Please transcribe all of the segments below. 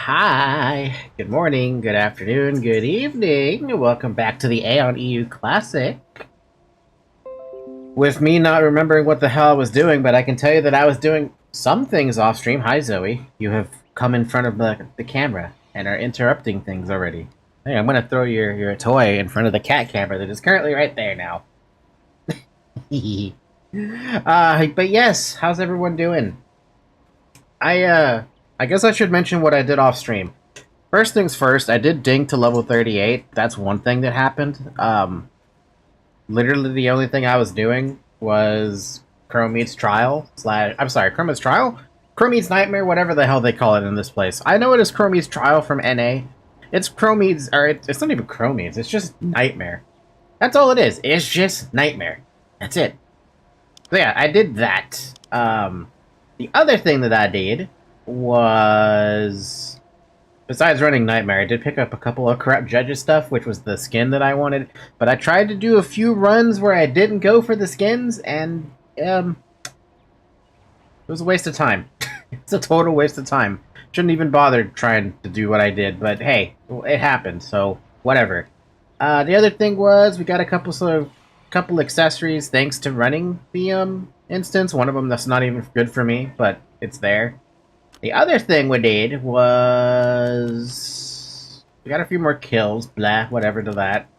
Hi, good morning, good afternoon, good evening. Welcome back to the Aion EU Classic. With me not remembering what the hell I was doing, but I can tell you that I was doing some things off stream. Hi, Zoe. You have come in front of the camera and are interrupting things already. Hey, I'm gonna throw your toy in front of the cat camera that is currently right there now. But yes, how's everyone doing? I guess I should mention what I did off stream. First things first, I did ding to level 38. That's one thing that happened. Literally the only thing I was doing was Chrome's Trial I'm sorry, Chrome's Trial? Chrome's Nightmare, whatever the hell they call it in this place. I know it is Chrome's Trial from NA. It's Chrome's, or it's not even Chrome's, it's just Nightmare. That's all it is. It's just Nightmare. That's it. So yeah, I did that. The other thing that I did was, besides running Nightmare, I did pick up a couple of Corrupt Judges stuff, which was the skin that I wanted. But I tried to do a few runs where I didn't go for the skins, and it was a waste of time. It's a total waste of time. Shouldn't even bother trying to do what I did, but hey, it happened, so whatever. The other thing was we got a couple accessories thanks to running the instance. One of them that's not even good for me, but it's there. The other thing we did was we got a few more kills, blah, whatever to that.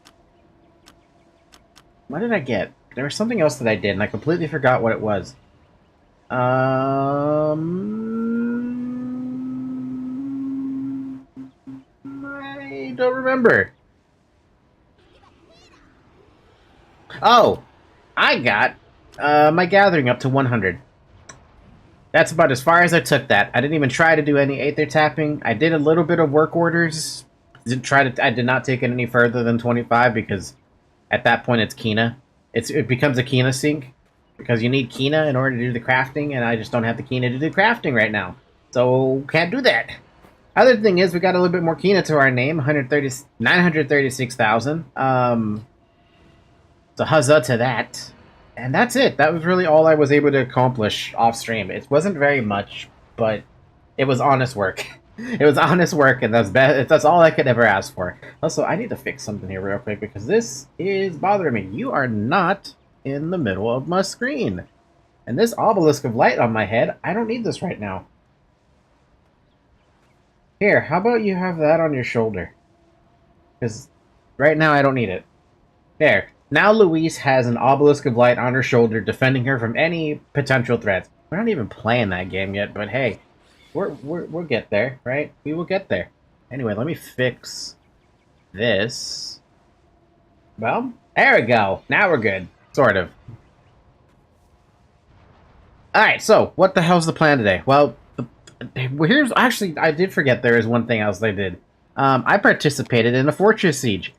What did I get? There was something else that I did, and I completely forgot what it was. I don't remember. Oh, I got my gathering up to 100. That's about as far as I took that. I didn't even try to do any Aether tapping. I did a little bit of work orders. I did not take it any further than 25 because at that point it's Kina. It becomes a Kina sync because you need Kina in order to do the crafting, and I just don't have the Kina to do crafting right now. So can't do that. Other thing is we got a little bit more Kina to our name, 936,000. So huzzah to that. And that's it. That was really all I was able to accomplish off stream. It wasn't very much, but it was honest work. It was honest work, and that's all I could ever ask for. Also, I need to fix something here real quick because this is bothering me. You are not in the middle of my screen. And this obelisk of light on my head, I don't need this right now. Here, how about you have that on your shoulder? Because right now I don't need it. There. Now Louise has an obelisk of light on her shoulder, defending her from any potential threats. We're not even playing that game yet, but hey, we'll get there, right? We will get there. Anyway, let me fix this. Well, there we go. Now we're good, sort of. All right. So, what the hell's the plan today? Well, here's actually I did forget there is one thing else I did. I participated in a fortress siege.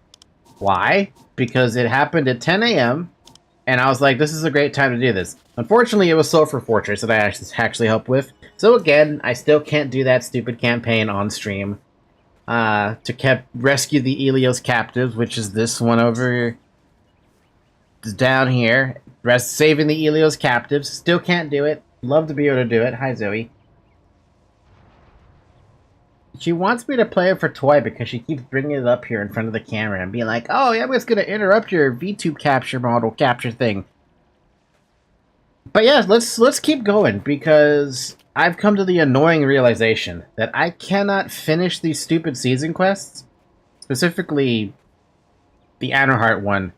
Why? Because it happened at 10 a.m. and I was like, this is a great time to do this. Unfortunately, it was Sulfur Fortress that I actually helped with. So again, I still can't do that stupid campaign on stream. To rescue the Elios captives, which is this one over down here. Saving the Elios captives. Still can't do it. Love to be able to do it. Hi, Zoe. She wants me to play it for toy because she keeps bringing it up here in front of the camera and being like, oh, yeah, I'm just going to interrupt your VTube capture thing. But yeah, let's keep going because I've come to the annoying realization that I cannot finish these stupid season quests, specifically the Anorhart one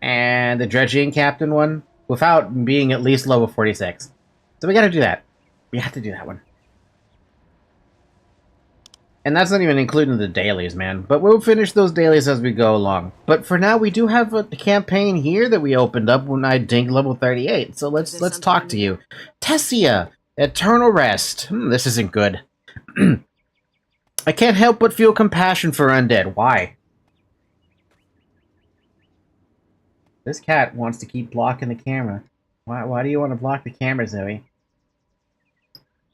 and the Dredging Captain one, without being at least level 46. So we gotta do that. We have to do that one. And that's not even including the dailies, man. But we'll finish those dailies as we go along. But for now, we do have a campaign here that we opened up when I dinged level 38. So let's talk to you. Tessia, Eternal Rest. This isn't good. I can't help but feel compassion for undead. Why? This cat wants to keep blocking the camera. Why do you want to block the camera, Zoe?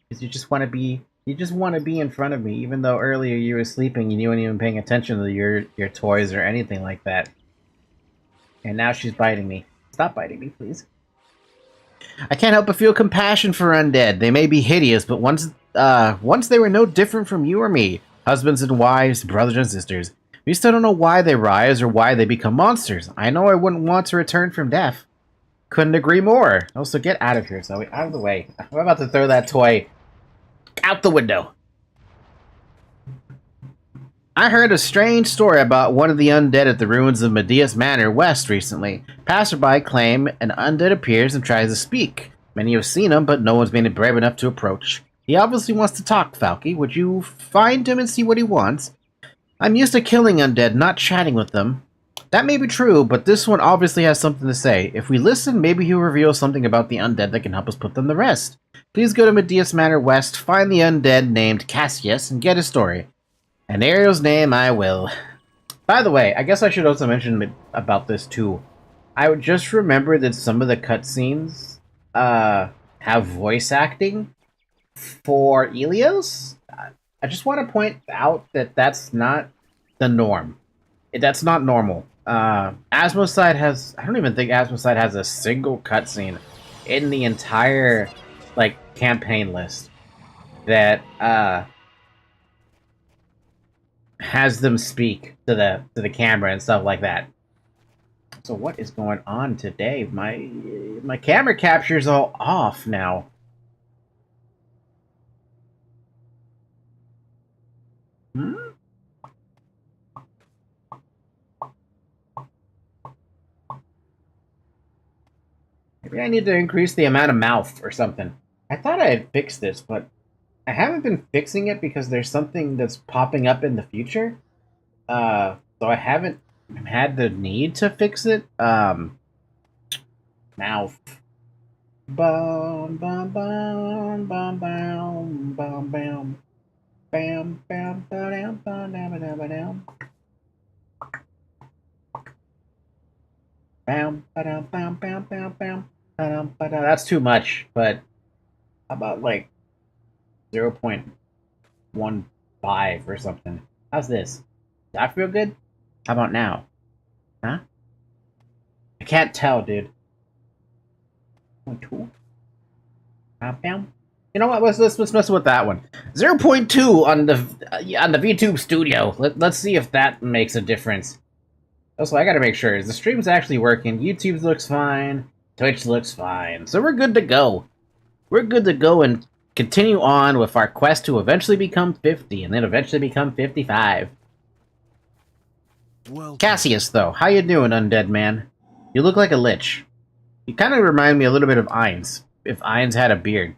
Because you just want to be in front of me, even though earlier you were sleeping and you weren't even paying attention to your toys or anything like that. And now she's biting me. Stop biting me, please. I can't help but feel compassion for undead. They may be hideous, but once they were no different from you or me. Husbands and wives, brothers and sisters. We still don't know why they rise or why they become monsters. I know I wouldn't want to return from death. Couldn't agree more. Also, get out of here, Zoe. Out of the way. I'm about to throw that toy out the window. I heard a strange story about one of the undead at the ruins of Medea's Manor West recently. Passerby claim an undead appears and tries to speak. Many have seen him, but no one's been brave enough to approach. He obviously wants to talk, Falky. Would you find him and see what he wants? I'm used to killing undead, not chatting with them. That may be true, but this one obviously has something to say. If we listen, maybe he'll reveal something about the undead that can help us put them to rest. Please go to Medea's Manor West, find the undead named Cassius, and get his story. And Ariel's name I will. By the way, I guess I should also mention about this too. I would just remember that some of the cutscenes have voice acting for Ilios. I just want to point out that that's not the norm. That's not normal. Asmoside has... I don't even think Asmoside has a single cutscene in the entire, like, campaign list that, has them speak to the camera and stuff like that. So what is going on today? My camera capture's all off now. Maybe I need to increase the amount of mouth or something. I thought I had fixed this, but I haven't been fixing it because there's something that's popping up in the future. So I haven't had the need to fix it. Mouth. Bum bum bum bum bum bum bum. Bam bam bam bam bam bam bam bam bam bam bam bam. That's too much, but how about like 0.15 or something? How's this? Does that feel good? How about now? Huh? I can't tell, dude. 0.2? Bam. You know what? Let's mess with that one. 0.2 on the VTube Studio. Let's see if that makes a difference. Also, I gotta make sure the stream's actually working. YouTube looks fine. Twitch looks fine. So we're good to go. We're good to go and continue on with our quest to eventually become 50 and then eventually become 55. Welcome. Cassius, though, how you doing, undead man? You look like a lich. You kind of remind me a little bit of Ainz, if Ainz had a beard.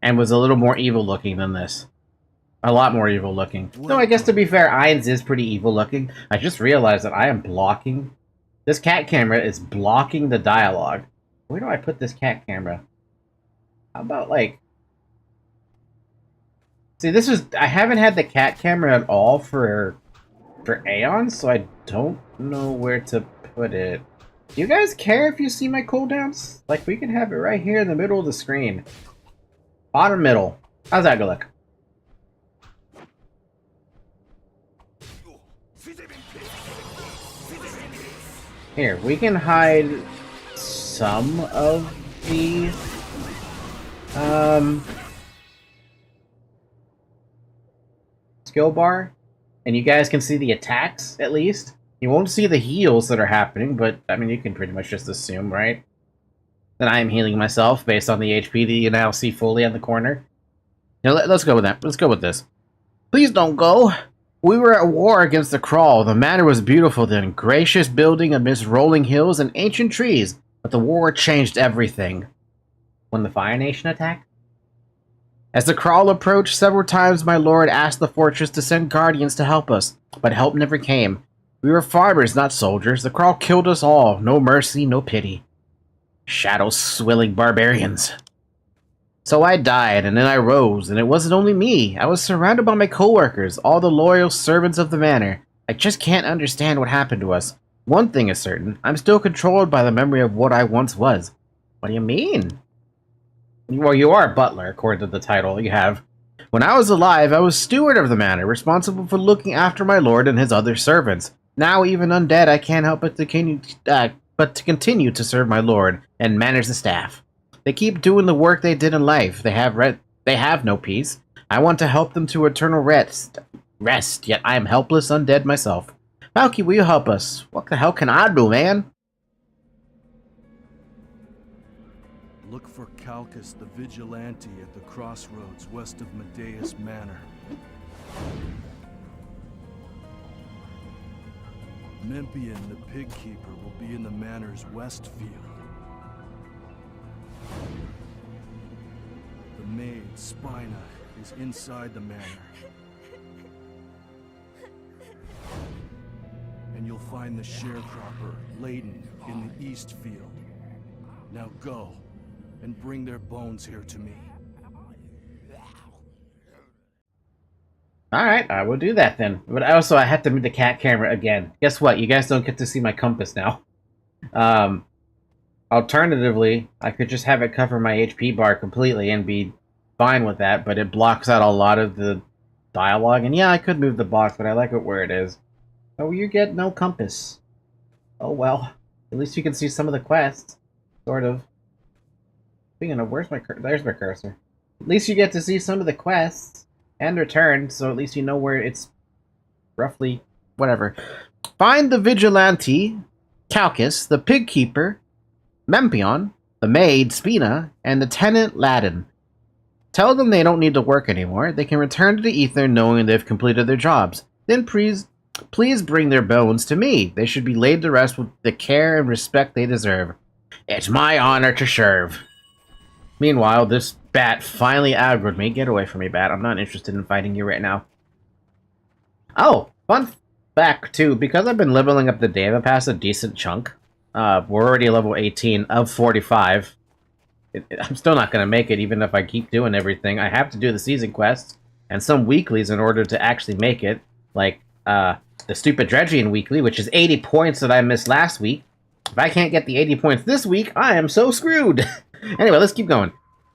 And was a little more evil looking than this. A lot more evil looking. Though I guess to be fair, Ainz is pretty evil looking. I just realized that I am blocking... This cat camera is blocking the dialogue. Where do I put this cat camera? How about, like... See, this is... I haven't had the cat camera at all for Aion, so I don't know where to put it. Do you guys care if you see my cooldowns? Like, we can have it right here in the middle of the screen. Bottom middle. How's that gonna look? Here, we can hide some of the skill bar, and you guys can see the attacks at least. You won't see the heals that are happening, but I mean you can pretty much just assume, right? That I am healing myself based on the HP that you now see fully on the corner. Now let's go with that. Let's go with this. Please don't go. We were at war against the Crawl. The manor was beautiful then, gracious building amidst rolling hills and ancient trees. But the war changed everything. When the Fire Nation attacked? As the Crawl approached, several times my lord asked the fortress to send guardians to help us, but help never came. We were farmers, not soldiers. The Crawl killed us all. No mercy, no pity. Shadow-swilling barbarians. So I died, and then I rose, and it wasn't only me. I was surrounded by my co-workers, all the loyal servants of the manor. I just can't understand what happened to us. One thing is certain, I'm still controlled by the memory of what I once was. What do you mean? Well, you are a butler, according to the title you have. When I was alive, I was steward of the manor, responsible for looking after my lord and his other servants. Now, even undead, I can't help but but to continue to serve my lord and manage the staff. They keep doing the work they did in life. They have no peace. I want to help them to eternal rest, yet I am helpless undead myself. Valky, will you help us? What the hell can I do, man? Look for Calcus the Vigilante at the crossroads west of Medea's Manor. Mempion the Pig Keeper will be in the Manor's west field. The maid, Spina, is inside the Manor. And you'll find the sharecropper, Layden, in the east field. Now go, and bring their bones here to me. Alright, I will do that then. But also, I have to move the cat camera again. Guess what? You guys don't get to see my compass now. Alternatively, I could just have it cover my HP bar completely and be fine with that, but it blocks out a lot of the dialogue. And yeah, I could move the box, but I like it where it is. Oh, you get no compass. Oh well. At least you can see some of the quests. Sort of. Speaking of, where's my there's my cursor. At least you get to see some of the quests and return, so at least you know where it's roughly whatever. Find the Vigilante, Calcus, the Pig Keeper, Mempion, the Maid, Spina, and the Tenant, Layden. Tell them they don't need to work anymore. They can return to the Ether knowing they've completed their jobs. Then please bring their bones to me. They should be laid to rest with the care and respect they deserve. It's my honor to serve. Meanwhile, this bat finally aggroed me. Get away from me, bat. I'm not interested in fighting you right now. Oh, fun fact, too. Because I've been leveling up the Deva Pass a decent chunk. We're already level 18 of 45. I'm still not going to make it, even if I keep doing everything. I have to do the season quests and some weeklies in order to actually make it. Like, the Stupid Dredgian weekly, which is 80 points that I missed last week. If I can't get the 80 points this week, I am so screwed! Anyway, let's keep going.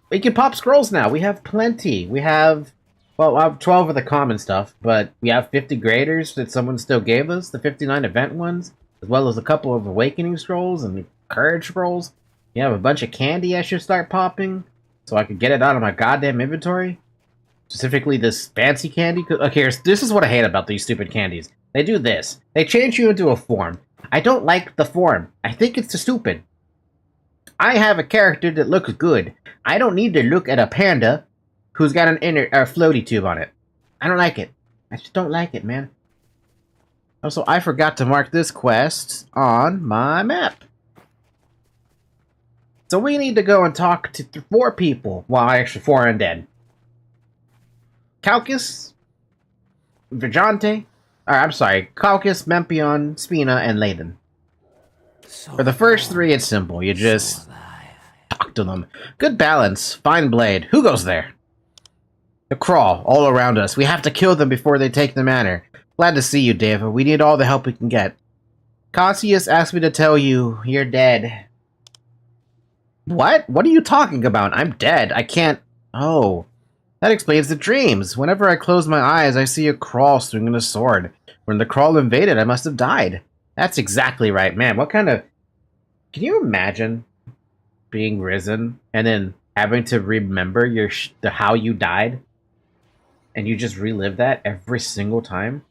We can pop scrolls now. We have plenty. We have, well, I have 12 of the common stuff, but we have 50 graders that someone still gave us, the 59 event ones, as well as a couple of awakening scrolls and courage scrolls. You have a bunch of candy I should start popping, so I could get it out of my goddamn inventory. Specifically this fancy candy. Okay, this is what I hate about these stupid candies. They do this. They change you into a form. I don't like the form. I think it's stupid. I have a character that looks good. I don't need to look at a panda who's got an floaty tube on it. I don't like it. I just don't like it, man. Also, I forgot to mark this quest on my map. So we need to go and talk to 4 people. Well, actually 4 undead. Calcus, Vigilante, Calcus, Mempion, Spina, and Layden. For the first 3, it's simple. You just talk to them. Good balance. Fine blade. Who goes there? The crawl all around us. We have to kill them before they take the manor. Glad to see you, Deva. We need all the help we can get. Cassius asked me to tell you you're dead. What? What are you talking about? I'm dead. I can't... Oh. That explains the dreams. Whenever I close my eyes, I see a crawl swinging a sword. When the crawl invaded, I must have died. That's exactly right. Man, what kind of... Can you imagine being risen and then having to remember how you died? And you just relive that every single time?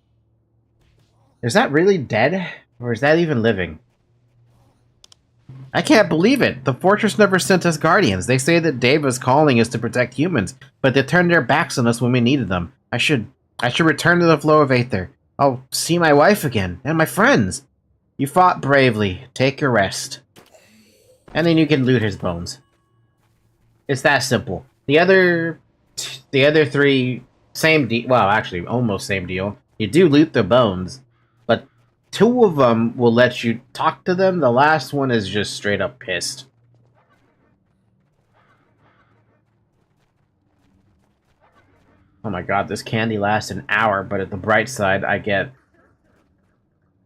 Is that really dead? Or is that even living? I can't believe it. The fortress never sent us guardians. They say that Deva's calling is to protect humans, but they turned their backs on us when we needed them. I should return to the flow of Aether. I'll see my wife again, and my friends. You fought bravely. Take your rest. And then you can loot his bones. It's that simple. The other 3, same deal. Well, actually, almost same deal. You do loot the bones, but 2 of them will let you talk to them. The last one is just straight up pissed. Oh my god, this candy lasts an hour, but at the bright side, I get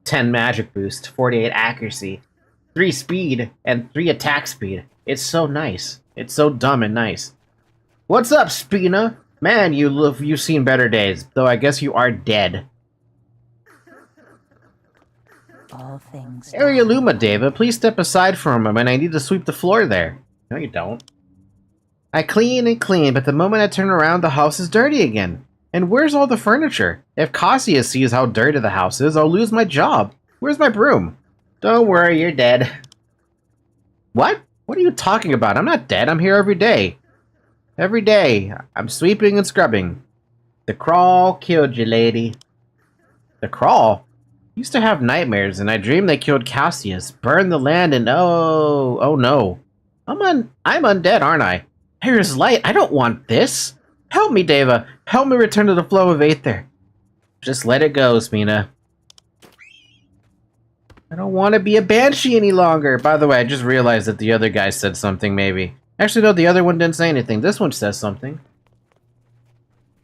10 magic boost, 48 accuracy, 3 speed, and 3 attack speed. It's so nice. It's so dumb and nice. What's up, Spina? Man, you've seen better days, though I guess you are dead. all things. Area Luma, Deva, please step aside for a moment. I need to sweep the floor there. No, you don't. I clean and clean, but the moment I turn around, the house is dirty again. And where's all the furniture? If Cassia sees how dirty the house is, I'll lose my job. Where's my broom? Don't worry, you're dead. What? What are you talking about? I'm not dead. I'm here every day. Every day. I'm sweeping and scrubbing. The crawl killed you, lady. The crawl? Used to have nightmares, and I dreamed they killed Cassius, burned the land, and oh no. I'm undead, aren't I? Here's light. I don't want this. Help me, Deva. Help me return to the flow of Aether. Just let it go, Smina. I don't want to be a banshee any longer. By the way, I just realized that the other guy said something, maybe. Actually, no, the other one didn't say anything. This one says something.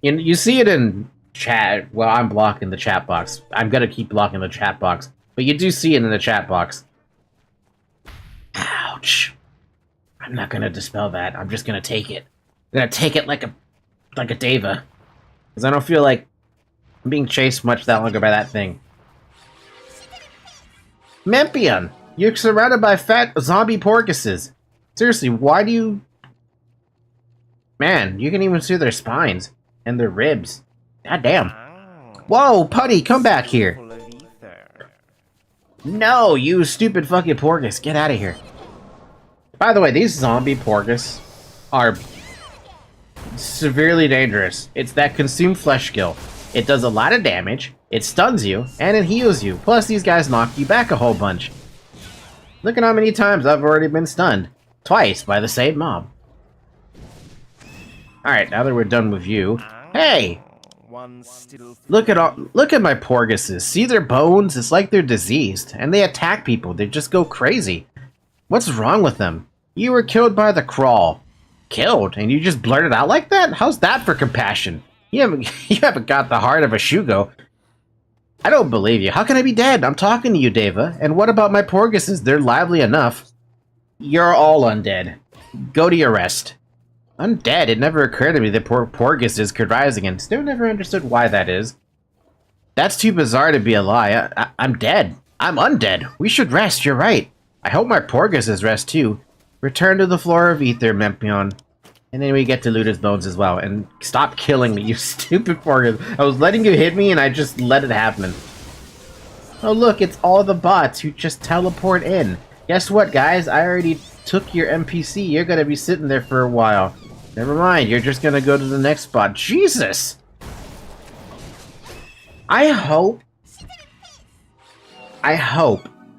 You see it in chat. Well, I'm blocking the chat box. I'm gonna keep blocking the chat box. But you do see it in the chat box. Ouch. I'm not gonna dispel that. I'm just gonna take it. I'm gonna take it like a Deva. Because I don't feel like I'm being chased much that longer by that thing. Mempion! You're surrounded by fat zombie porcuses. Seriously, why do you... Man, you can even see their spines. And their ribs. God damn. Whoa, Putty, come back here. No, you stupid fucking porcus. Get out of here. By the way, these zombie porcus are severely dangerous. It's that consume flesh skill. It does a lot of damage, it stuns you, and it heals you. Plus, these guys knock you back a whole bunch. Look at how many times I've already been stunned. Twice by the same mob. Alright, now that we're done with you... Hey! Look at my porcuses. See their bones? It's like they're diseased. And they attack people. They just go crazy. What's wrong with them? You were killed by the crawl. Killed? And you just blurted out like that? How's that for compassion? You haven't got the heart of a Shugo. I don't believe you. How can I be dead? I'm talking to you, Deva. And what about my porcuses? They're lively enough. You're all undead. Go to your rest. Undead? It never occurred to me that porcuses could rise again. Still never understood why that is. That's too bizarre to be a lie. I'm dead. I'm undead. We should rest, you're right. I hope my porcuses rest too. Return to the floor of Aether, Mempion. And then we get to loot his bones as well. And stop killing me, you stupid porcus. I was letting you hit me and I just let it happen. Oh look, it's all the bots who just teleport in. Guess what, guys? I already took your NPC. You're gonna be sitting there for a while. Never mind, you're just gonna go to the next spot. Jesus! I hope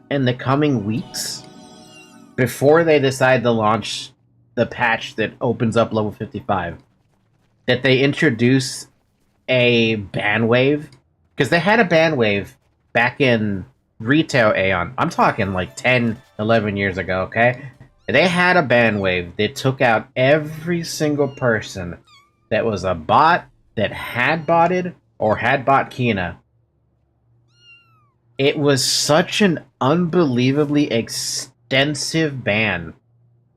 in the coming weeks, before they decide to launch the patch that opens up level 55, that they introduce a ban wave. Because they had a ban wave back in retail Aion. I'm talking like 10, 11 years ago, okay? They had a ban wave that took out every single person that was a bot that had botted or had bot Kina. It was such an unbelievably extensive ban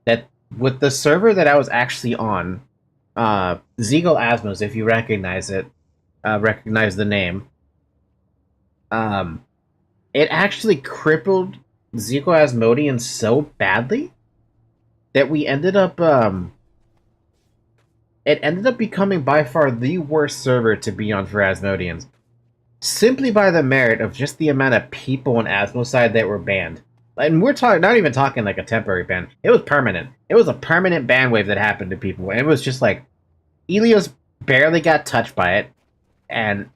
that with the server that I was actually on, Zeagle Asmos, if you recognize it, recognize the name, it actually crippled Zeagle Asmodians so badly that we ended up, it ended up becoming by far the worst server to be on for Asmodians. Simply by the merit of just the amount of people on Asmoside that were banned. And we're talking, not even talking like a temporary ban. It was permanent. It was a permanent ban wave that happened to people. And it was just like, Elios barely got touched by it. And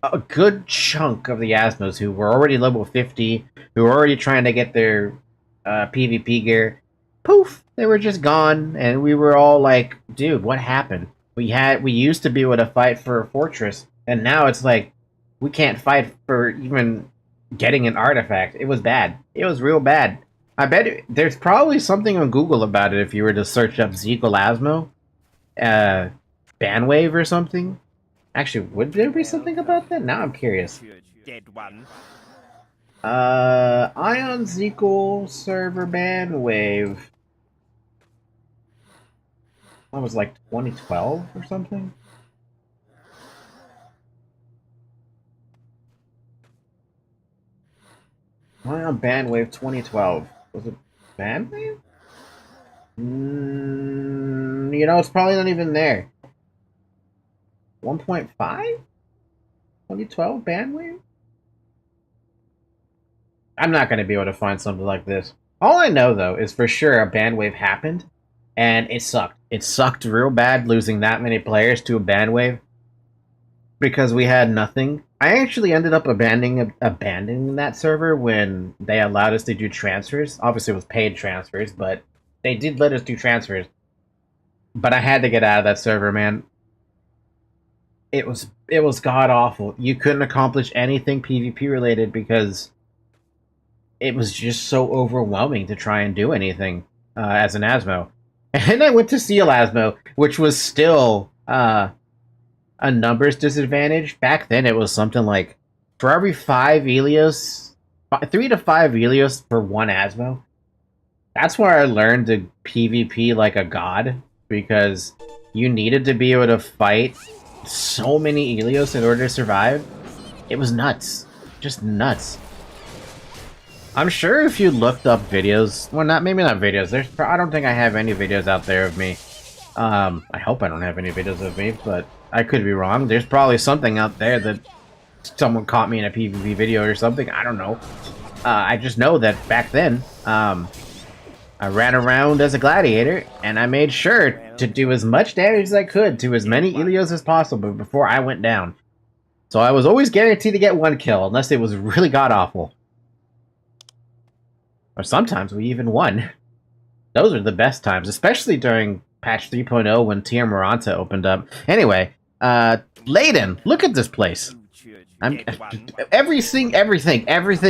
a good chunk of the Asmos who were already level 50, who were already trying to get their PvP gear, poof, they were just gone. And we were all like, dude, what happened? We used to be able to fight for a fortress. And now it's like, we can't fight for even getting an artifact. It was bad. It was real bad. I bet there's probably something on Google about it if you were to search up Zeagle Asmo, ban wave or something. Actually, would there be something about that? Now I'm curious. Aion Zeagle server ban wave. That was like 2012 or something. play on Bandwave 2012. Was it Bandwave? You know, it's probably not even there. 1.5? 2012 Bandwave? I'm not going to be able to find something like this. All I know, though, is for sure a Bandwave happened, and it sucked. It sucked real bad losing that many players to a Bandwave because we had nothing. I actually ended up abandoning that server when they allowed us to do transfers. Obviously, it was paid transfers, but they did let us do transfers. But I had to get out of that server, man. It was god-awful. You couldn't accomplish anything PvP related because it was just so overwhelming to try and do anything as an Asmo. And I went to Seal Asmo, which was still a numbers disadvantage. Back then, it was something like, for every 5 Elios, 3 to 5 Elios for 1 Asmo. That's where I learned to PvP like a god, because you needed to be able to fight so many Elios in order to survive. It was nuts. Just nuts. I'm sure if you looked up videos, well, maybe not videos. I don't think I have any videos out there of me. I hope I don't have any videos of me, but I could be wrong. There's probably something out there that someone caught me in a PvP video or something. I don't know. I just know that back then, I ran around as a gladiator, and I made sure to do as much damage as I could to as many Elios as possible before I went down. So I was always guaranteed to get 1 kill, unless it was really god-awful. Or sometimes we even won. Those are the best times, especially during patch 3.0 when Tia Moranta opened up. Anyway, Layden, look at this place. Everything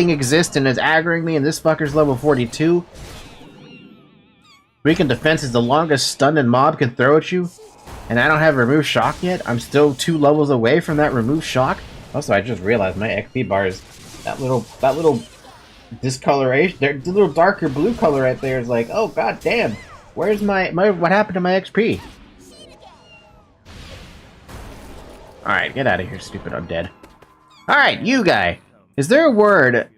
exists and is aggroing me, and this fucker's level 42. Weakened defense is the longest stun and mob can throw at you, and I don't have remove shock yet. I'm still 2 levels away from that remove shock. Also, I just realized my XP bar is that little discoloration, the little darker blue color right there is like, oh god damn, where's my what happened to my XP? Alright, get out of here, stupid undead. Alright, you guy. Is there a word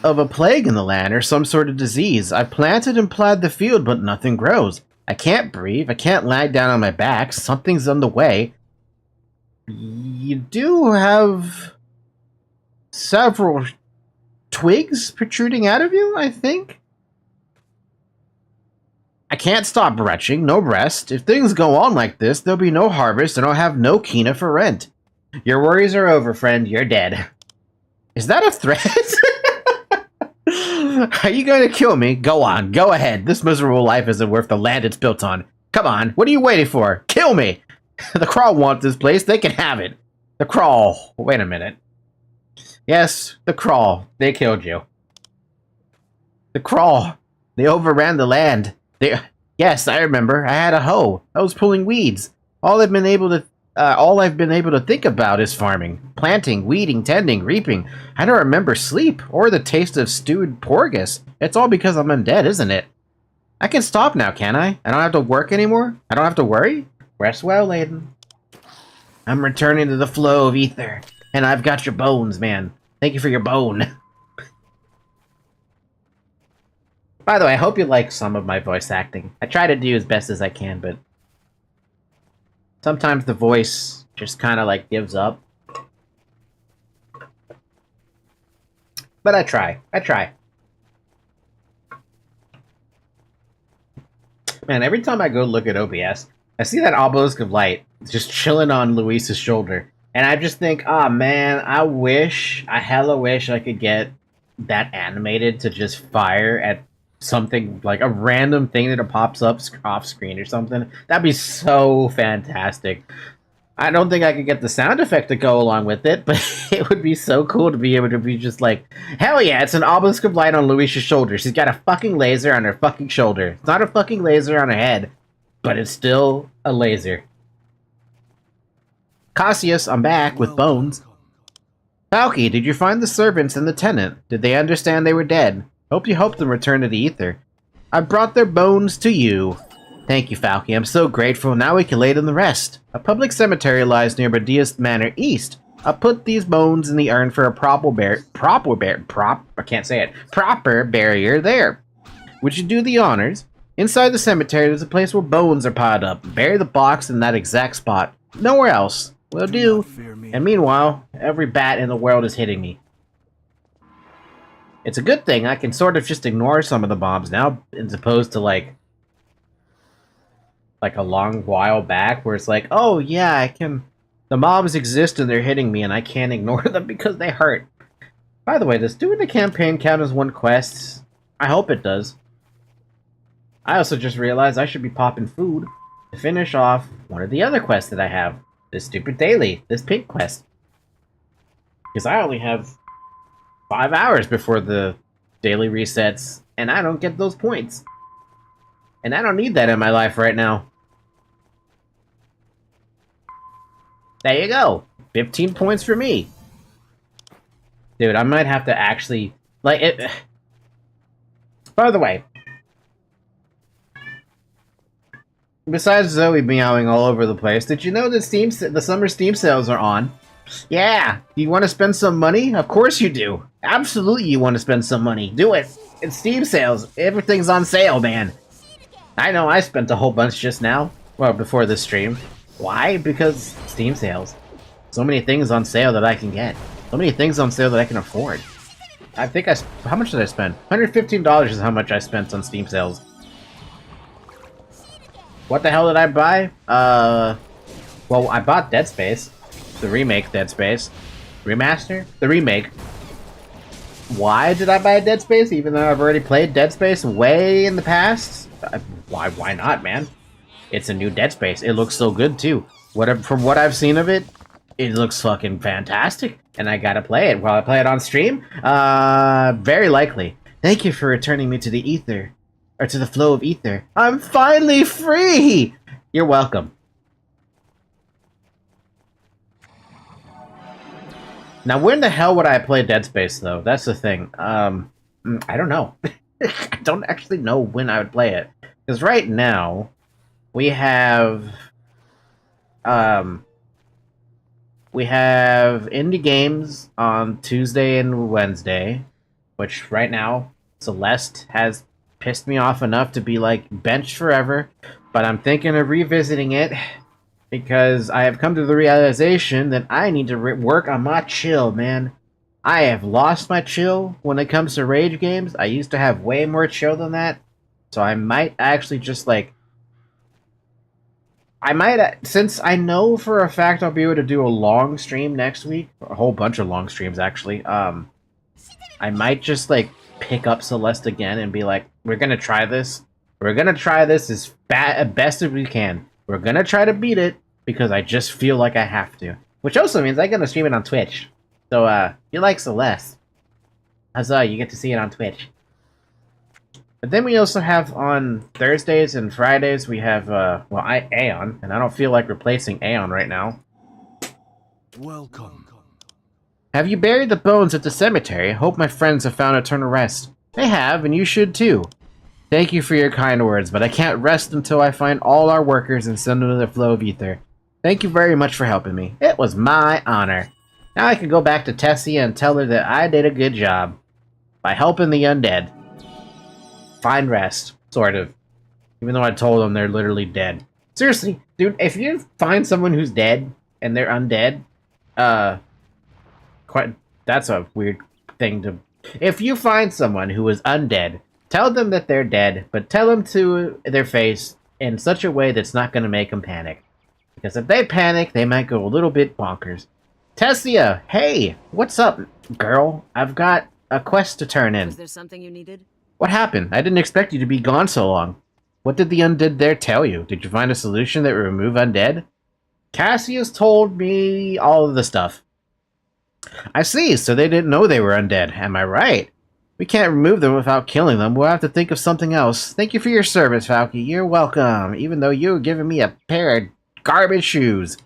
of a plague in the land or some sort of disease? I've planted and plowed the field, but nothing grows. I can't breathe. I can't lie down on my back. Something's on the way. You do have several twigs protruding out of you, I think? I can't stop retching. No rest. If things go on like this, there'll be no harvest and I'll have no Kina for rent. Your worries are over, friend. You're dead. Is that a threat? Are you going to kill me? Go on. Go ahead. This miserable life isn't worth the land it's built on. Come on. What are you waiting for? Kill me! The Crawl want this place. They can have it. The Crawl. Wait a minute. Yes, the Crawl. They killed you. The Crawl. They overran the land. Yes, I remember. I had a hoe. I was pulling weeds. All I've been able to think about is farming. Planting, weeding, tending, reaping. I don't remember sleep or the taste of stewed porgus. It's all because I'm undead, isn't it? I can stop now, can I? I don't have to work anymore? I don't have to worry? Rest well, Layden. I'm returning to the flow of ether. And I've got your bones, man. Thank you for your bone. By the way, I hope you like some of my voice acting. I try to do as best as I can, but sometimes the voice just kind of like gives up. But I try. Man, every time I go look at OBS, I see that obelisk of light just chilling on Luis's shoulder. And I just think, oh man, I hella wish I could get that animated to just fire at something, like a random thing that pops up off screen or something. That'd be so fantastic. I don't think I could get the sound effect to go along with it, but it would be so cool to be able to be just like, hell yeah, it's an obelisk of light on Luis's shoulder. She's got a fucking laser on her fucking shoulder. It's not a fucking laser on her head, but it's still a laser. Cassius, I'm back with bones. Falky, did you find the servants and the tenant? Did they understand they were dead? Hope you helped them return to the ether. I brought their bones to you. Thank you, Falky. I'm so grateful. Now we can lay them to rest. A public cemetery lies near Badia's Manor East. I'll put these bones in the urn for a proper barrier there. Would you do the honors? Inside the cemetery, there's a place where bones are piled up. Bury the box in that exact spot. Nowhere else. Will do. not fear me. And meanwhile, every bat in the world is hitting me. It's a good thing I can sort of just ignore some of the bombs now, as opposed to like a long while back where it's like, oh yeah, I can... The mobs exist and they're hitting me and I can't ignore them because they hurt. By the way, does doing the campaign count as one quest? I hope it does. I also just realized I should be popping food to finish off one of the other quests that I have. This stupid daily, this pink quest. Because I only have 5 hours before the daily resets, and I don't get those points. And I don't need that in my life right now. There you go. 15 points for me. Dude, I might have to actually... Like, it... By the way, besides Zoe meowing all over the place, did you know that the summer Steam sales are on? Yeah! Do you want to spend some money? Of course you do. Absolutely you want to spend some money. Do it! It's Steam sales. Everything's on sale, man. I know I spent a whole bunch just now. Well, before this stream. Why? Because Steam sales. So many things on sale that I can get. So many things on sale that I can afford. I think how much did I spend? $115 is how much I spent on Steam sales. What the hell did I buy? Well, I bought Dead Space. The remake Dead Space. Remaster? The remake. Why did I buy Dead Space, even though I've already played Dead Space way in the past? Why not, man? It's a new Dead Space. It looks so good, too. From what I've seen of it, it looks fucking fantastic. And I gotta play it. While I play it on stream? Very likely. Thank you for returning me to the ether. Or to the flow of ether. I'm finally free! You're welcome. Now, when the hell would I play Dead Space, though? That's the thing. I don't know. I don't actually know when I would play it. Because right now, we have indie games on Tuesday and Wednesday, which right now, Celeste has pissed me off enough to be, like, benched forever. But I'm thinking of revisiting it, because I have come to the realization that I need to work on my chill, man. I have lost my chill when it comes to rage games. I used to have way more chill than that. So I might actually just, like... since I know for a fact I'll be able to do a long stream next week, a whole bunch of long streams, actually, I might just, like, pick up Celeste again and be like, we're gonna try this. We're gonna try this as best as we can. We're gonna try to beat it, because I just feel like I have to. Which also means I'm gonna stream it on Twitch. So, if you like Celeste, huzzah, you get to see it on Twitch. But then we also have on Thursdays and Fridays, we have, Aion, and I don't feel like replacing Aion right now. Welcome. Have you buried the bones at the cemetery? I hope my friends have found eternal rest. They have, and you should too. Thank you for your kind words, but I can't rest until I find all our workers and send them to the flow of ether. Thank you very much for helping me. It was my honor. Now I can go back to Tessia and tell her that I did a good job by helping the undead. Find rest, sort of. Even though I told them they're literally dead. Seriously, dude, if you find someone who's dead and they're undead, that's a weird thing to... If you find someone who is undead, tell them that they're dead, but tell them to their face in such a way that's not going to make them panic. Because if they panic, they might go a little bit bonkers. Tessia, hey, what's up, girl? I've got a quest to turn in. Was there something you needed? What happened? I didn't expect you to be gone so long. What did the undead there tell you? Did you find a solution that would remove undead? Cassius told me all of the stuff. I see, so they didn't know they were undead. Am I right? We can't remove them without killing them. We'll have to think of something else. Thank you for your service, Falky. You're welcome, even though you were giving me a pair of garbage shoes.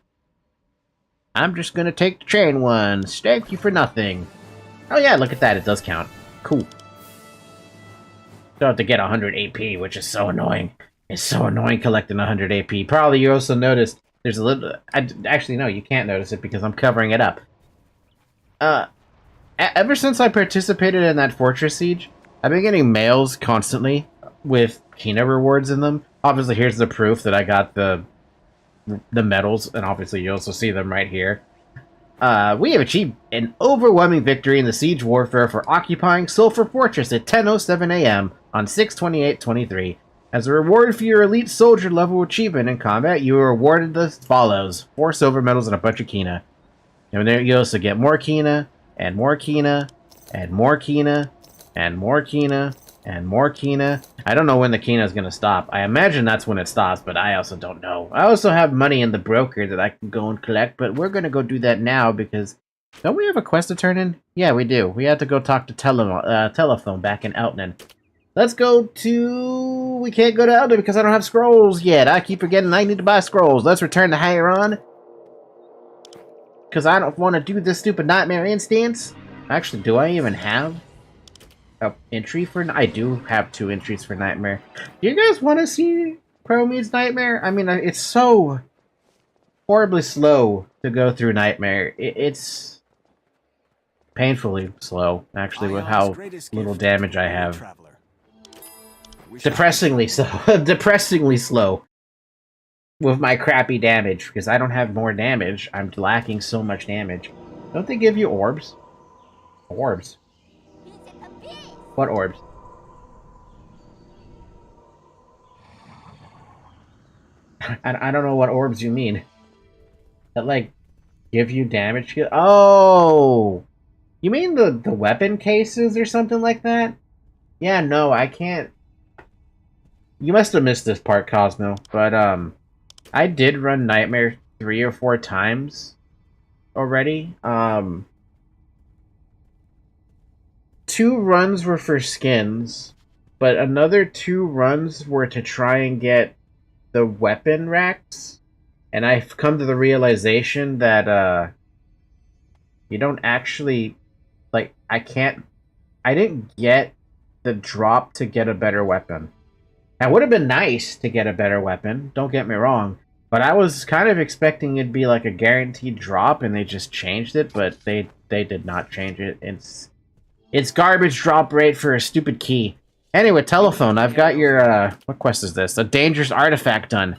I'm just gonna take the train ones. Thank you for nothing. Oh yeah, look at that. It does count. Cool. Don't have to get 100 AP, which is so annoying. It's so annoying collecting 100 AP. Probably you also noticed there's a little... Actually, no, you can't notice it because I'm covering it up. Uh, ever since I participated in that fortress siege, I've been getting mails constantly with Kina rewards in them. Obviously, here's the proof that I got the medals, and obviously you also see them right here. We have achieved an overwhelming victory in the siege warfare for occupying Sulphur Fortress at 10:07 a.m. on 6/28/23. As a reward for your elite soldier level achievement in combat, you are awarded as follows: 4 silver medals and a bunch of Kina. And there you also get more Kina, and more Kina, and more Kina, and more Kina, and more Kina. I don't know when the Kina is going to stop. I imagine that's when it stops, but I also don't know. I also have money in the broker that I can go and collect, but we're going to go do that now because... Don't we have a quest to turn in? Yeah, we do. We have to go talk to Telephone back in Outland. Let's go to... We can't go to Outland because I don't have scrolls yet. I keep forgetting I need to buy scrolls. Let's return to Hieron. Because I don't want to do this stupid nightmare instance. Actually, do I even have an entry for... I do have 2 entries for nightmare. Do you guys want to see Chrome's nightmare? I mean, it's so horribly slow to go through nightmare. It's painfully slow, actually, with how little damage I have. Depressingly so. Depressingly slow. With my crappy damage, because I don't have more damage. I'm lacking so much damage. Don't they give you orbs? Orbs? What orbs? I don't know what orbs you mean. That, like, give you damage? Oh! You mean the weapon cases or something like that? Yeah, no, I can't... You must have missed this part, Cosmo, but, I did run Nightmare 3 or 4 times already. 2 runs were for skins, but another 2 runs were to try and get the weapon racks. And I've come to the realization that, you don't actually, like, I didn't get the drop to get a better weapon. It would have been nice to get a better weapon, don't get me wrong. But I was kind of expecting it'd be like a guaranteed drop, and they just changed it, but they did not change it. It's garbage drop rate for a stupid key. Anyway, Telephone, I've got your, what quest is this? A dangerous artifact done.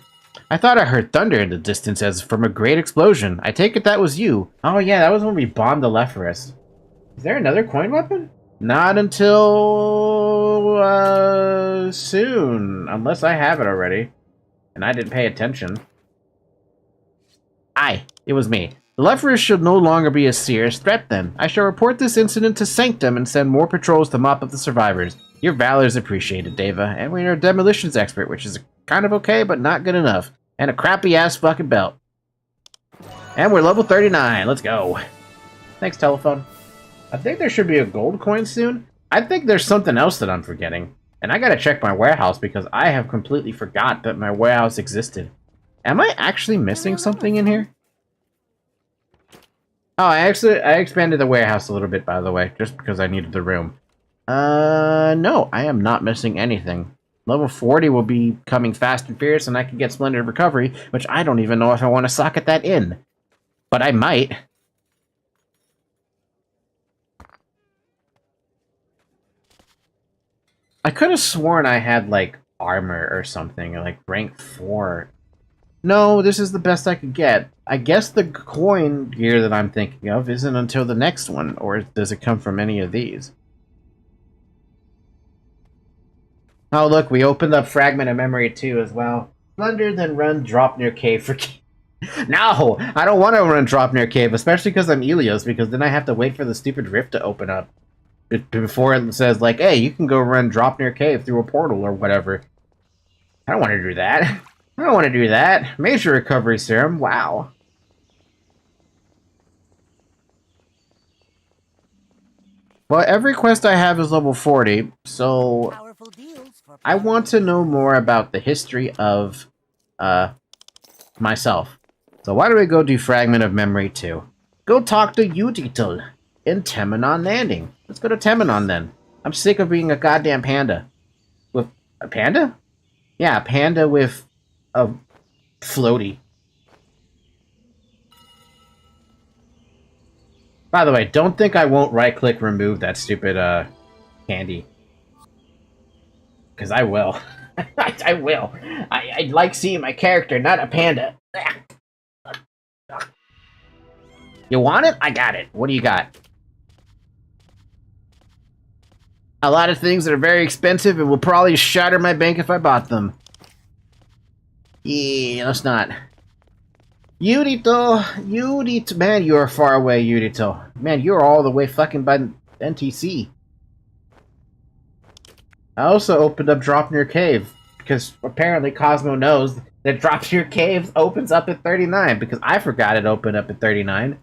I thought I heard thunder in the distance as from a great explosion. I take it that was you. Oh yeah, that was when we bombed the Lephorus. Is there another coin weapon? Not until, soon. Unless I have it already. And I didn't pay attention. Aye, it was me. The Lephorus should no longer be a serious threat then. I shall report this incident to Sanctum and send more patrols to mop up the survivors. Your valor is appreciated, Deva, and we're a demolitions expert, which is kind of okay, but not good enough. And a crappy-ass fucking belt. And we're level 39, let's go. Thanks, Telephone. I think there should be a gold coin soon. I think there's something else that I'm forgetting. And I gotta check my warehouse because I have completely forgot that my warehouse existed. Am I actually missing something in here? Oh, I expanded the warehouse a little bit, by the way, just because I needed the room. No, I am not missing anything. Level 40 will be coming fast and fierce, and I can get Splendid Recovery, which I don't even know if I want to socket that in. But I might. I could have sworn I had, like, armor or something, like rank 4. No, this is the best I could get. I guess the coin gear that I'm thinking of isn't until the next one, or does it come from any of these? Oh look, we opened up Fragment of Memory 2 as well. Plunder, then run, drop near cave for... No! I don't want to run drop near cave, especially because I'm Elios, because then I have to wait for the stupid rift to open up. Before it says, like, hey, you can go run drop near cave through a portal or whatever. I don't want to do that. I don't want to do that. Major recovery serum, wow. Well, every quest I have is level 40, so I want to know more about the history of, myself. So why don't we go do Fragment of Memory 2? Go talk to Uditel in Temenon Landing. Let's go to Temenon then. I'm sick of being a goddamn panda. With a panda? Yeah, a panda with a floaty. By the way, don't think I won't right-click remove that stupid, candy. Because I will. I will. I like seeing my character, not a panda. You want it? I got it. What do you got? A lot of things that are very expensive and will probably shatter my bank if I bought them. Yeah, let's not. Yurito, man, you are far away, Yurito. Man, you're all the way fucking by NTC. I also opened up Drop Near Cave, because apparently Cosmo knows that Drop Near Cave opens up at 39, because I forgot it opened up at 39.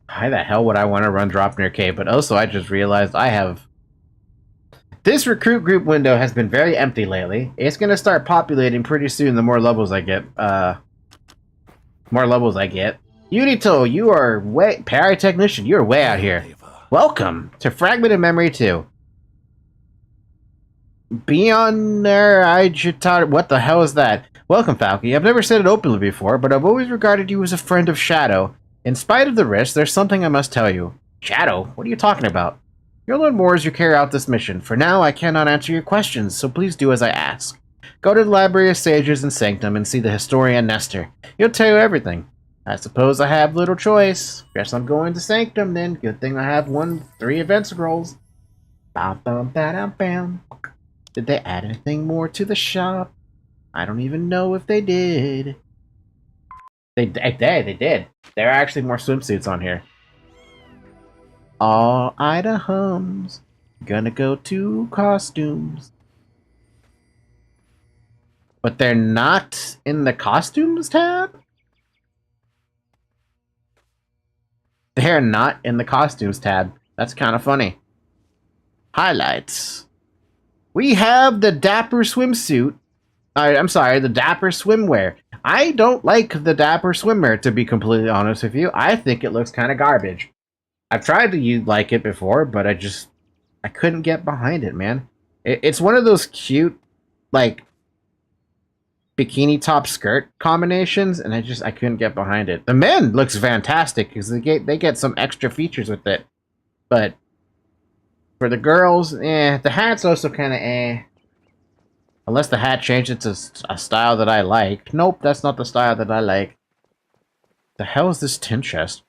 Why the hell would I want to run Drop Near Cave? But also, I just realized I have... This recruit group window has been very empty lately. It's going to start populating pretty soon the more levels I get. Yurito, you are way... Paratechnician, you're way out here. Welcome to Fragmented Memory 2. Beyond there, what the hell is that? Welcome, Falky. I've never said it openly before, but I've always regarded you as a friend of Shadow. In spite of the risk, there's something I must tell you. Shadow? What are you talking about? You'll learn more as you carry out this mission. For now, I cannot answer your questions, so please do as I ask. Go to the Library of Sages in Sanctum and see the historian Nestor. He'll tell you everything. I suppose I have little choice. Guess I'm going to Sanctum then. Good thing I have 3 event scrolls. Bam, bam, bam, bam. Did they add anything more to the shop? I don't even know if they did. They did. There are actually more swimsuits on here. All items. Gonna go to costumes. But they're not in the costumes tab? They're not in the costumes tab. That's kind of funny. Highlights. We have the Dapper swimsuit. I'm sorry, the Dapper swimwear. I don't like the Dapper swimwear, to be completely honest with you. I think it looks kind of garbage. I've tried to like it before, but I couldn't get behind it, man. It's one of those cute, like, bikini top skirt combinations, and I couldn't get behind it. The men looks fantastic because they get some extra features with it, but for the girls, the hat's also kind of unless the hat changes to a style that I like. Nope, that's not the style that I like. The hell is this tin chest?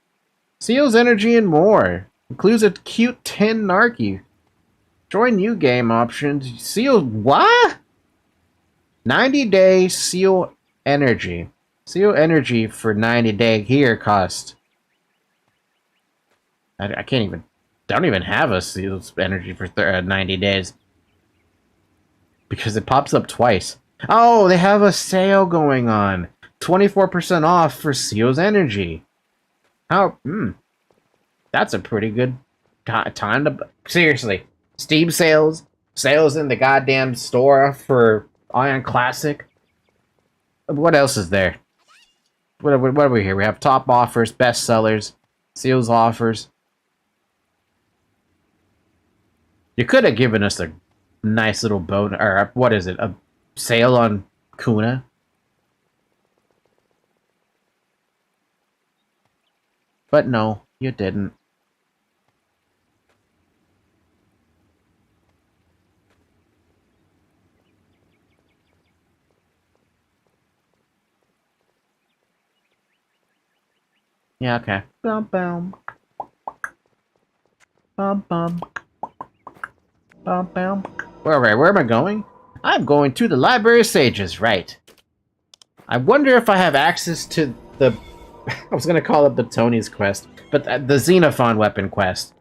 Seals energy and more. Includes a cute tin Narky. Join new game options. Seal what? 90-day seal energy. Seal energy for 90-day gear cost. I can't even... Don't even have a seal energy for 90 days. Because it pops up twice. Oh, they have a sale going on. 24% off for Seal's energy. How? That's a pretty good time to... Seriously. Steam sales. Sales in the goddamn store for Aion Classic. What else is there? What are we here? We have top offers, best sellers, Seal's offers. You could have given us a nice little boat, or what is it? A sale on Kuna? But no, you didn't. Yeah, okay. Bum bum. Bum bum. Bum bum. Where am I going? I'm going to the Library of Sages, right. I wonder if I have access to the... I was going to call it the Tony's quest, but the Xenophon weapon quest.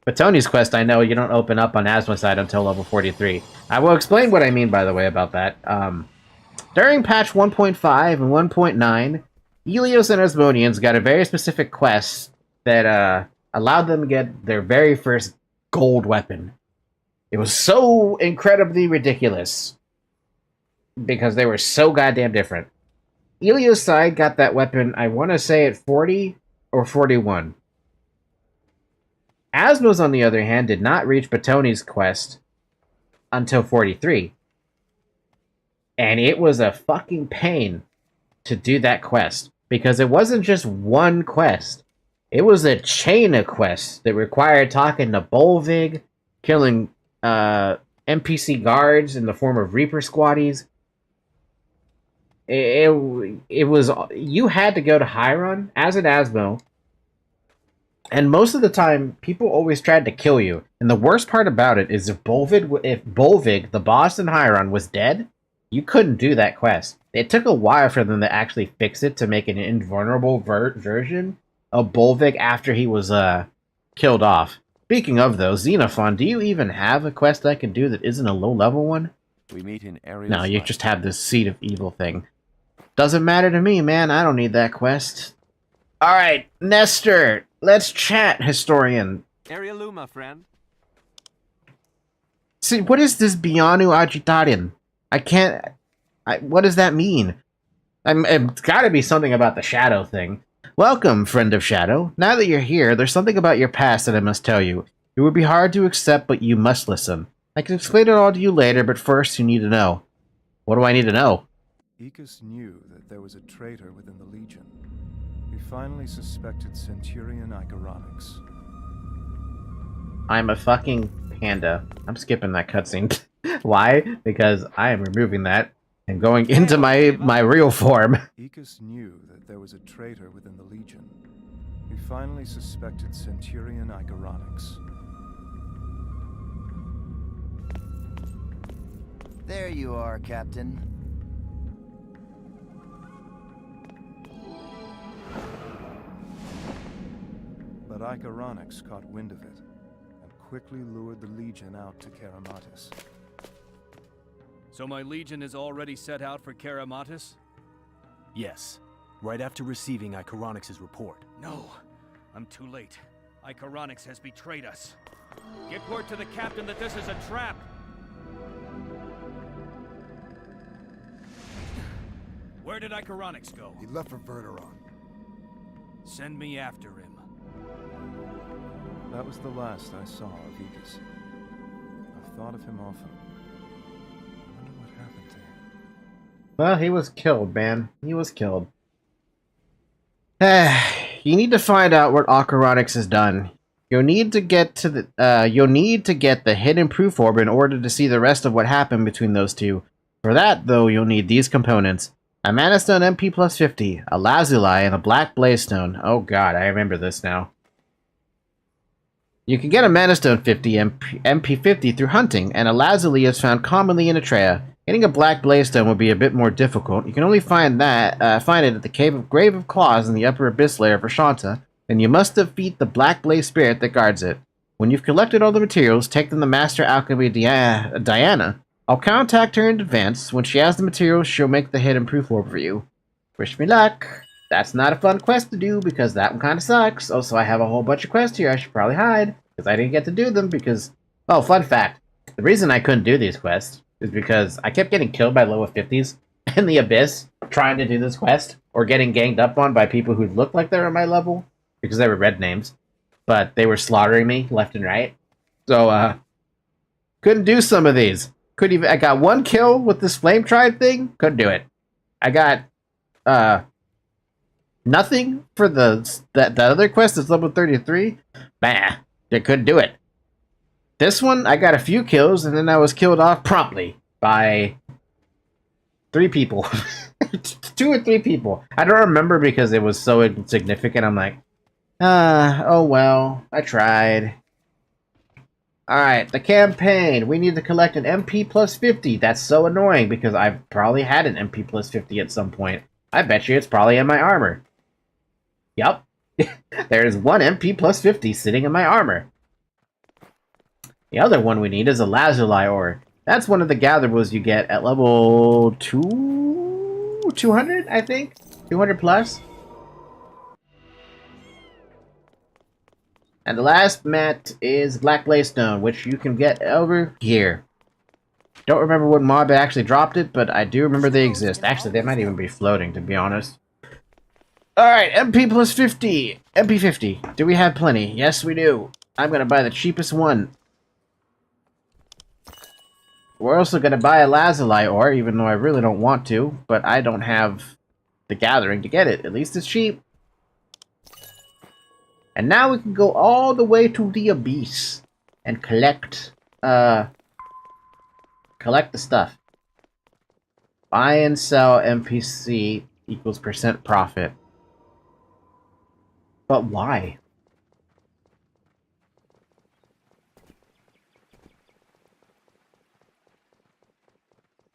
But Tony's quest, I know you don't open up on Asmoside until level 43. I will explain what I mean, by the way, about that. During patch 1.5 and 1.9, Helios and Asmodians got a very specific quest that allowed them to get their very first gold weapon. It was so incredibly ridiculous because they were so goddamn different. Helios side got that weapon, I want to say at 40 or 41. Asmos, on the other hand, did not reach Batoni's quest until 43. And it was a fucking pain to do that quest because it wasn't just one quest. It was a chain of quests that required talking to Bolvig, killing NPC guards in the form of Reaper squatties. It was, you had to go to Hiron as an Asmo, and most of the time people always tried to kill you. And the worst part about it is if Bolvig, the boss in Hiron, was dead, you couldn't do that quest. It took a while for them to actually fix it to make an invulnerable version of Bolvig after he was killed off. Speaking of those, Xenophon, do you even have a quest I can do that isn't a low-level one? We meet in area. No, you just have this Seed of Evil thing. Doesn't matter to me, man. I don't need that quest. Alright, Nestor, let's chat, historian. Area Luma, friend. See, what is this Bianu Agitarian? I can't... what does that mean? It's gotta be something about the Shadow thing. Welcome, friend of Shadow. Now that you're here, there's something about your past that I must tell you. It would be hard to accept, but you must listen. I can explain it all to you later, but first you need to know. What do I need to know? Ecus knew that there was a traitor within the Legion. He finally suspected Centurion Icaronix. I'm a fucking panda. I'm skipping that cutscene. Why? Because I am removing that and going into my real form. Ecus knew that there was a traitor within the Legion. He finally suspected Centurion Icaronix. There you are, Captain. But Icaronix caught wind of it, and quickly lured the Legion out to Karamatis. So my Legion is already set out for Karamatis? Yes, right after receiving Icaronix's report. No, I'm too late. Icaronix has betrayed us. Get word to the captain that this is a trap! Where did Icaronix go? He left for Verderon. Send me after him. That was the last I saw of Ecus. I've thought of him often. I wonder what happened to him. Well, he was killed, man. He was killed. You need to find out what Icaronix has done. You'll need to get to the hidden proof orb in order to see the rest of what happened between those two. For that, though, you'll need these components. A Mana Stone MP plus 50, a Lazuli, and a Black Blaze Stone. Oh god, I remember this now. You can get a Mana Stone 50 MP 50 through hunting, and a Lazuli is found commonly in Atreia. Getting a Black Blaze Stone would be a bit more difficult. You can only find it at the Grave of Claws in the Upper Abyss layer for Shanta, and you must defeat the Black Blaze Spirit that guards it. When you've collected all the materials, take them to Master Alchemy Diana. I'll contact her in advance. When she has the materials, she'll make the hidden proof orb for you. Wish me luck. That's not a fun quest to do, because that one kind of sucks. Also, I have a whole bunch of quests here I should probably hide, because I didn't get to do them because... Oh, fun fact. The reason I couldn't do these quests is because I kept getting killed by level 50s in the Abyss trying to do this quest, or getting ganged up on by people who looked like they were my level, because they were red names, but they were slaughtering me left and right. So, couldn't do some of these. I got one kill with this Flame Tribe thing. Couldn't do it. I got nothing for that other quest that's level 33. Bah, they couldn't do it. This one, I got a few kills, and then I was killed off promptly by 3 people. 2 or 3 people. I don't remember because it was so insignificant. I'm like, oh well, I tried. Alright, the campaign. We need to collect an MP plus 50. That's so annoying because I've probably had an MP plus 50 at some point. I bet you it's probably in my armor. Yup. There's one MP plus 50 sitting in my armor. The other one we need is a Lazuli ore. That's one of the gatherables you get at level 200, I think? 200 plus? And the last mat is Black Blaze Stone, which you can get over here. Don't remember what mob actually dropped it, but I do remember they exist. Actually, they might even be floating, to be honest. Alright, MP plus 50. MP 50. Do we have plenty? Yes, we do. I'm gonna buy the cheapest one. We're also gonna buy a Lazuli ore, even though I really don't want to, but I don't have the gathering to get it. At least it's cheap. And now we can go all the way to the abyss and collect the stuff. Buy and sell NPC equals % profit. But why?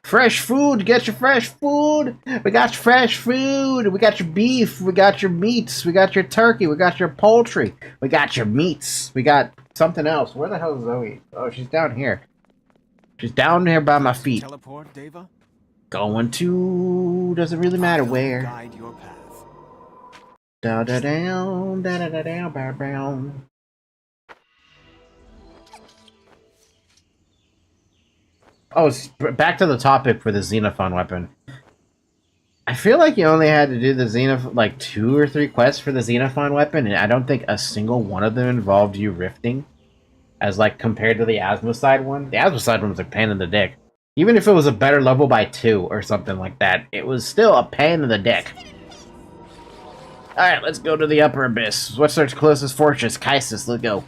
Fresh food! Get your fresh food! We got your fresh food! We got your beef! We got your meats! We got your turkey! We got your poultry! We got your meats! We got something else. Where the hell is Zoe? Oh, she's down here. She's down here by my feet. Teleport, Deva? Going to... doesn't really matter where. Guide your path. Da da down, da da da down, bow down. Oh, back to the topic for the Xenophon weapon. I feel like you only had to do the Xenophon, like 2 or 3 quests for the Xenophon weapon, and I don't think a single one of them involved you rifting, as like compared to the Asmoside one. The Asmoside one was a pain in the dick. Even if it was a better level by 2 or something like that, it was still a pain in the dick. Alright, let's go to the Upper Abyss. What's our closest fortress? Kaisis, let's go.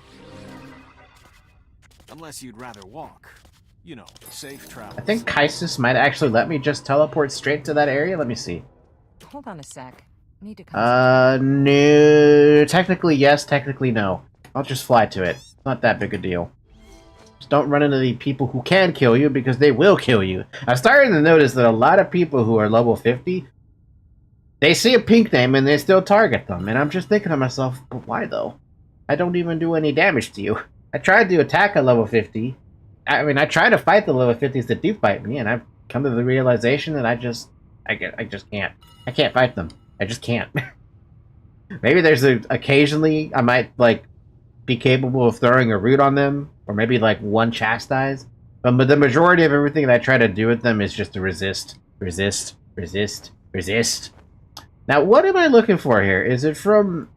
Unless you'd rather walk. You know, safe travel. I think Kaisis might actually let me just teleport straight to that area. Let me see. Hold on a sec. Need to come. No. Technically yes, technically no. I'll just fly to it. It's not that big a deal. Just don't run into the people who can kill you, because they will kill you. I'm starting to notice that a lot of people who are level 50, they see a pink name and they still target them. And I'm just thinking to myself, but why though? I don't even do any damage to you. I tried to attack a level 50. I mean, I try to fight the level 50s that do fight me, and I've come to the realization that I just can't. I can't fight them. I just can't. Maybe there's occasionally I might, like, be capable of throwing a root on them, or maybe, like, one chastise. But the majority of everything that I try to do with them is just to resist, resist, resist, resist. Now, what am I looking for here? Is it from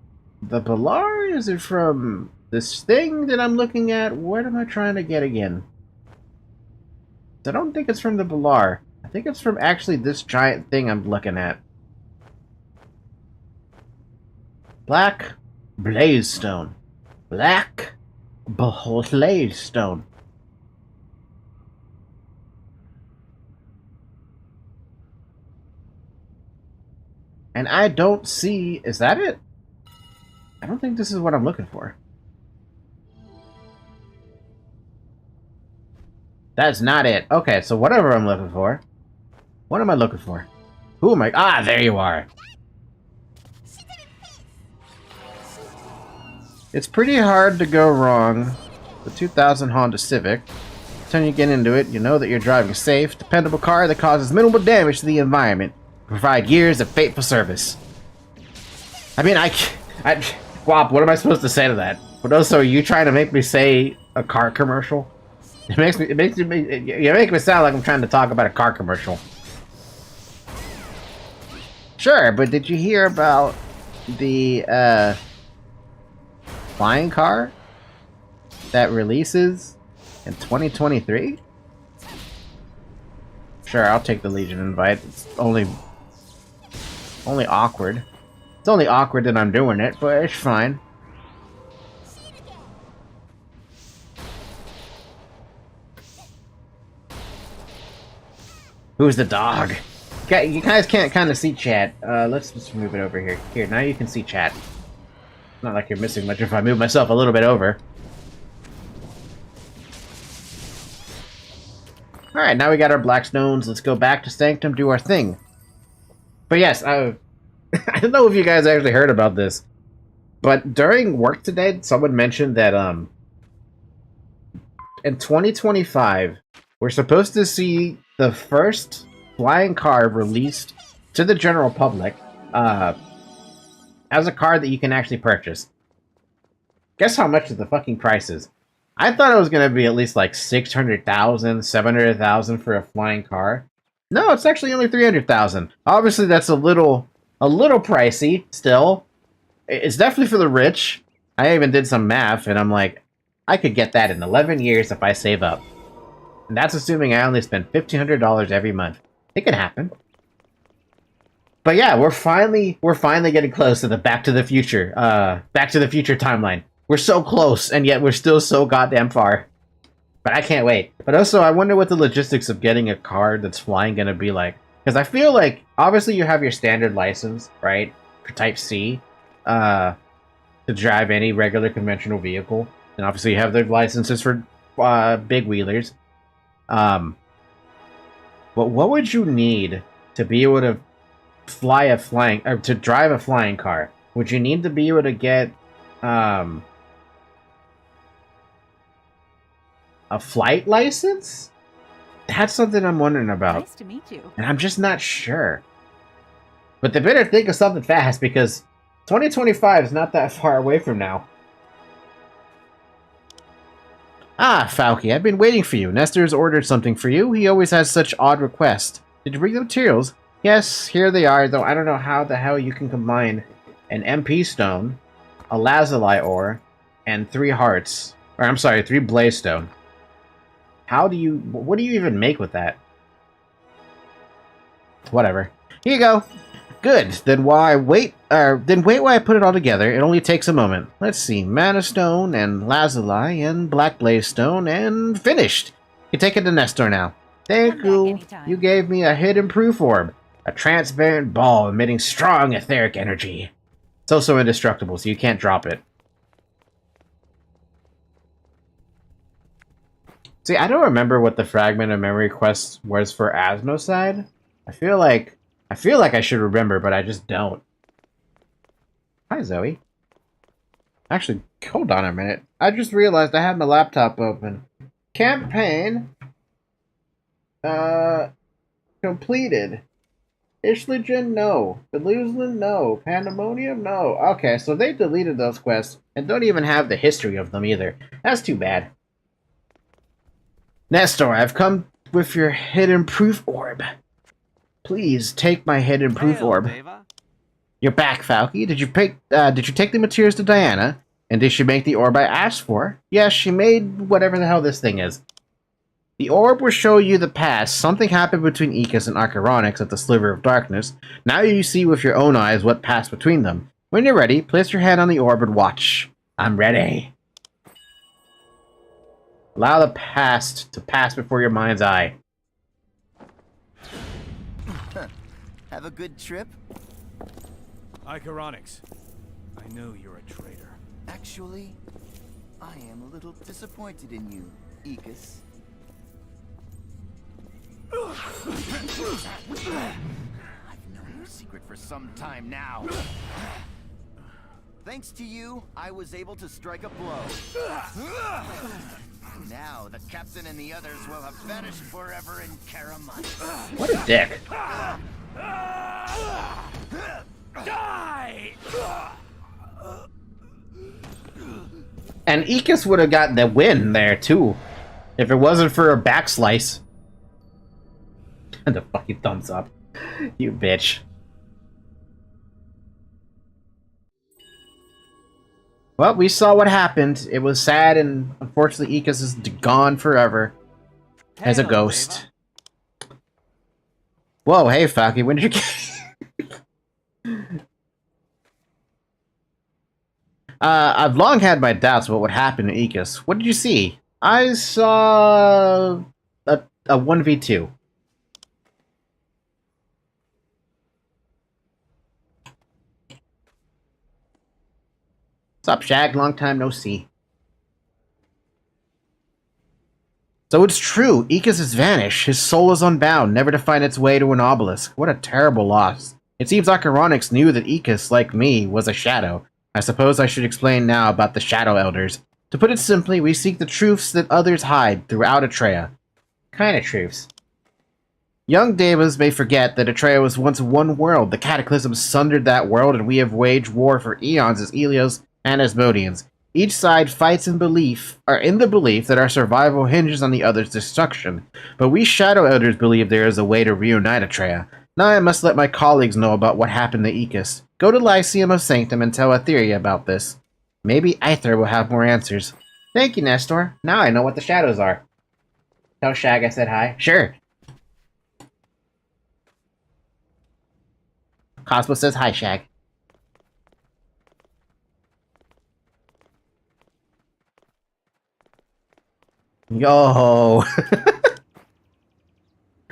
the Balar? Is it from this thing that I'm looking at? What am I trying to get again? I don't think it's from the Balar. I think it's from actually this giant thing I'm looking at. Black Blaze Stone. Black Blaze Stone. And I don't see... Is that it? I don't think this is what I'm looking for. That's not it. Okay, so whatever I'm looking for. What am I looking for? Who am I? Ah, there you are. It's pretty hard to go wrong. The 2000 Honda Civic. Until you get into it, you know that you're driving a safe, dependable car that causes minimal damage to the environment. Provide years of faithful service. I mean, Guap, what am I supposed to say to that? But also, are you trying to make me say a car commercial? You make me sound like I'm trying to talk about a car commercial. Sure, but did you hear about the flying car that releases in 2023? Sure, I'll take the Legion invite. It's only awkward. It's only awkward that I'm doing it, but it's fine. Who's the dog? You guys can't kind of see chat. Let's just move it over here. Here, now you can see chat. Not like you're missing much if I move myself a little bit over. Alright, now we got our black stones. Let's go back to Sanctum, do our thing. But yes, I don't know if you guys actually heard about this, but during work today, someone mentioned that in 2025, we're supposed to see the first flying car released to the general public as a car that you can actually purchase. Guess how much the fucking price is? I thought it was going to be at least like 600,000, 700,000 for a flying car. No, it's actually only 300,000. Obviously, that's a little pricey still. It's definitely for the rich. I even did some math, and I'm like, I could get that in 11 years if I save up. And that's assuming I only spend $1,500 every month. It can happen. But yeah, we're finally getting close to the Back to the Future timeline. We're so close, and yet we're still so goddamn far. But I can't wait. But also, I wonder what the logistics of getting a car that's flying gonna be like. Because I feel like, obviously you have your standard license, right? For Type C, to drive any regular conventional vehicle. And obviously you have the licenses for big wheelers. But what would you need to be able to to drive a flying car? Would you need to be able to get a flight license? That's something I'm wondering about. Nice to meet you. And I'm just not sure. But they better think of something fast, because 2025 is not that far away from now. Ah, Falky, I've been waiting for you. Nestor has ordered something for you. He always has such odd requests. Did you bring the materials? Yes, here they are, though I don't know how the hell you can combine an MP stone, a lazuli ore, and 3 hearts. Or, I'm sorry, 3 blaze stone. What do you even make with that? Whatever. Here you go. Good. Then wait while I put it all together. It only takes a moment. Let's see. Mana stone and lazuli and black blaze stone and finished. You can take it to Nestor now. Thank you. You gave me a hidden proof orb. A transparent ball emitting strong etheric energy. It's also indestructible, so you can't drop it. See, I don't remember what the fragment of memory quest was for Asmoside. I feel like I should remember, but I just don't. Hi, Zoe. Actually, hold on a minute. I just realized I had my laptop open. Campaign completed. Ishligen, no. Delusion, no. Pandemonium, no. Okay, so they deleted those quests and don't even have the history of them either. That's too bad. Nestor, I've come with your hidden proof orb. Please take my hidden proof orb. Deva. You're back, Falky. Did you take the materials to Diana? And did she make the orb I asked for? Yes, she made whatever the hell this thing is. The orb will show you the past. Something happened between Ecus and Acheronix at the Sliver of Darkness. Now you see with your own eyes what passed between them. When you're ready, place your hand on the orb and watch. I'm ready. Allow the past to pass before your mind's eye. Have a good trip? Acheronix, I know you're a traitor. Actually, I am a little disappointed in you, Ecus. I've known your secret for some time now. Thanks to you, I was able to strike a blow. Now, the captain and the others will have vanished forever in Karaman. What a dick. Die! And Ecus would have gotten the win there, too. If it wasn't for a backslice. And the fucking thumbs up. You bitch. Well, we saw what happened. It was sad, and unfortunately Ecus is gone forever. As a Hail, ghost. Deva. Whoa, hey Falky, when did you get... I've long had my doubts about what happened to Ecus. What did you see? I saw... a 1v2. What's up, Shag? Long time no see. So it's true, Ecus has vanished. His soul is unbound, never to find its way to an obelisk. What a terrible loss. It seems Acheronix knew that Ecus, like me, was a shadow. I suppose I should explain now about the Shadow Elders. To put it simply, we seek the truths that others hide throughout Atreia. Kind of truths. Young Devas may forget that Atreia was once one world. The Cataclysm sundered that world, and we have waged war for eons as Elios and Asmodeans. Each side fights in the belief that our survival hinges on the other's destruction. But we Shadow Elders believe there is a way to reunite Atreia. Now I must let my colleagues know about what happened to Ecus. Go to Lyceum of Sanctum and tell Atreia about this. Maybe Aether will have more answers. Thank you, Nestor. Now I know what the shadows are. Tell Shag I said hi. Sure. Cosmo says hi, Shag. Yo!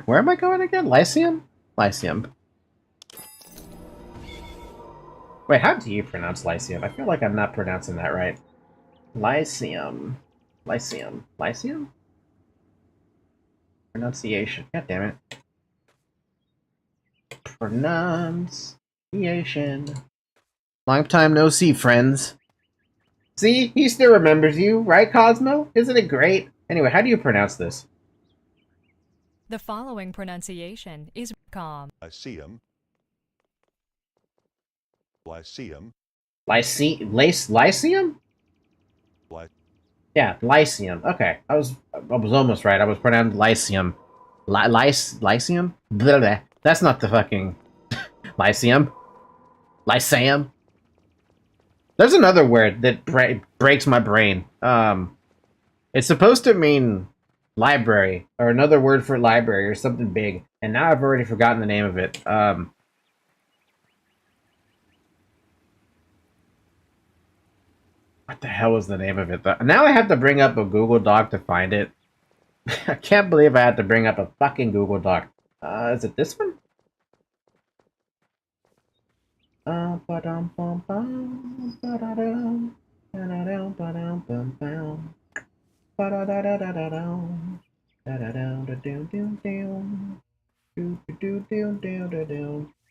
Where am I going again? Lyceum? Lyceum. Wait, how do you pronounce Lyceum? I feel like I'm not pronouncing that right. Lyceum. Lyceum. Lyceum? Pronunciation. God damn it. Pronunciation. Long time no see, friends. See? He still remembers you, right, Cosmo? Isn't it great? Anyway, how do you pronounce this? The following pronunciation is calm. Lyceum. Lyceum. Lyceum? Ly- Yeah, Lyceum. Okay, I was almost right. I was pronouncing Lyceum. Lyceum? Blah, blah. That's not the fucking Lyceum. Lyceum. There's another word that breaks my brain. It's supposed to mean library, or another word for library, or something big, and now I've already forgotten the name of it. What the hell was the name of it? Now I have to bring up a Google Doc to find it. I can't believe I had to bring up a fucking Google Doc. Is it this one?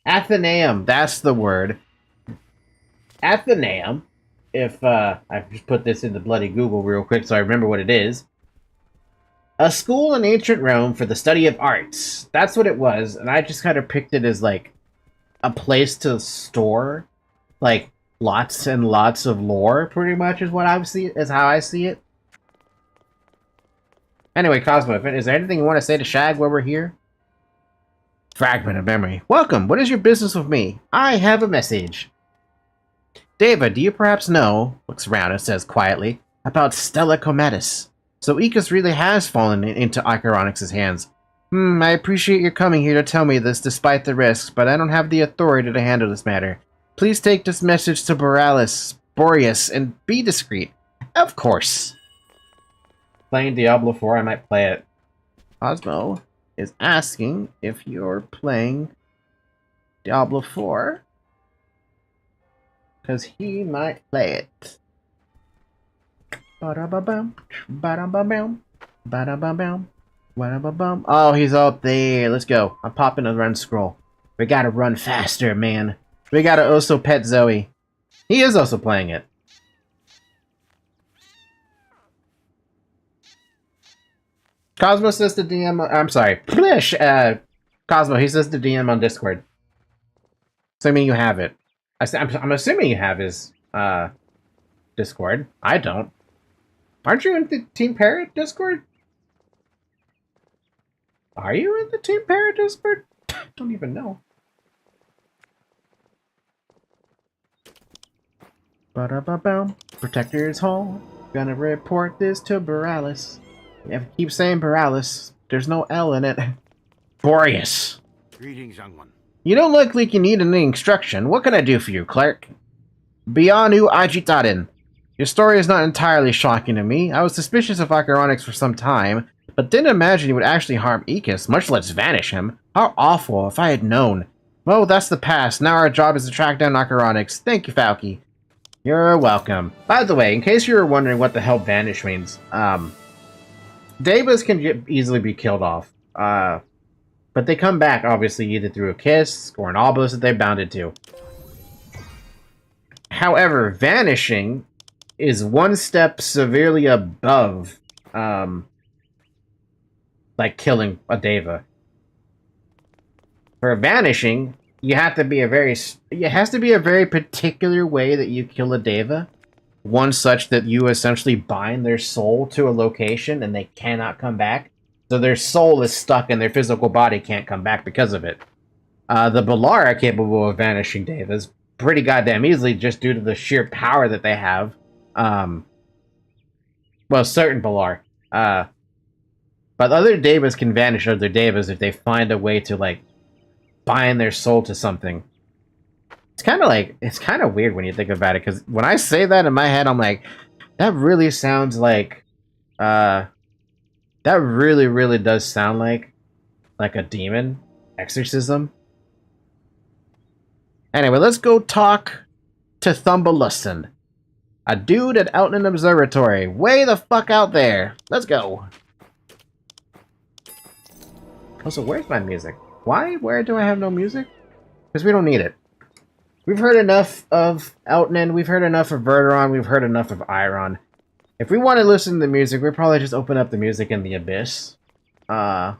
Athenaeum, that's the word. Athenaeum, if I just put this into bloody Google real quick so I remember what it is. A school in ancient Rome for the study of arts. That's what it was, and I just kind of picked it as like a place to store like lots and lots of lore, pretty much is what I see, is how I see it. Anyway, Cosmo, is there anything you want to say to Shag while we're here? Fragment of memory. Welcome. What is your business with me? I have a message. David, do you perhaps know, looks around and says quietly, about Stella Comatus? So Ecus really has fallen into Icaronix's hands. I appreciate your coming here to tell me this despite the risks, but I don't have the authority to handle this matter. Please take this message to Boreas, and be discreet. Of course. Playing Diablo 4, I might play it. Cosmo is asking if you're playing Diablo 4, because he might play it. Ba-da-ba-bum, ba-da-ba-bum, ba-da-ba-bum, ba-da-ba-bum. Oh, he's up there. Let's go. I'm popping a run scroll. We gotta run faster, man. We gotta also pet Zoe. He is also playing it. Cosmo says the DM. I'm sorry. Cosmo, he says the DM on Discord. Assuming you have it. I'm assuming you have his Discord. I don't. Aren't you in the Team Parrot Discord? Are you in the Team Parrot Discord? Don't even know. Ba-da-ba-bum. Protector's Hall. Gonna report this to Boreas. You have to keep saying Boreas. There's no L in it. Boreas. Greetings, young one. You don't look like you need any instruction. What can I do for you, clerk? Bianu Ajitarin. Your story is not entirely shocking to me. I was suspicious of Icaronix for some time, but didn't imagine he would actually harm Ecus, much less vanish him. How awful, if I had known. Well, that's the past. Now our job is to track down Icaronix. Thank you, Falky. You're welcome. By the way, in case you were wondering what the hell vanish means, Devas can easily be killed off. But they come back, obviously, either through a kiss or an obelisk that they bounded to. However, vanishing is one step severely above, like killing a Deva. For vanishing, it has to be a very particular way that you kill a Deva. One such that you essentially bind their soul to a location and they cannot come back. So their soul is stuck and their physical body can't come back because of it. The Balar are capable of vanishing Devas pretty goddamn easily just due to the sheer power that they have. Well, certain Balar. But other Devas can vanish other Devas if they find a way to, like, bind their soul to something. it's kind of weird when you think about it, because when I say that in my head, I'm like, that really sounds like, that really, really does sound like a demon exorcism. Anyway, let's go talk to Thumbelisten, a dude at Outland Observatory, way the fuck out there. Let's go. Oh, so where's my music? Where do I have no music? Because we don't need it. We've heard enough of Outland, we've heard enough of Verderon, we've heard enough of Iron. If we want to listen to the music, we'd probably just open up the music in the Abyss. But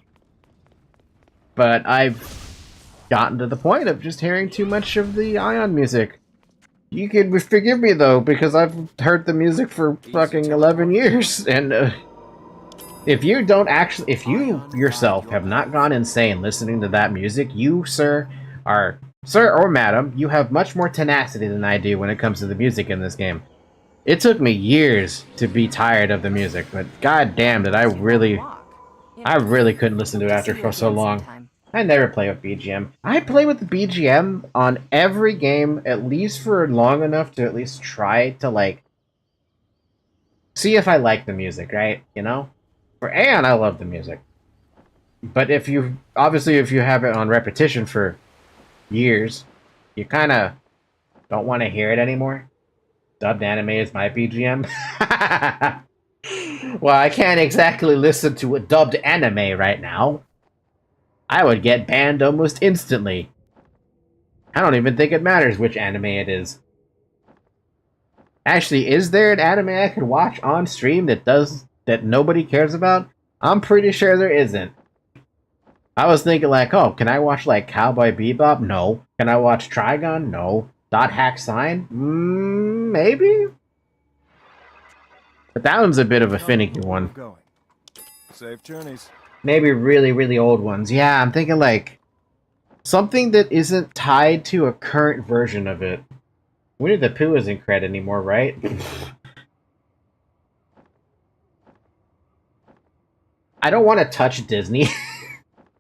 I've gotten to the point of just hearing too much of the Aion music. You can forgive me, though, because I've heard the music for fucking 11 years, and if you yourself have not gone insane listening to that music, you, sir or madam, you have much more tenacity than I do when it comes to the music in this game. It took me years to be tired of the music, but god damn did I really couldn't listen to it after for so long. I never play with BGM. I play with the BGM on every game, at least for long enough to at least try to, like, see if I like the music, right? You know? For Aion, I love the music. But if you have it on repetition for years, you kind of don't want to hear it anymore. Dubbed anime is my BGM. Well, I can't exactly listen to a dubbed anime right now. I would get banned almost instantly. I don't even think it matters which anime it is. Actually, is there an anime I could watch on stream that nobody cares about? I'm pretty sure there isn't. I was thinking like, oh, can I watch like Cowboy Bebop? No. Can I watch Trigun? No. Dot Hack Sign? Maybe? But that one's a bit of a finicky one. Safe journeys. Maybe really, really old ones. Yeah, I'm thinking like something that isn't tied to a current version of it. Winnie the Pooh isn't cred anymore, right? I don't want to touch Disney.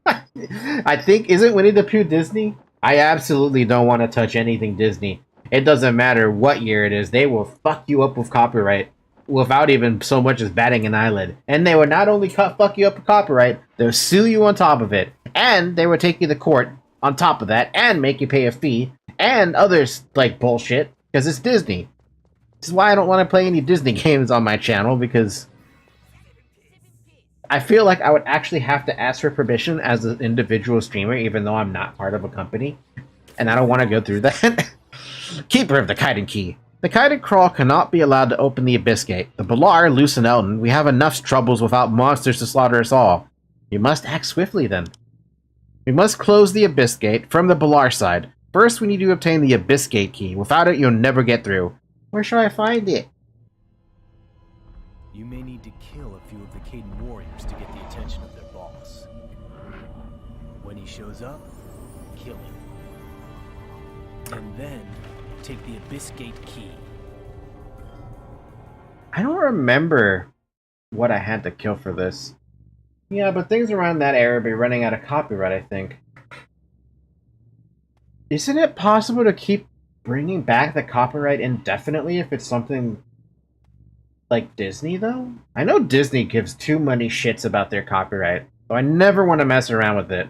I think, isn't Winnie the Pooh Disney? I absolutely don't want to touch anything Disney. It doesn't matter what year it is, they will fuck you up with copyright without even so much as batting an eyelid. And they would not only fuck you up with copyright, they'll sue you on top of it. And they would take you to court on top of that, and make you pay a fee, and others like bullshit, because it's Disney. This is why I don't want to play any Disney games on my channel, because I feel like I would actually have to ask for permission as an individual streamer, even though I'm not part of a company. And I don't want to go through that. Keeper of the Kite Key. The Kite Crawl cannot be allowed to open the Abyss Gate. The Balar, loose and Elton, we have enough troubles without monsters to slaughter us all. You must act swiftly, then. We must close the Abyss Gate from the Balar side. First, we need to obtain the Abyss Gate key. Without it, you'll never get through. Where shall I find it? You may need to kill a few of the Caden warriors to get the attention of their boss. When he shows up, kill him. And then, take the Abyss Gate key. I don't remember what I had to kill for this. Yeah, but things around that era be running out of copyright, I think. Isn't it possible to keep bringing back the copyright indefinitely if it's something like Disney, though? I know Disney gives too many shits about their copyright, so I never want to mess around with it.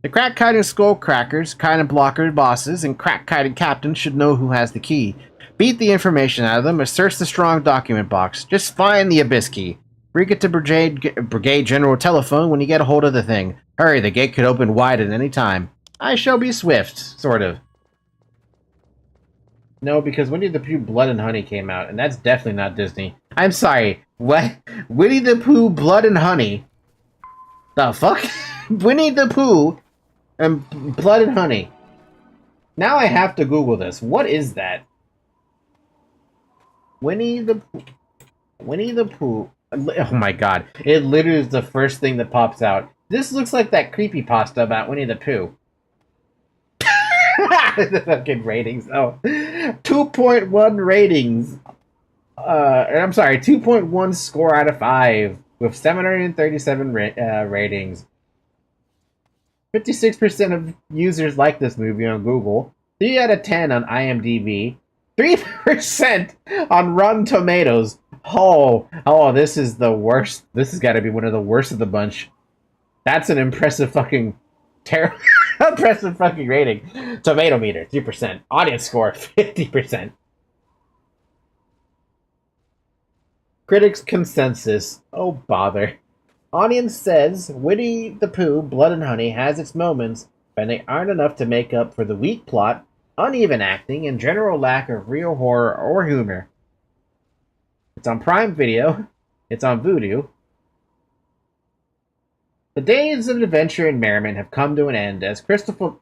The crack-kiting skull crackers, kiting blocker bosses, and crack-kiting captains should know who has the key. Beat the information out of them or search the strong document box. Just find the Abyss key. Bring it to Brigade General Telephone when you get a hold of the thing. Hurry, the gate could open wide at any time. I shall be swift, sort of. No, because Winnie the Pooh Blood and Honey came out, and that's definitely not Disney. I'm sorry, what? Winnie the Pooh Blood and Honey? The fuck? Winnie the Pooh and Blood and Honey. Now I have to Google this. What is that? Winnie the Pooh. Oh my god. It literally is the first thing that pops out. This looks like that creepypasta about Winnie the Pooh. The fucking ratings. Oh. 2.1 ratings. I'm sorry, 2.1 score out of 5 with 737 ratings. 56% of users like this movie on Google. 3 out of 10 on IMDb. 3% on Rotten Tomatoes. Oh, this is the worst. This has got to be one of the worst of the bunch. That's an impressive fucking impressive fucking rating. Tomato meter, 3%. Audience score, 50%. Critics consensus. Oh, bother. Audience says Winnie the Pooh, Blood and Honey has its moments, but they aren't enough to make up for the weak plot, uneven acting, and general lack of real horror or humor. It's on Prime Video. It's on Vudu. The days of adventure and merriment have come to an end as Christopher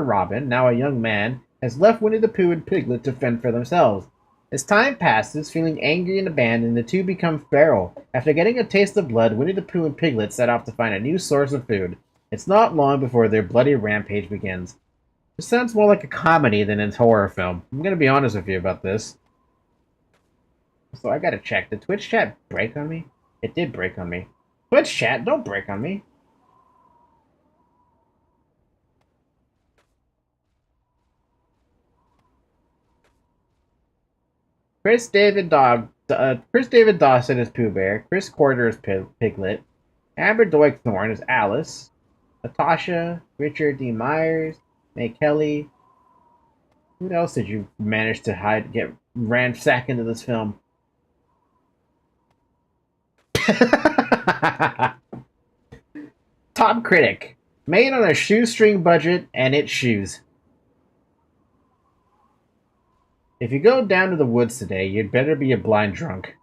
Robin, now a young man, has left Winnie the Pooh and Piglet to fend for themselves. As time passes, feeling angry and abandoned, the two become feral. After getting a taste of blood, Winnie the Pooh and Piglet set off to find a new source of food. It's not long before their bloody rampage begins. This sounds more like a comedy than a horror film. I'm gonna be honest with you about this. So I gotta check. Did Twitch chat break on me? It did break on me. Twitch chat, don't break on me. Chris David Dawson is Pooh Bear. Chris Corder is Piglet. Amber Doigthorn is Alice. Natasha, Richard D. Myers, May Kelly. Who else did you manage to get ransacked into this film? Top critic. Made on a shoestring budget, and it's shoes. If you go down to the woods today, you'd better be a blind drunk.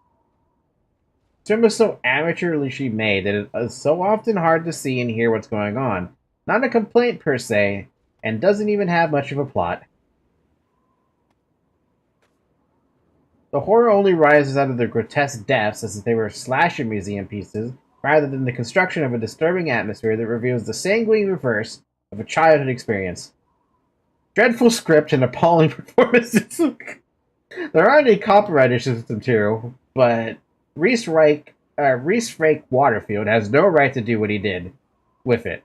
This film is so amateurishly made that it is so often hard to see and hear what's going on. Not a complaint per se, and doesn't even have much of a plot. The horror only rises out of the grotesque depths as if they were slasher museum pieces, rather than the construction of a disturbing atmosphere that reveals the sanguine reverse of a childhood experience. Dreadful script and appalling performances. There aren't any copyright issues with the material, but Reese Frake Waterfield has no right to do what he did with it.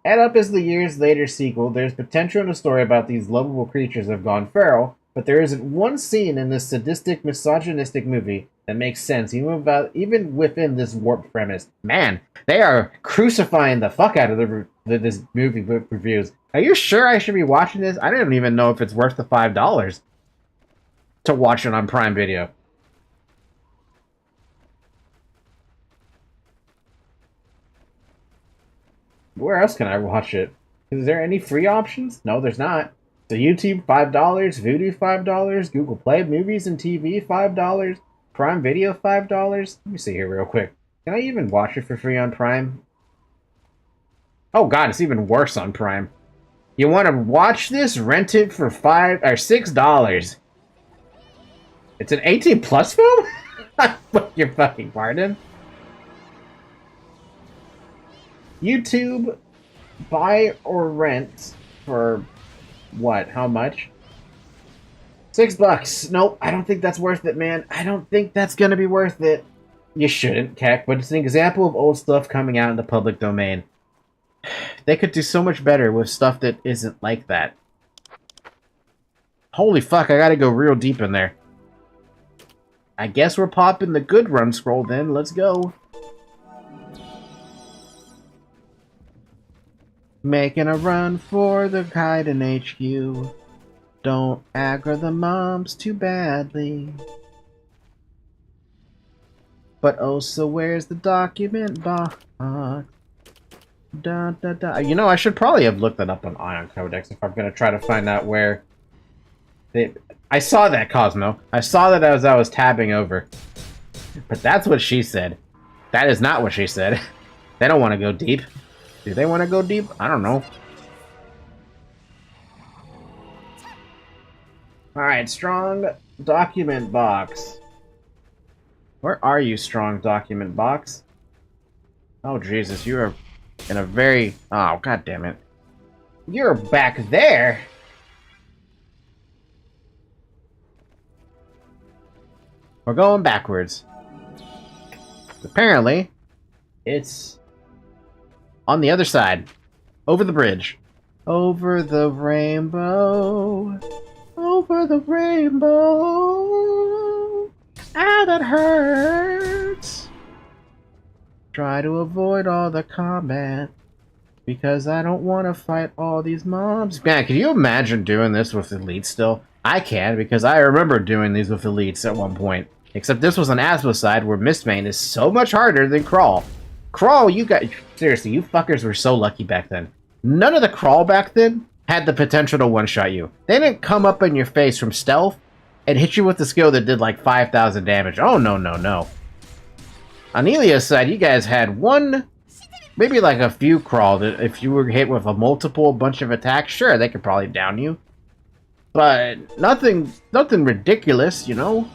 Add up as the years later sequel, there's potential in a story about these lovable creatures that have gone feral, but there isn't one scene in this sadistic, misogynistic movie that makes sense, even within this warped premise. Man, they are crucifying the fuck out of this movie reviews. Are you sure I should be watching this? I don't even know if it's worth the $5 to watch it on Prime Video. Where else can I watch it? Is there any free options? No, there's not. So YouTube, $5, Vudu, $5, Google Play Movies and TV, $5, Prime Video, $5. Let me see here real quick. Can I even watch it for free on Prime? Oh god, it's even worse on Prime. You want to watch this? Rent it for $6. It's an 18 plus film? I beg your fucking pardon. YouTube, buy or rent for what? How much? $6. Nope, I don't think that's worth it, man. I don't think that's gonna be worth it. You shouldn't, Keck, but it's an example of old stuff coming out in the public domain. They could do so much better with stuff that isn't like that. Holy fuck, I gotta go real deep in there. I guess we're popping the good run scroll then. Let's go. Making a run for the Kaiden HQ. Don't aggro the moms too badly. But oh, so where's the document box? Da, da, da. You know, I should probably have looked that up on Aion Codex if I'm gonna try to find out where I saw that, Cosmo. I saw that as I was tabbing over. But that's what she said. That is not what she said. They don't want to go deep. Do they want to go deep? I don't know. Alright, strong document box. Where are you, strong document box? Oh, Jesus, you are in a very... Oh, god damn it. You're back there! We're going backwards. Apparently, it's on the other side. Over the bridge. Over the rainbow. Over the rainbow. Ah, that hurts. Try to avoid all the combat. Because I don't want to fight all these mobs. Man, can you imagine doing this with elites still? I can, because I remember doing these with elites at one point. Except this was on Asmo's side, where Mistbane is so much harder than Crawl. Crawl, you got... Seriously, you fuckers were so lucky back then. None of the Crawl back then had the potential to one-shot you. They didn't come up in your face from stealth and hit you with the skill that did like 5,000 damage. Oh, no, no, no. On Elia's side, you guys had one... Maybe like a few Crawl that if you were hit with a bunch of attacks, sure, they could probably down you. But nothing ridiculous, you know?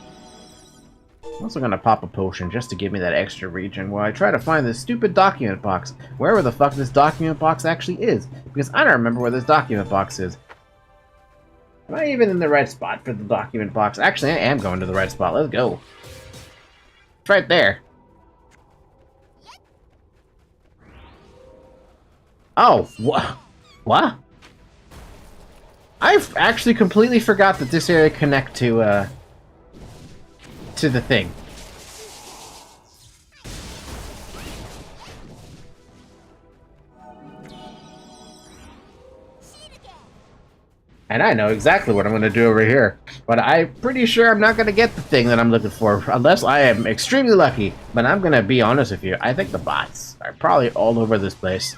I'm also gonna pop a potion just to give me that extra regen while I try to find this stupid document box. Wherever the fuck this document box actually is. Because I don't remember where this document box is. Am I even in the right spot for the document box? Actually, I am going to the right spot. Let's go. It's right there. Oh, what? I've actually completely forgot that this area connect to the thing. And I know exactly what I'm going to do over here. But I'm pretty sure I'm not going to get the thing that I'm looking for. Unless I am extremely lucky. But I'm going to be honest with you. I think the bots are probably all over this place.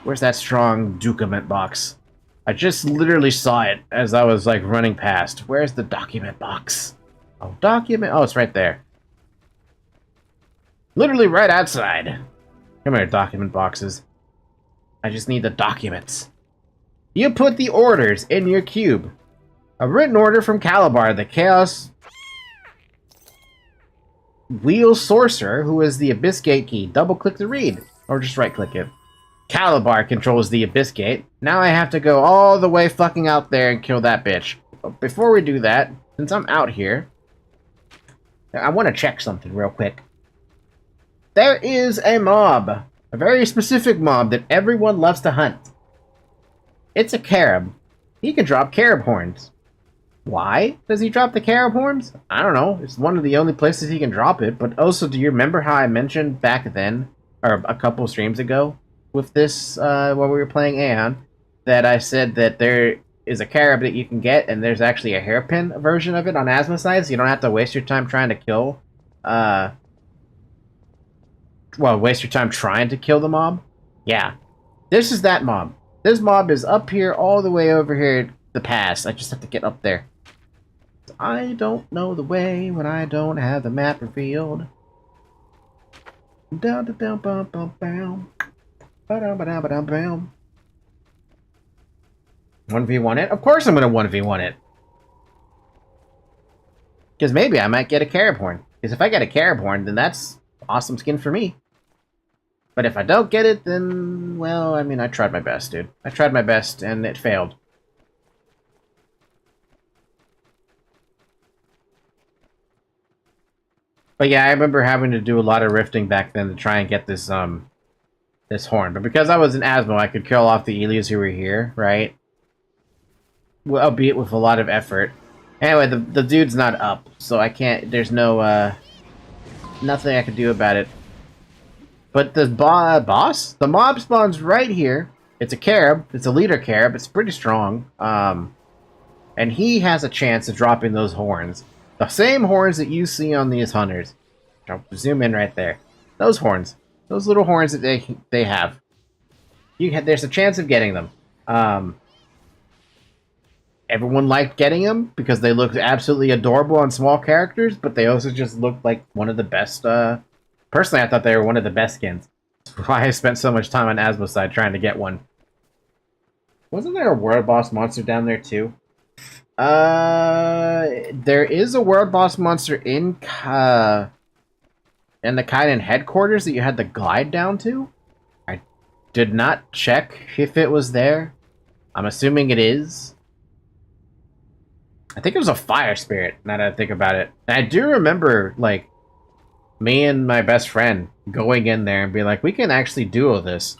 Where's that strong document box? I just literally saw it as I was like running past. Where's the document box? Oh, document. Oh, it's right there. Literally right outside. Come here, document boxes. I just need the documents. You put the orders in your cube. A written order from Calabar, the Chaos Wheel Sorcerer, who is the Abyss Gate key. Double click to read. Or just right click it. Calabar controls the Abyss Gate. Now I have to go all the way fucking out there and kill that bitch. But before we do that, since I'm out here, I want to check something real quick. There is a mob. A very specific mob that everyone loves to hunt. It's a Carib. He can drop Carib horns. Why does he drop the Carib horns? I don't know. It's one of the only places he can drop it. But also, do you remember how I mentioned back then, or a couple streams ago, with this, when we were playing Aion, that I said that there is a Carib that you can get, and there's actually a hairpin version of it on Asmo side, so you don't have to waste your time trying to kill, waste your time trying to kill the mob? Yeah. This is that mob. This mob is up here, all the way over here, the pass. I just have to get up there. I don't know the way when I don't have the map revealed. Down, down, bum, bum, bam. 1v1 it? Of course I'm gonna 1v1 it. Because maybe I might get a Carib horn. Because if I get a Carib horn, then that's awesome skin for me. But if I don't get it, then, well, I mean, I tried my best, dude. I tried my best, and it failed. But yeah, I remember having to do a lot of rifting back then to try and get this, this horn. But because I was in Asmo, I could kill off the Elias who were here, right? Well, albeit with a lot of effort. Anyway, the dude's not up, so I can't, there's no, nothing I can do about it. But the boss? The mob spawns right here. It's a Carib. It's a leader Carib. It's pretty strong. And he has a chance of dropping those horns. The same horns that you see on these hunters. I'll zoom in right there. Those horns. Those little horns that they have. There's a chance of getting them. Everyone liked getting them because they looked absolutely adorable on small characters, but they also just looked like one of the best, personally, I thought they were one of the best skins. That's why I spent so much time on Asmo's side trying to get one. Wasn't there a world boss monster down there too? There is a world boss monster in the Kaiden headquarters that you had to glide down to. I did not check if it was there. I'm assuming it is. I think it was a fire spirit, now that I think about it. And I do remember, like, me and my best friend going in there and being like, we can actually duo this.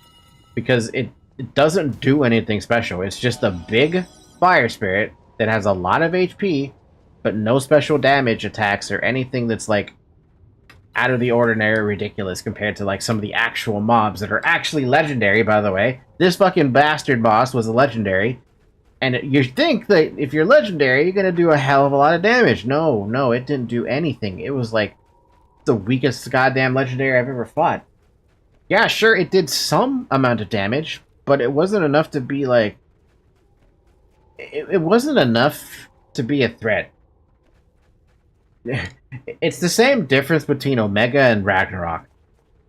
Because it doesn't do anything special. It's just a big fire spirit that has a lot of HP, but no special damage attacks or anything that's like out of the ordinary or ridiculous compared to like some of the actual mobs that are actually legendary, by the way. This fucking bastard boss was a legendary. And you think that if you're legendary, you're gonna do a hell of a lot of damage. No, no, it didn't do anything. It was like the weakest goddamn legendary I've ever fought. Yeah, sure, it did some amount of damage, but it wasn't enough to be like... It wasn't enough to be a threat. It's the same difference between Omega and Ragnarok.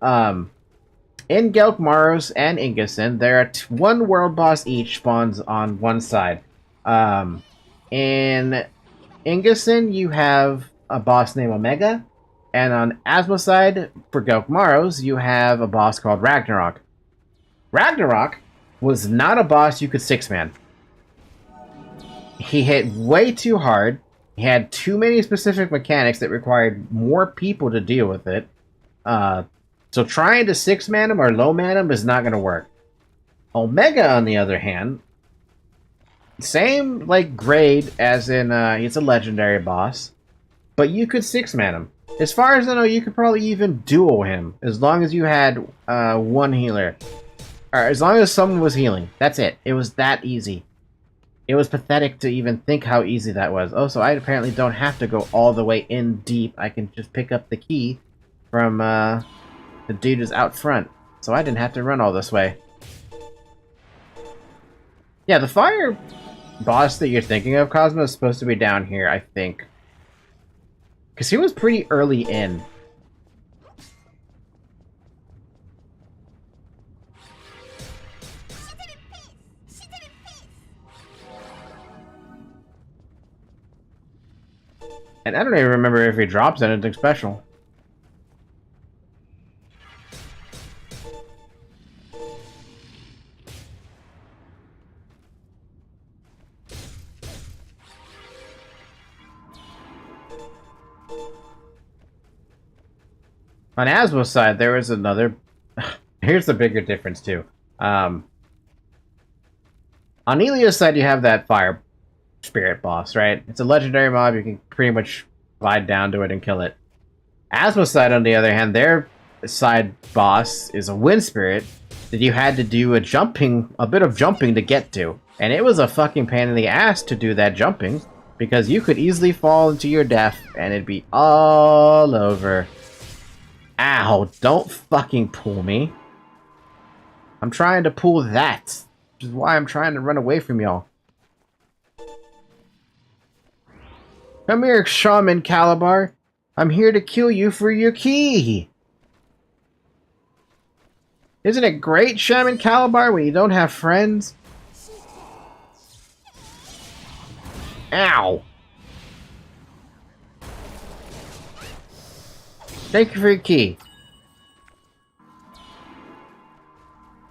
In Gelkmaros and Ingerson, there are one world boss each spawns on one side. In Ingerson, you have a boss named Omega, and on Asmo's side, for Gelkmaros, you have a boss called Ragnarok. Ragnarok was not a boss you could 6-man. He hit way too hard. He had too many specific mechanics that required more people to deal with it. So trying to 6-man him or low-man him is not going to work. Omega, on the other hand, same like grade as in he's a legendary boss, but you could 6-man him. As far as I know, you could probably even duo him as long as you had one healer, or as long as someone was healing. That's it. It was that easy. It was pathetic to even think how easy that was. Oh, so I apparently don't have to go all the way in deep. I can just pick up the key from the dude who's out front. So I didn't have to run all this way. Yeah, the fire boss that you're thinking of, Cosmo, is supposed to be down here, I think. Because he was pretty early in. And I don't even remember if he drops anything special. On Asmo's side, there was another... Here's the bigger difference, too. On Elia's side, you have that fire spirit boss, right? It's a legendary mob. You can pretty much glide down to it and kill it. Asmo's side, on the other hand, their side boss is a wind spirit that you had to do a bit of jumping to get to. And it was a fucking pain in the ass to do that jumping, because you could easily fall into your death and it'd be all over. Ow, don't fucking pull me. I'm trying to pull that, which is why I'm trying to run away from y'all. Come here, Shaman Calabar. I'm here to kill you for your key. Isn't it great, Shaman Calabar, when you don't have friends? Ow. Thank you for your key.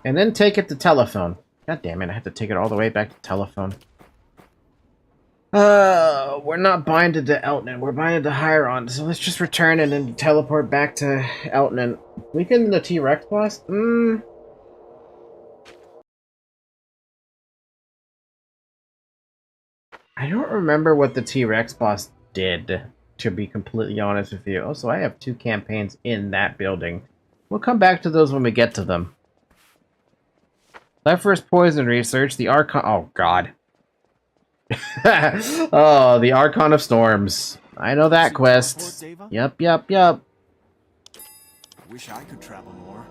And then take it to telephone. God damn it, I have to take it all the way back to telephone. We're not binded to Elton, we're binded to Hieron, so let's just return and then teleport back to Elton. Weaken the T-Rex boss? I don't remember what the T-Rex boss did, to be completely honest with you. Oh, so I have 2 campaigns in that building. We'll come back to those when we get to them. Left first poison research, the Archon... Oh, God. Oh, the Archon of Storms. I know that quest. Yup. Wish I could travel more.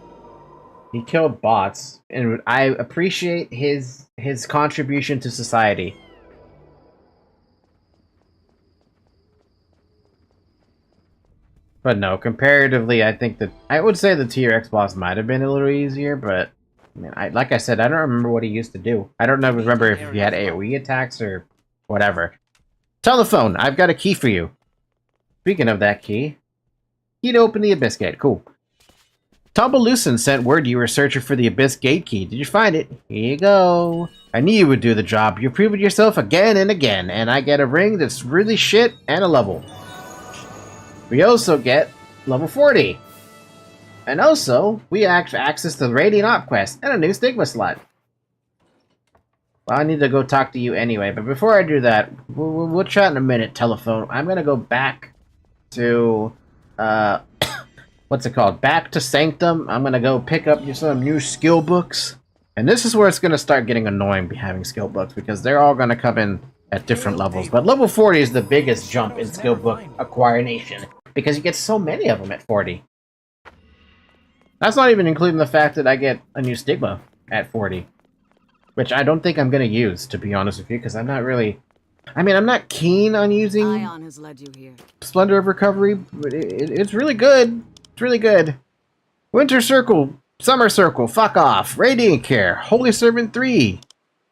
He killed bots, and I appreciate his contribution to society. But no, comparatively, I think that I would say the T-Rex boss might have been a little easier, but I mean, like I said, I don't remember what he used to do. I don't remember if he had AoE attacks or whatever. Telephone, I've got a key for you. Speaking of that key, key to open the Abyss Gate. Cool. Tumblelucen sent word you were searching for the Abyss Gate key. Did you find it? Here you go. I knew you would do the job. You've proven yourself again and again, and I get a ring that's really shit and a level. We also get level 40. And also, we access the Radiant Op quest and a new Stigma slot. Well, I need to go talk to you anyway, but before I do that, we'll chat in a minute, telephone. I'm gonna go back to, what's it called? Back to Sanctum. I'm gonna go pick up some new skill books. And this is where it's gonna start getting annoying having skill books, because they're all gonna come in at different levels. But level 40 is the biggest jump in skill book acquiration, because you get so many of them at 40. That's not even including the fact that I get a new stigma at 40. Which I don't think I'm going to use, to be honest with you, because I'm not really... I mean, I'm not keen on using Aion has led you here. Splendor of Recovery, but it's really good. It's really good. Winter Circle, Summer Circle, fuck off. Radiant Care, Holy Servant 3,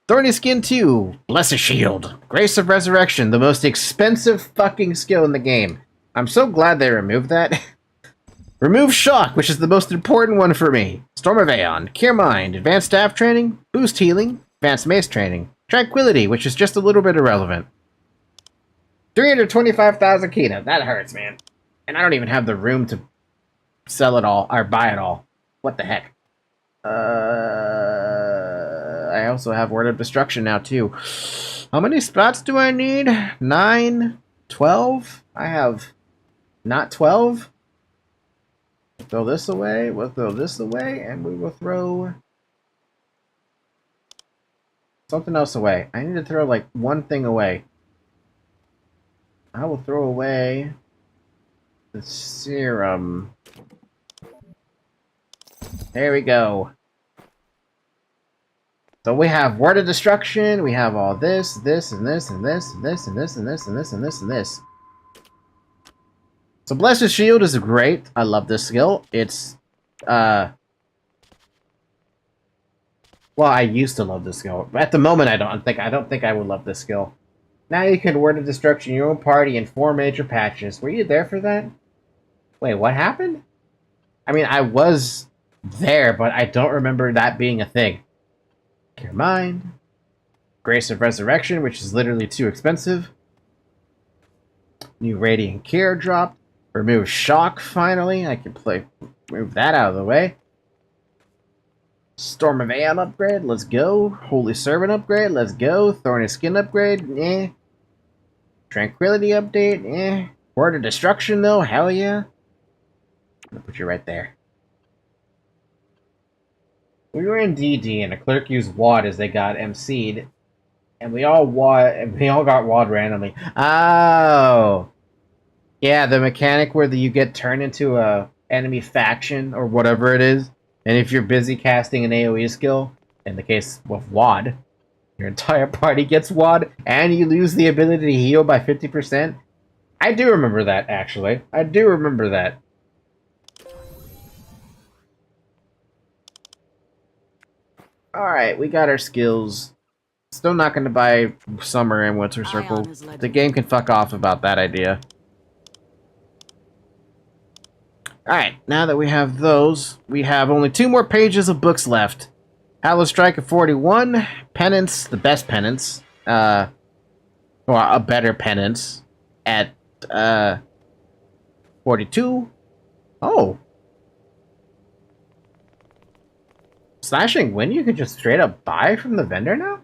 Thorny Skin 2, Blessed Shield, Grace of Resurrection, the most expensive fucking skill in the game. I'm so glad they removed that. Remove Shock, which is the most important one for me. Storm of Aion, Cure Mind, Advanced Staff Training, Boost Healing, Advanced Mace Training, Tranquility, which is just a little bit irrelevant. 325,000 Kina, that hurts, man. And I don't even have the room to sell it all, or buy it all. What the heck? I also have Word of Destruction now, too. How many spots do I need? 9? 12? I have not 12? Throw this away, we'll throw this away, and we will throw something else away. I need to throw like one thing away. I will throw away the serum. There we go. So we have Word of Destruction, we have all this, this, and this, and this, and this, and this, and this, and this, and this, and this. So Blessed Shield is great. I love this skill. It's, well, I used to love this skill. At the moment, I don't think I would love this skill. Now you can Word of Destruction your own party in 4 major patches. Were you there for that? Wait, what happened? I mean, I was there, but I don't remember that being a thing. Cure Mind. Grace of Resurrection, which is literally too expensive. New Radiant Care dropped. Remove Shock, finally. I can move that out of the way. Storm of Aion upgrade, let's go. Holy Servant upgrade, let's go. Thorny Skin upgrade, eh. Tranquility update, eh. Word of Destruction, though, hell yeah. I'm gonna put you right there. We were in DD, and a clerk used WAD as they got MC'd. And we all got WAD randomly. Oh! Yeah, the mechanic where you get turned into a enemy faction or whatever it is, and if you're busy casting an AoE skill, in the case of WAD, your entire party gets WAD, and you lose the ability to heal by 50%. I do remember that, actually. I do remember that. Alright, we got our skills. Still not going to buy Summer and Winter Circle. The game can fuck off about that idea. Alright, now that we have those, we have only 2 more pages of books left. Hallowed Strike at 41, Penance, the best Penance, or a better Penance, at 42. Oh. Slashing Wind you could just straight up buy from the vendor now?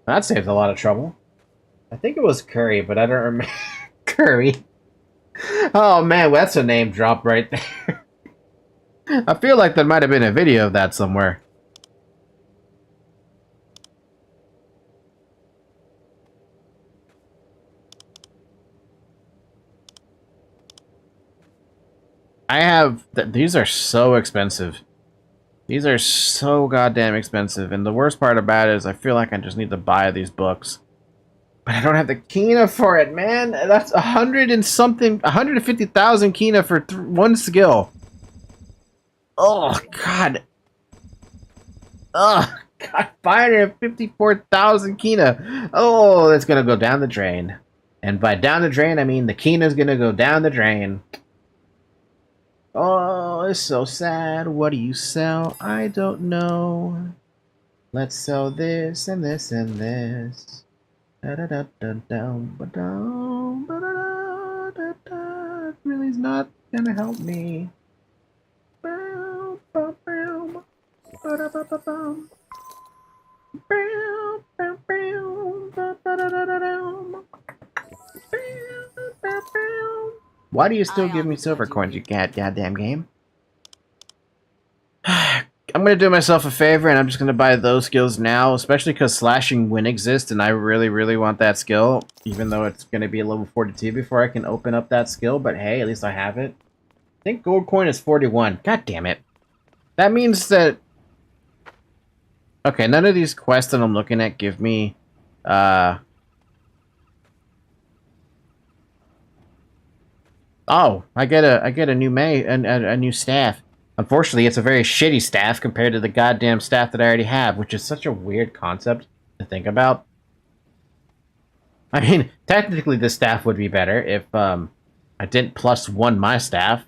That saves a lot of trouble. I think it was Curry, but I don't remember. Curry. Oh man, that's a name drop right there. I feel like there might have been a video of that somewhere. These are so expensive. These are so goddamn expensive, and the worst part about it is I feel like I just need to buy these books. But I don't have the Kina for it, man. That's 150,000 Kina for one skill. Oh, God. Oh, God. 554,000 Kina. Oh, that's going to go down the drain. And by down the drain, I mean the Kina's going to go down the drain. Oh, it's so sad. What do you sell? I don't know. Let's sell this and this and this. Really's not gonna help me. Why do you still give me silver coins, you goddamn game? I'm gonna do myself a favor, and I'm just gonna buy those skills now, especially because Slashing Wind exists, and I really, really want that skill, even though it's gonna be a level 42 before I can open up that skill, but hey, at least I have it. I think gold coin is 41. God damn it. That means that... Okay, none of these quests that I'm looking at give me, Oh, I get a new a new staff. Unfortunately, it's a very shitty staff compared to the goddamn staff that I already have, which is such a weird concept to think about. I mean, technically this staff would be better if I didn't +1 my staff.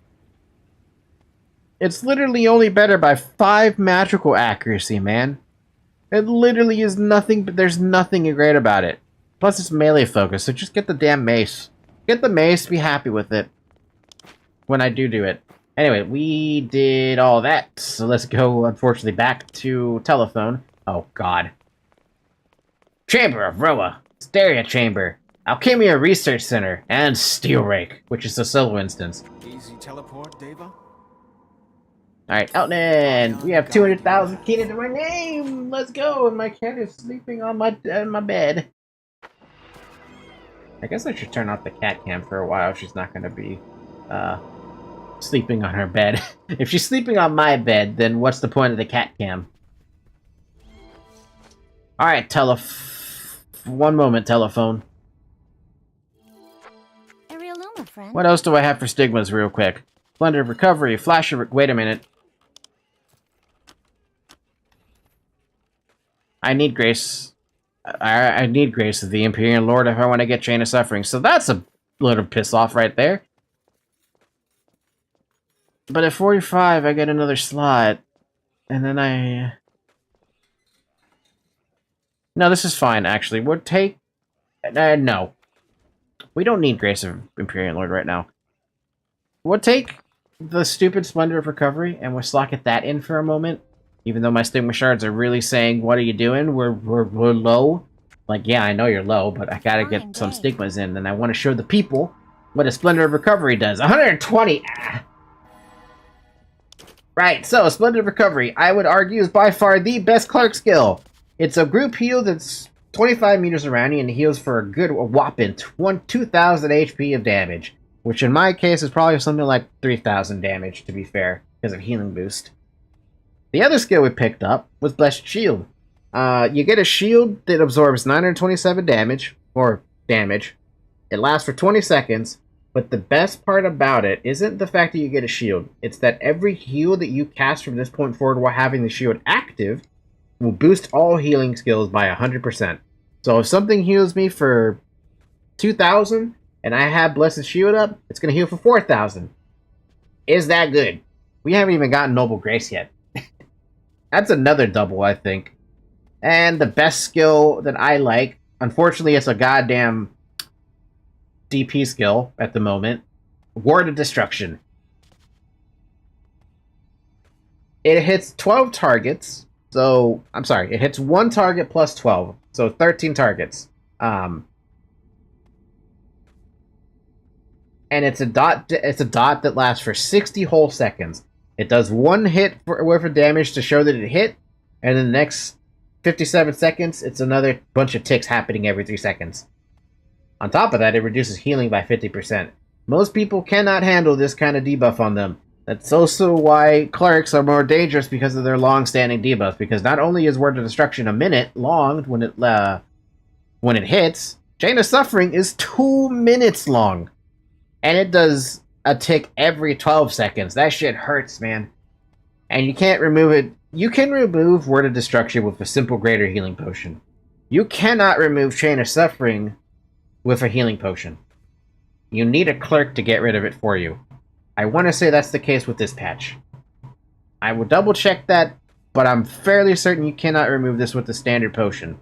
It's literally only better by 5 magical accuracy, man. It literally is nothing, but there's nothing great about it. Plus it's melee focus, so just get the damn mace. Get the mace, be happy with it. When I do it. Anyway, we did all that, so let's go, unfortunately, back to telephone. Oh, God. Chamber of Roa, Stereo Chamber, Alchemia Research Center, and Steel Rake, which is a solo instance. Easy teleport, Deva? Alright, Elton, we have 200,000 key to my name! Let's go! And my cat is sleeping on my bed. I guess I should turn off the cat cam for a while if she's not going to be, sleeping on her bed. If she's sleeping on my bed, then what's the point of the cat cam? Alright, one moment, telephone. Arieluma, friend. What else do I have for stigmas real quick? Splendor of Recovery, Flash of... Wait a minute. I need Grace. I need Grace of the Imperial Lord if I want to get Chain of Suffering. So that's a little piss off right there. But at 45, I get another slot. And then I... No, this is fine, actually. We'll take... no. We don't need Grace of Imperial Lord right now. We'll take the stupid Splendor of Recovery, and we'll slocket that in for a moment. Even though my Stigma Shards are really saying, what are you doing? We're low. Like, yeah, I know you're low, but I gotta get some Stigmas in, and I want to show the people what a Splendor of Recovery does. 120! Ah. Right, so Splendor of Recovery, I would argue, is by far the best Clark skill. It's a group heal that's 25 meters around you and heals for a good whopping 2,000 HP of damage. Which in my case is probably something like 3,000 damage, to be fair, because of healing boost. The other skill we picked up was Blessed Shield. You get a shield that absorbs 927 damage, or damage. It lasts for 20 seconds. But the best part about it isn't the fact that you get a shield. It's that every heal that you cast from this point forward while having the shield active will boost all healing skills by 100%. So if something heals me for 2,000 and I have Blessed Shield up, it's going to heal for 4,000. Is that good? We haven't even gotten Noble Grace yet. That's another double, I think. And the best skill that I like, unfortunately it's a goddamn... DP skill at the moment. Ward of Destruction. It hits 12 targets. So, I'm sorry, it hits 1 target plus 12. So 13 targets. And it's a dot that lasts for 60 whole seconds. It does 1 hit worth of damage to show that it hit, and in the next 57 seconds, it's another bunch of ticks happening every 3 seconds. On top of that, it reduces healing by 50%. Most people cannot handle this kind of debuff on them. That's also why clerics are more dangerous because of their long-standing debuffs. Because not only is Word of Destruction a minute long when it hits, Chain of Suffering is 2 minutes long. And it does a tick every 12 seconds. That shit hurts, man. And you can't remove it. You can remove Word of Destruction with a simple Greater Healing Potion. You cannot remove Chain of Suffering with a healing potion. You need a clerk to get rid of it for you. I want to say that's the case with this patch. I will double check that, but I'm fairly certain you cannot remove this with the standard potion.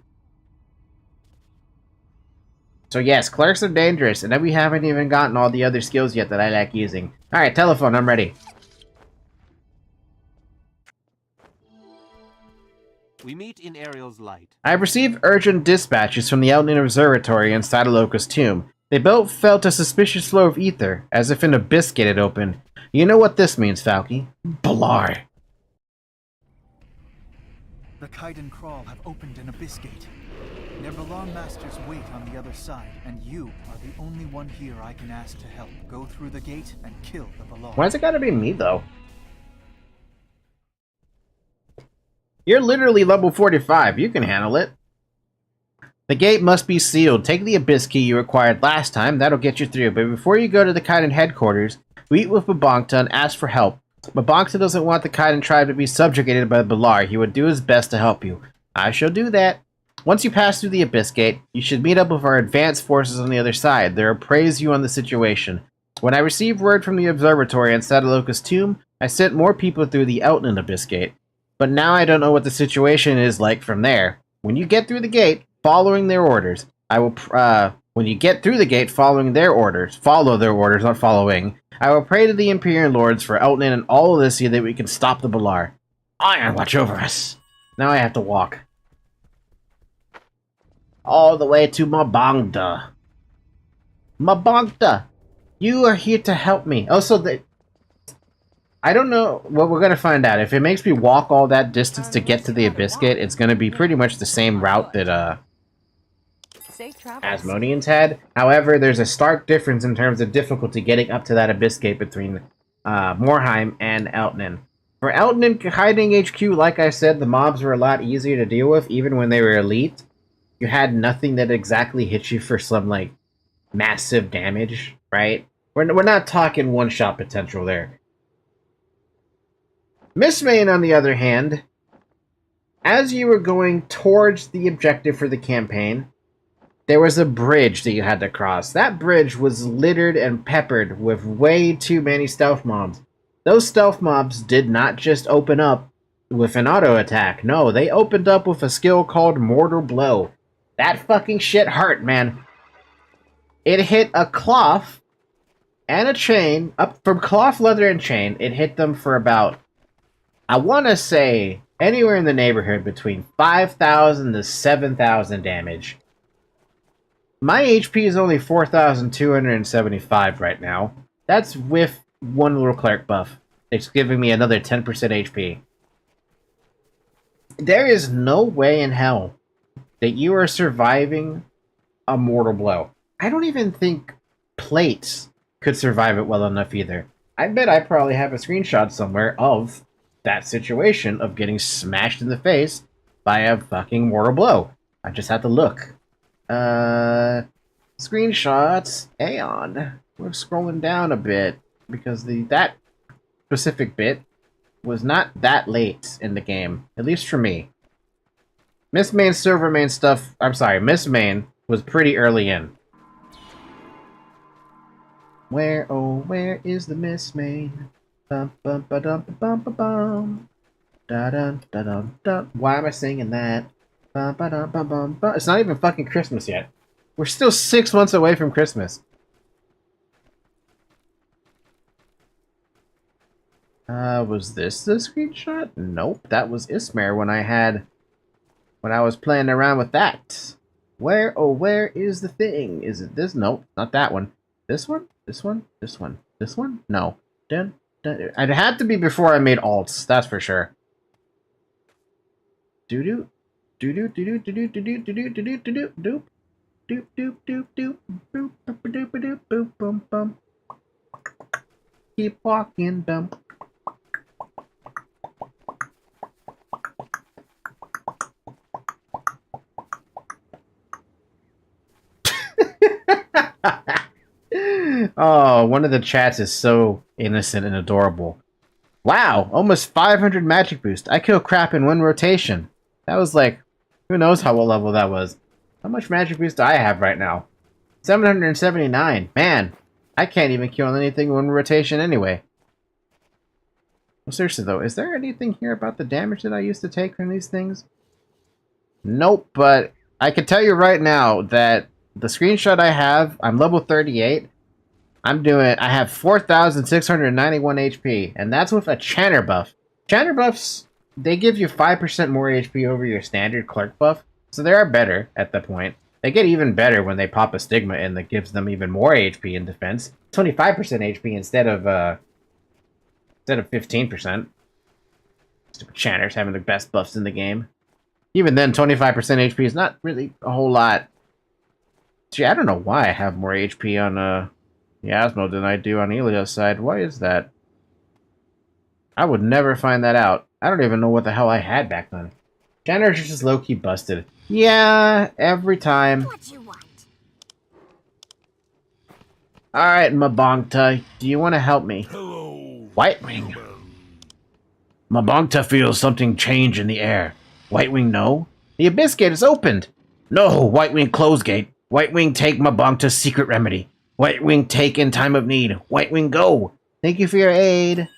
So yes, clerks are dangerous, and then we haven't even gotten all the other skills yet that I like using. Alright, telephone, I'm ready. We meet in Ariel's light. I have received urgent dispatches from the Elton Observatory inside a locust tomb. They both felt a suspicious flow of ether, as if an abyss gate had opened. You know what this means, Falky. Balar. The Kite and Crawl have opened an abyss gate. Their Balar masters wait on the other side, and you are the only one here I can ask to help. Go through the gate and kill the Balar. Why's it gotta be me, though? You're literally level 45. You can handle it. The gate must be sealed. Take the abyss key you acquired last time. That'll get you through. But before you go to the Kaidan headquarters, meet with Babonkta and ask for help. Babonkta doesn't want the Kaidan tribe to be subjugated by the Balar. He would do his best to help you. I shall do that. Once you pass through the abyss gate, you should meet up with our advanced forces on the other side. They'll appraise you on the situation. When I received word from the observatory inside Aloka's tomb, I sent more people through the Outland abyss gate. But now I don't know what the situation is like from there. When you get through the gate, following their orders, when you get through the gate following their orders, follow their orders, not following, I will pray to the Imperial Lords for Outland and all of this so that we can stop the Balar. Iron, watch over us. Now I have to walk. All the way to Mabangda. Mabangda! You are here to help me. Also, I don't know what we're going to find out. If it makes me walk all that distance to get to the Abyss Gate, it's going to be pretty much the same route that Asmodeans had. However, there's a stark difference in terms of difficulty getting up to that Abyss Gate between Morheim and Eltnan. For Eltnan hiding HQ, like I said, the mobs were a lot easier to deal with, even when they were elite. You had nothing that exactly hit you for some, like, massive damage, right? We're not talking one-shot potential there. Miss Main, on the other hand, as you were going towards the objective for the campaign, there was a bridge that you had to cross. That bridge was littered and peppered with way too many stealth mobs. Those stealth mobs did not just open up with an auto attack. No, they opened up with a skill called Mortal Blow. That fucking shit hurt, man. It hit a cloth and a chain, up from cloth, leather, and chain. It hit them for about, I want to say, anywhere in the neighborhood between 5,000 to 7,000 damage. My HP is only 4,275 right now. That's with one little cleric buff. It's giving me another 10% HP. There is no way in hell that you are surviving a mortal blow. I don't even think plates could survive it well enough either. I bet I probably have a screenshot somewhere of that situation of getting smashed in the face by a fucking mortal blow. I just have to look. Screenshots, Aion. We're scrolling down a bit because that specific bit was not that late in the game, at least for me. Miss Main's Server Main stuff, I'm sorry, Miss Main was pretty early in. Where, oh, where is the Miss Main? Bum bum ba dum bum ba bum. Da dum da dum dum. Why am I singing that? Bum ba dum bum bum bum. It's not even fucking Christmas yet. We're still 6 months away from Christmas. Was this the screenshot? Nope, that was Ismare when I was playing around with that. Where, oh, where is the thing? Is it this? Nope, not that one. This one? This one? This one? This one? No. Dun, dun. It had to be before I made alts, that's for sure. Doo-doo. Doo-doo, doo-doo, doo-doo, doo-doo, doo-doo, doo-doo, doo-doo, doop. Doop, doop, doop, doop. Boop, boop, doop, doop, boop, boom, bum. Keep walking, bum. Oh, one of the chats is so innocent and adorable. Wow, almost 500 magic boost. I kill crap in one rotation. That was like, who knows how what level that was. How much magic boost do I have right now? 779. Man, I can't even kill anything in one rotation anyway. Well, seriously though, is there anything here about the damage that I used to take from these things? Nope, but I can tell you right now that the screenshot I have, I'm level 38. I have 4,691 HP, and that's with a Chanter buff. Chanter buffs, they give you 5% more HP over your standard clerk buff, so they are better at that point. They get even better when they pop a stigma in that gives them even more HP in defense. 25% HP instead of 15%. Stupid Channers having the best buffs in the game. Even then, 25% HP is not really a whole lot. Gee, I don't know why I have more HP on Yasmo than I do on Elia's side. Why is that? I would never find that out. I don't even know what the hell I had back then. Channers are just low-key busted. Yeah, every time. What you want? Alright, Mabongta, do you want to help me? Hello. Whitewing. Mabongta feels something change in the air. Whitewing, no? The Abyss Gate is opened. No, Whitewing, close gate. Whitewing, take Mabongta's secret remedy. Whitewing, take in time of need. Whitewing, go. Thank you for your aid.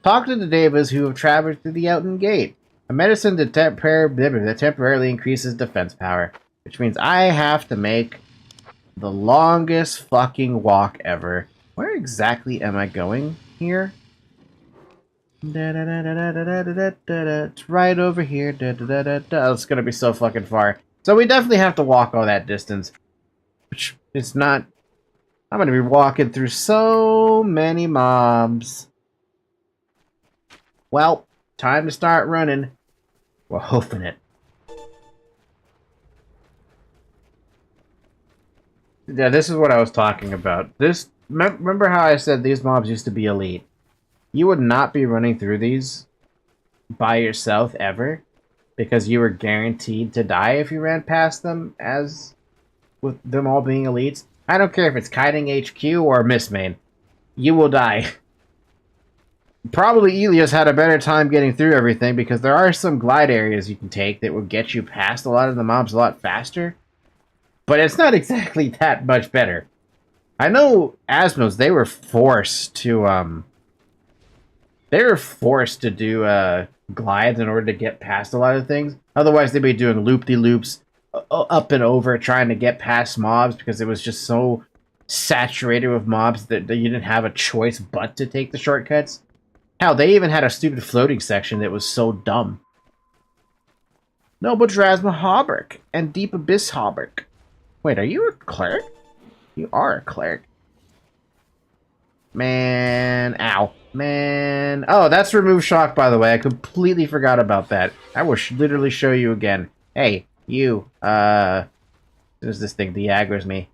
Talk to the Devas who have traveled through the Outen Gate. A medicine that temporarily increases defense power. Which means I have to make the longest fucking walk ever. Where exactly am I going here? It's right over here. It's gonna be so fucking far. So we definitely have to walk all that distance. Which is not... I'm gonna be walking through so many mobs. Well, time to start running. We're hoofing it. Yeah, this is what I was talking about. Remember how I said these mobs used to be elite? You would not be running through these by yourself ever, because you were guaranteed to die if you ran past them, as with them all being elites. I don't care if it's Kiting HQ or Mistmain. You will die. Probably Elias had a better time getting through everything, because there are some glide areas you can take that will get you past a lot of the mobs a lot faster. But it's not exactly that much better. I know Asmos, they were forced to do glides in order to get past a lot of things. Otherwise, they'd be doing loop-de-loops up and over trying to get past mobs, because it was just so saturated with mobs that you didn't have a choice but to take the shortcuts. Hell, they even had a stupid floating section that was so dumb. Noble Drasma Hauberk and Deep Abyss Hauberk. Wait, are you a cleric? You are a cleric. Man, ow. Man. Oh, that's remove shock, by the way. I completely forgot about that. I will literally show you again. Hey, you. There's this thing de-aggro's me.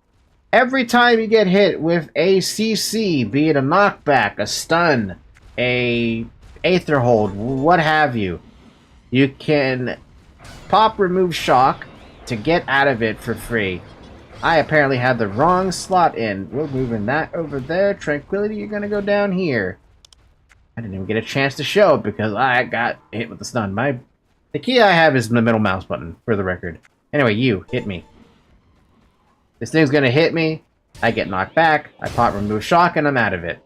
Every time you get hit with a CC, be it a knockback, a stun, a Aether Hold, what have you, you can pop remove shock to get out of it for free. I apparently had the wrong slot in. We're moving that over there. Tranquility, you're gonna go down here. I didn't even get a chance to show it because I got hit with the stun. The key I have is the middle mouse button, for the record. Anyway, you, hit me. This thing's gonna hit me, I get knocked back, I pop remove shock, and I'm out of it.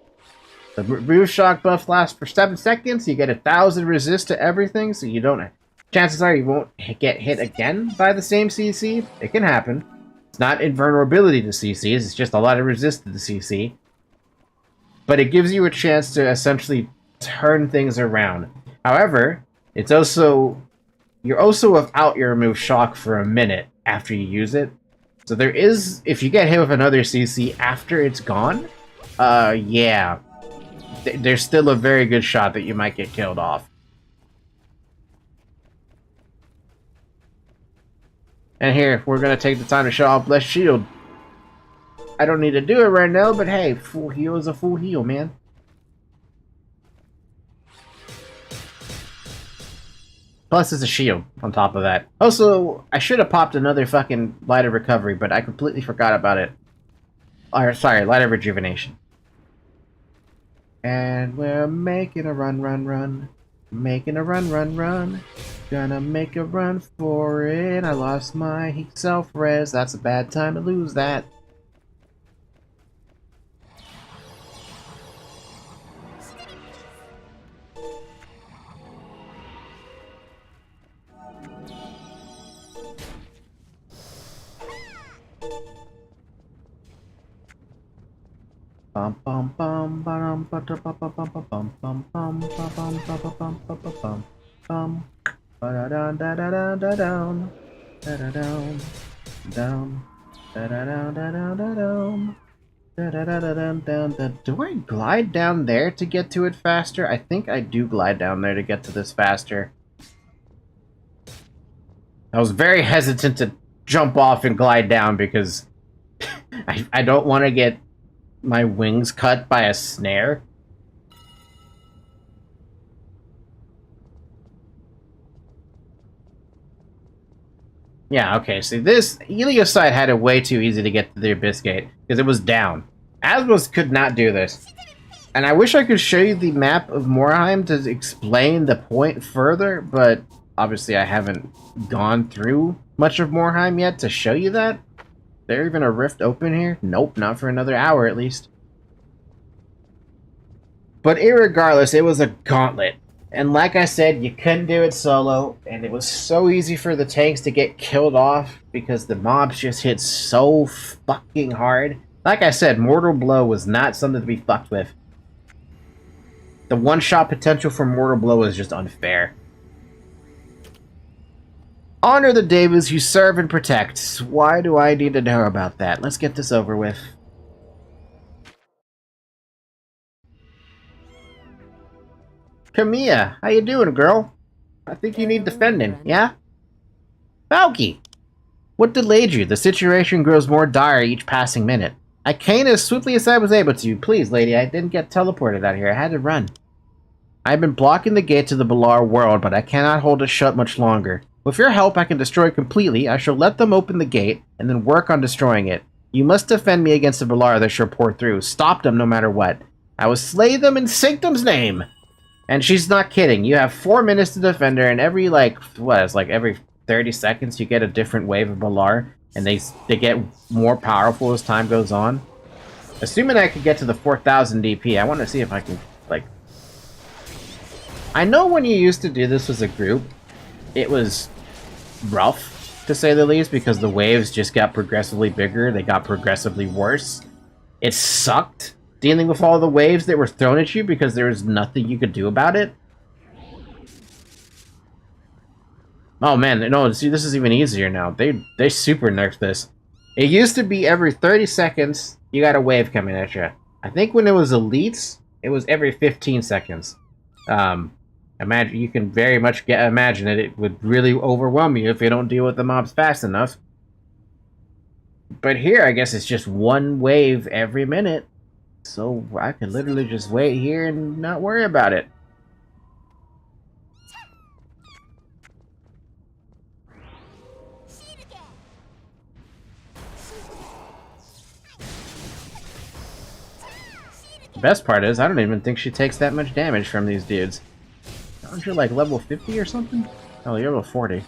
The remove shock buff lasts for 7 seconds, you get 1,000 resist to everything, so you don't... Chances are you won't get hit again by the same CC. It can happen. It's not invulnerability to CCs, it's just a lot of resist to the CC. But it gives you a chance to essentially turn things around. However, it's also... You're also without your remove shock for a minute after you use it. So there is... If you get hit with another CC after it's gone, yeah. There's still a very good shot that you might get killed off. And here, we're going to take the time to show off Blessed Shield. I don't need to do it right now, but hey, full heal is a full heal, man. Plus, it's a shield on top of that. Also, I should have popped another fucking Light of Recovery, but I completely forgot about it. Or, sorry, Light of Rejuvenation. And we're making a run. Making a run. Gonna make a run for it. I lost my self-res. That's a bad time to lose that. Bum bum bum bum bum bum bum bum bum bum bum bum bum bum bum da da da da da da down da da down Dum. Da-da-dum-da-dum-da-dum. Da-da-da-da-dum-dum-dum. Do I glide down there to get to it faster? I think I do glide down there to get to this faster. I was very hesitant to jump off and glide down because I don't want to get my wings cut by a snare. Yeah, okay, see this Helioside had it way too easy to get to the Abyss Gate because it was down. Asmos could not do this. And I wish I could show you the map of Morheim to explain the point further, but obviously I haven't gone through much of Morheim yet to show you that. There even a rift open here? Nope, not for another hour at least. But irregardless, it was a gauntlet. And like I said, you couldn't do it solo, and it was so easy for the tanks to get killed off because the mobs just hit so fucking hard. Like I said, Mortal Blow was not something to be fucked with. The one-shot potential for Mortal Blow is just unfair. Honor the Davids you serve and protect. Why do I need to know about that? Let's get this over with. Camilla, how you doing, girl? I think you need defending, yeah? Valky! What delayed you? The situation grows more dire each passing minute. I came as swiftly as I was able to. Please, lady, I didn't get teleported out here. I had to run. I've been blocking the gate to the Balar world, but I cannot hold it shut much longer. With your help, I can destroy it completely. I shall let them open the gate, and then work on destroying it. You must defend me against the Balar that shall pour through. Stop them no matter what. I will slay them in Sanctum's name! And she's not kidding. You have 4 minutes to defend her, and every, every 30 seconds you get a different wave of Balar, and they get more powerful as time goes on. Assuming I could get to the 4,000 DP, I want to see if I can, I know when you used to do this as a group, it was rough, to say the least, because the waves just got progressively bigger, they got progressively worse. It sucked dealing with all the waves that were thrown at you because there was nothing you could do about it. Oh man, no, see, this is even easier now. They super nerfed this. It used to be every 30 seconds, you got a wave coming at you. I think when it was elites, it was every 15 seconds. Imagine, you can very much imagine it. It would really overwhelm you if you don't deal with the mobs fast enough. But here, I guess it's just one wave every minute. So I can literally just wait here and not worry about it. The best part is, I don't even think she takes that much damage from these dudes. Aren't you like level 50 or something? Oh, you're level 40.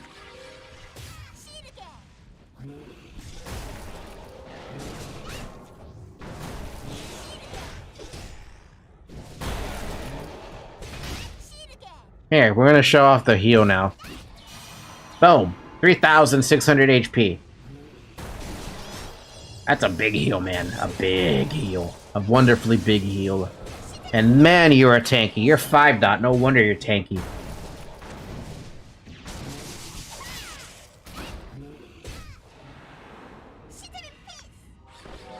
Here, we're gonna show off the heal now. Boom! 3,600 HP. That's a big heal, man. A big heal. A wonderfully big heal. And man, you're a tanky. You're 5 dot. No wonder you're tanky.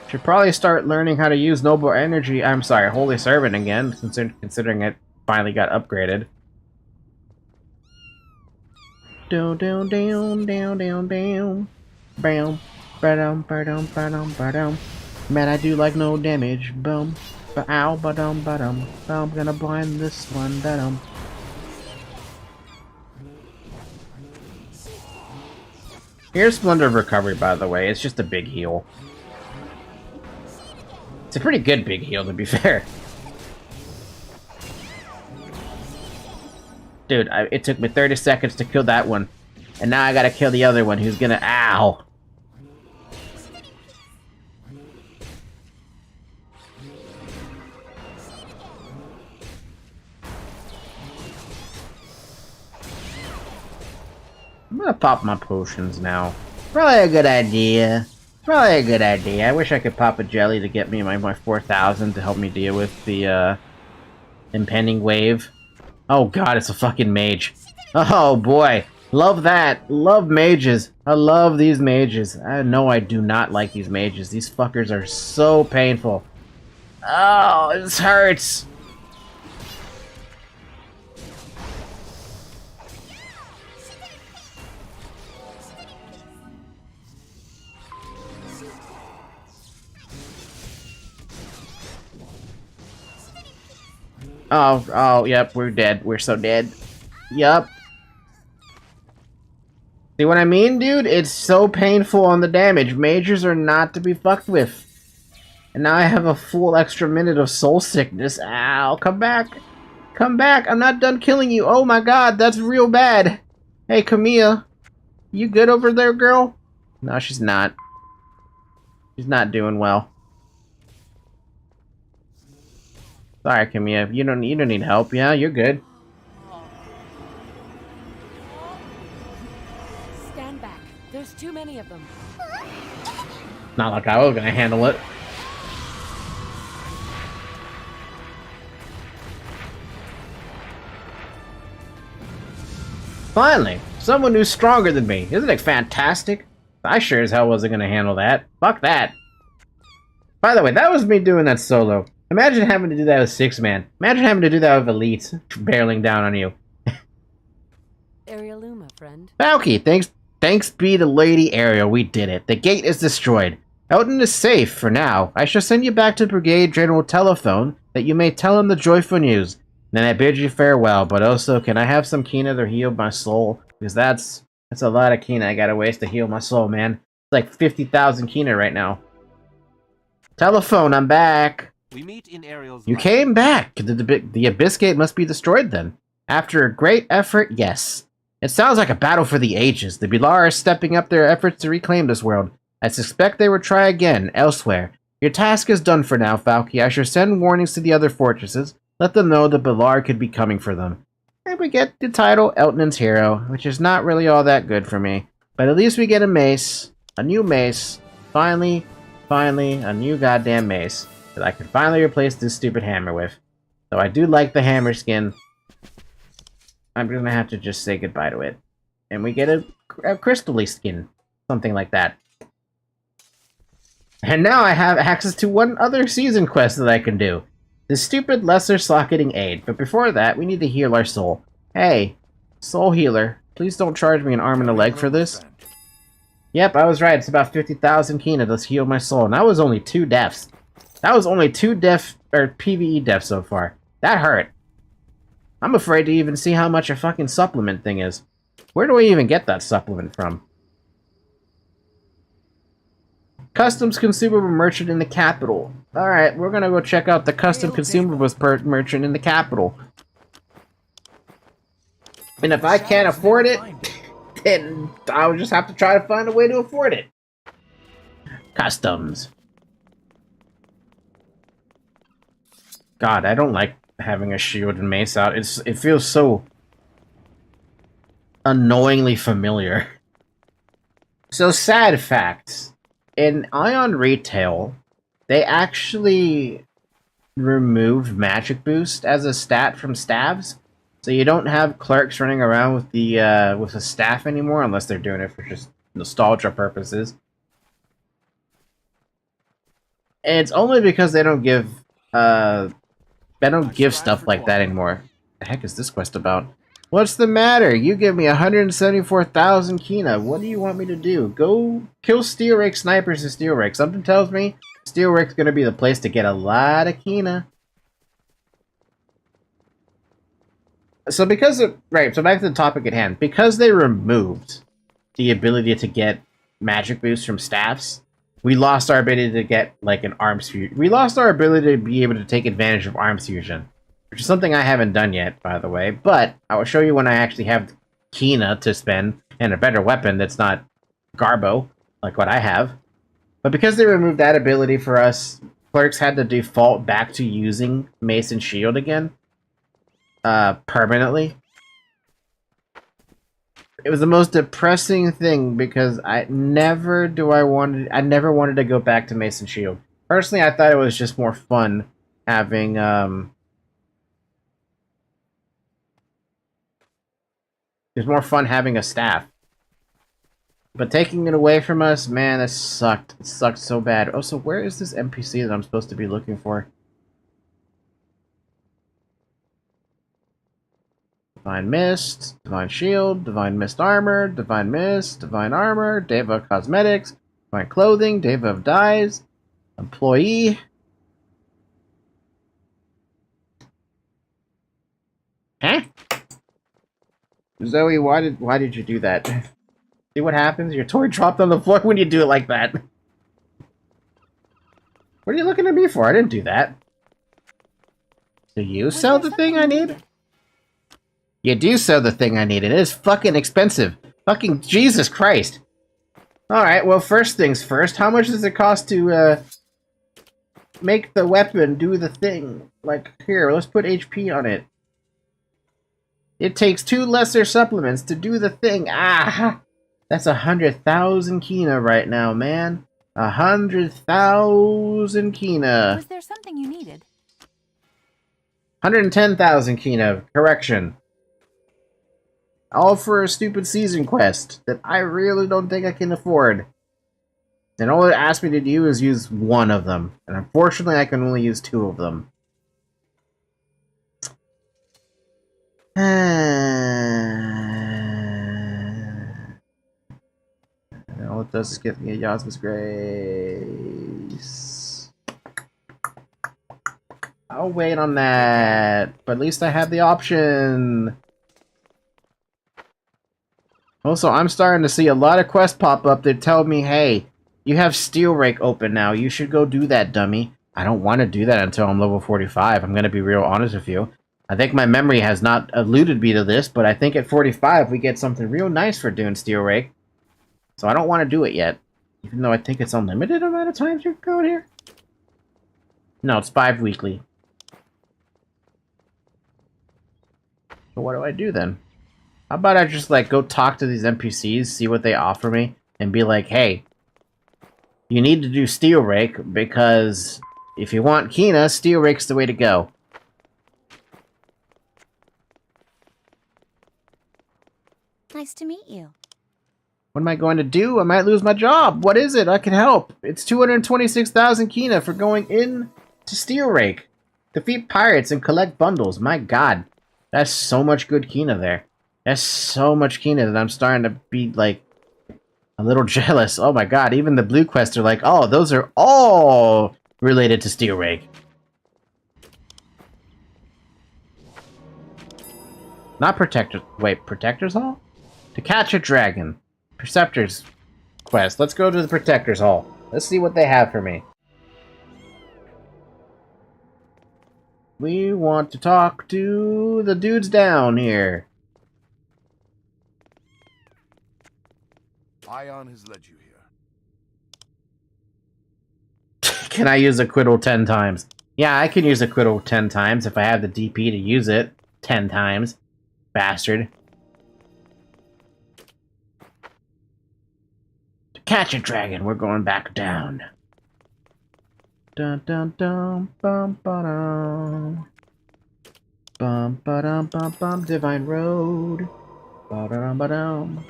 Should probably start learning how to use Noble Energy. I'm sorry, Holy Servant again, considering it finally got upgraded. Down, down, down, down, down, down. Bam. Ba-dum, ba-dum, ba-dum, ba-dum. Man, I do like no damage. Boom. Ba-ow, ba-dum, ba-dum. I'm gonna blind this one. Da-dum. Here's Splendor of Recovery, by the way. It's just a big heal. It's a pretty good big heal, to be fair. Dude, it took me 30 seconds to kill that one. And now I gotta kill the other one who's gonna... Ow! I'm gonna pop my potions now. Probably a good idea. Probably a good idea. I wish I could pop a jelly to get me my 4,000 to help me deal with the impending wave. Oh god, it's a fucking mage. Oh boy. Love that. Love mages. I love these mages. I know I do not like these mages. These fuckers are so painful. Oh, this hurts. Oh, yep, we're dead. We're so dead. Yup. See what I mean, dude? It's so painful on the damage. Mages are not to be fucked with. And now I have a full extra minute of soul sickness. Ow, come back. Come back. I'm not done killing you. Oh my god, that's real bad. Hey, Camilla. You good over there, girl? No, she's not. She's not doing well. Sorry, Camilla. You don't need help. Yeah, you're good. Stand back. There's too many of them. Not like I was gonna handle it. Finally, someone who's stronger than me. Isn't it fantastic? I sure as hell wasn't gonna handle that. Fuck that. By the way, that was me doing that solo. Imagine having to do that with 6-man. Imagine having to do that with Elite barreling down on you. Ariel, friend. Falky, thanks be to Lady Ariel, we did it. The gate is destroyed. Elton is safe for now. I shall send you back to Brigade General Telephone that you may tell him the joyful news. Then I bid you farewell, but also can I have some Kina to heal my soul? Because that's a lot of Kina I gotta waste to heal my soul, man. It's like 50,000 Kina right now. Telephone, I'm back. We meet in Ariel's You lab. came back. The Abyss Gate must be destroyed then. After a great effort, yes. It sounds like a battle for the ages. The Bilar are stepping up their efforts to reclaim this world. I suspect they will try again, elsewhere. Your task is done for now, Falky. I shall send warnings to the other fortresses. Let them know the Bilar could be coming for them. And we get the title Elton's Hero, which is not really all that good for me. But at least we get a mace. A new mace. Finally, a new goddamn mace that I can finally replace this stupid hammer with. Though I do like the hammer skin. I'm gonna have to just say goodbye to it. And we get a crystal-y skin. Something like that. And now I have access to one other season quest that I can do. The stupid lesser socketing aid. But before that, we need to heal our soul. Hey, soul healer, please don't charge me an arm and a leg for this. Yep, I was right. It's about 50,000 Kina to heal my soul. And that was only 2 deaths. That was only 2 PvE deaths so far. That hurt. I'm afraid to even see how much a fucking supplement thing is. Where do I even get that supplement from? Customs consumable merchant in the capital. Alright, we're gonna go check out the custom consumables merchant in the capital. And if I can't afford it, then I'll just have to try to find a way to afford it. Customs. God, I don't like having a shield and mace out. It feels so annoyingly familiar. So, sad facts. In Aion Retail, they actually removed Magic Boost as a stat from staves. So you don't have clerks running around with the with a staff anymore, unless they're doing it for just nostalgia purposes. And it's only because they don't give stuff like that anymore. The heck is this quest about? What's the matter? You give me 174,000 Kina. What do you want me to do? Go kill Steel Rake snipers and Steel Rake. Something tells me Steel Rake's gonna be the place to get a lot of Kina. So because of, right, so back to the topic at hand. Because they removed the ability to get magic boosts from staffs, we lost our ability to get, like, an arms fusion. We lost our ability to be able to take advantage of arms fusion. Which is something I haven't done yet, by the way. But I will show you when I actually have Kina to spend and a better weapon that's not Garbo, like what I have. But because they removed that ability for us, clerks had to default back to using Mace and Shield again. Permanently. It was the most depressing thing because I never wanted to go back to Mace and Shield. Personally, I thought it was just more fun having, It's more fun having a staff. But taking it away from us, man, that sucked. It sucked so bad. Oh, so where is this NPC that I'm supposed to be looking for? Divine Mist, Divine Shield, Divine Mist Armor, Divine Mist, Divine Armor, Deva Cosmetics, Divine Clothing, Deva of Dyes, Employee. Huh? Zoe, why did you do that? See what happens? Your toy dropped on the floor when you do it like that. What are you looking at me for? I didn't do that. Do you sell the thing I need? You do sell the thing I need. It is fucking expensive. Fucking Jesus Christ. Alright, well, first things first. How much does it cost to, make the weapon do the thing? Like, here, let's put HP on it. It takes 2 lesser supplements to do the thing. Ah! That's 100,000 Kina right now, man. 100,000 Kina. Was there something you needed? 110,000 Kina. Correction. All for a stupid season quest that I really don't think I can afford. And all it asked me to do is use 1 of them. And unfortunately, I can only use 2 of them. And all it does is give me a Yasma's Grace. I'll wait on that. But at least I have the option. Also, I'm starting to see a lot of quests pop up that tell me, hey, you have Steel Rake open now. You should go do that, dummy. I don't want to do that until I'm level 45. I'm going to be real honest with you. I think my memory has not alluded me to this, but I think at 45 we get something real nice for doing Steel Rake. So I don't want to do it yet. Even though I think it's unlimited amount of times you can go in here. No, it's 5 weekly. So what do I do then? How about I just, like, go talk to these NPCs, see what they offer me, and be like, hey, you need to do Steel Rake, because if you want Kina, Steel Rake's the way to go. Nice to meet you. What am I going to do? I might lose my job. What is it? I can help. It's 226,000 Kina for going in to Steel Rake. Defeat pirates and collect bundles. My god. That's so much good Kina there. That's so much Kina that I'm starting to be, like, a little jealous. Oh my god, even the blue quests are like, oh, those are all related to Steel Rake. Not Protectors. Wait, Protectors Hall? To catch a dragon. Preceptor's quest. Let's go to the Protectors Hall. Let's see what they have for me. We want to talk to the dudes down here. Aion has led you here. Can I use Acquittal 10 times? Yeah, I can use Acquittal 10 times if I have the DP to use it 10 times. Bastard. To catch a dragon, we're going back down. Dun dun dun bum ba dum. Bum ba dum bum bum Divine Road. Ba dum ba dum.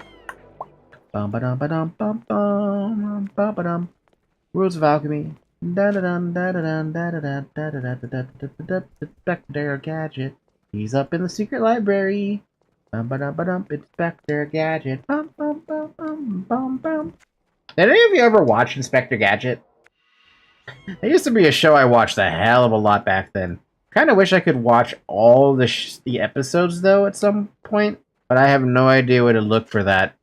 Bum ba dum ba dum bum bum bum ba dum. Rules of Alchemy. Da da dun da da dun da da da da da da da da da da. Back there, Gadget. He's up in the secret library. Bum ba dum ba dum. It's back there, Gadget. Bum bum bum bum bum bum. Did any of you ever watch Inspector Gadget? It used to be a show I watched a hell of a lot back then. Kind of wish I could watch all the episodes, though, at some point. But I have no idea where to look for that.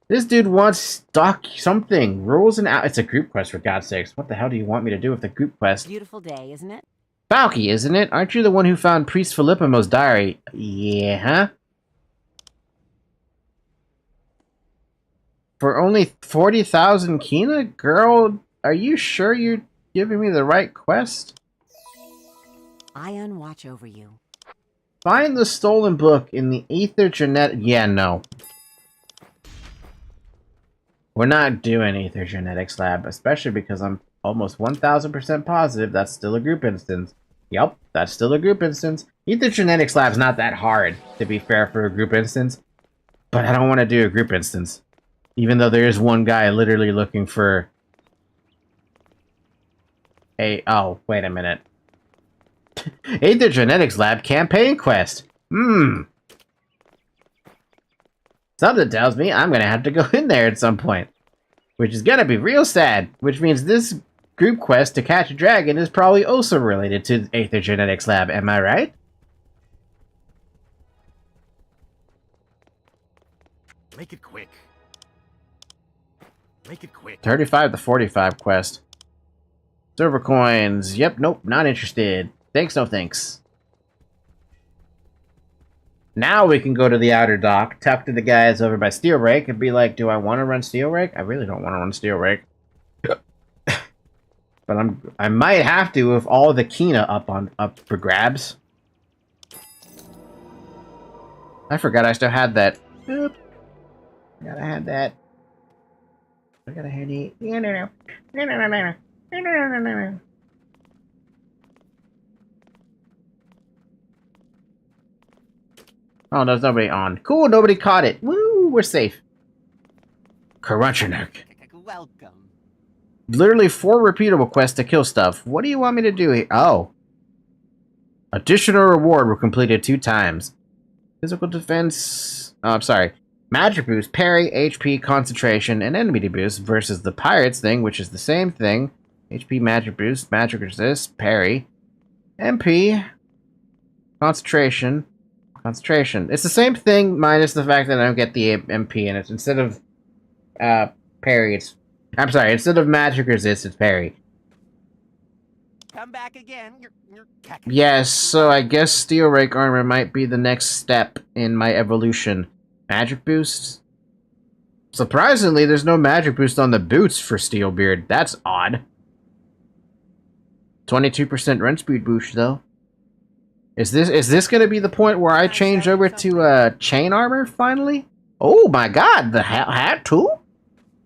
This dude wants stock something. Rules and out. It's a group quest, for God's sakes. What the hell do you want me to do with the group quest? Beautiful day, isn't it? Falky, isn't it? Aren't you the one who found Priest Philippimo's diary? Yeah, huh? For only 40,000 Kina? Girl, are you sure you're giving me the right quest? Aion watch over you. Find the stolen book in the Ether Genetic... Yeah, no. We're not doing Ether Genetics Lab, especially because I'm almost 1,000% positive that's still a group instance. Yup, that's still a group instance. Ether Genetics Lab's not that hard, to be fair, for a group instance. But I don't want to do a group instance. Even though there is one guy literally looking for a... Oh, wait a minute. Aid the Genetics Lab campaign quest. Something tells me I'm gonna have to go in there at some point. Which is gonna be real sad. Which means this group quest to catch a dragon is probably also related to Aether Genetics Lab, am I right? Make it quick. Make it quick. 35 to 45 quest. Server coins. Yep, nope, not interested. Thanks, no thanks. Now we can go to the outer dock, talk to the guys over by Steel Rake, and be like, do I want to run Steel Rake? I really don't want to run Steel Rake. But I might have to with all the Kina up for grabs. I forgot I still had that. Oop. Forgot I had that. I gotta have it. Oh, there's nobody on. Cool, nobody caught it. Woo, we're safe. Cruncherneck. Welcome. Literally 4 repeatable quests to kill stuff. What do you want me to do here? Oh. Additional reward were completed 2 times. Physical defense... Oh, I'm sorry. Magic boost, parry, HP, concentration, and enemy boost versus the pirates thing, which is the same thing. HP, magic boost, magic resist, parry, MP, concentration. It's the same thing, minus the fact that I don't get the MP, and it's instead of parry, it's... I'm sorry, instead of magic resist, it's parry. Come back again. Yes, so I guess Steel Rake armor might be the next step in my evolution. Magic boost? Surprisingly, there's no magic boost on the boots for Steelbeard. That's odd. 22% run speed boost, though. Is this going to be the point where I change over to chain armor, finally? Oh my god, the hat too?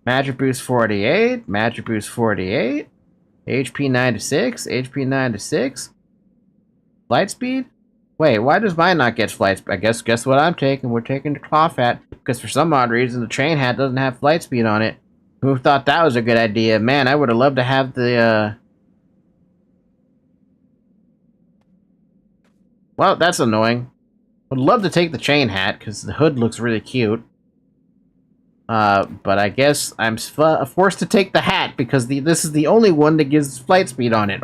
Magic boost 48, magic boost 48, HP 96, HP 96, flight speed? Wait, why does mine not get flight speed? I guess what I'm taking? We're taking the cloth hat, because for some odd reason the chain hat doesn't have flight speed on it. Who thought that was a good idea? Man, I would have loved to have the, Well, that's annoying. Would love to take the chain hat, because the hood looks really cute. But I guess I'm forced to take the hat, because this is the only one that gives flight speed on it.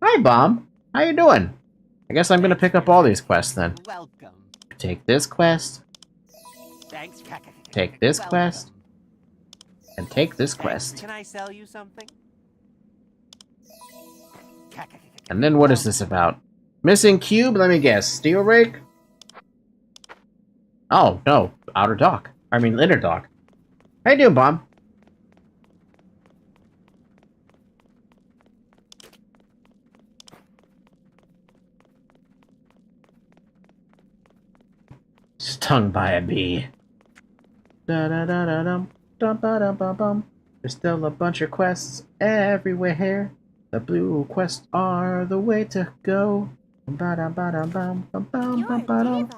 Hi, Bomb. How you doing? I guess I'm gonna pick up all these quests, then. Welcome. Take this quest. Thanks. Take this quest. And take this quest. Can I sell you something? And then what is this about? Missing cube? Let me guess. Steel Rake? Oh, no. Outer dock. I mean, inner dock. How you doing, Bomb? Stung by a bee. Da-da-da-da-dum. Dum-ba-dum-bum-bum. There's still a bunch of quests everywhere. The blue quests are the way to go. Ba-dum-ba-dum-bum-bum-bum-bum-bum.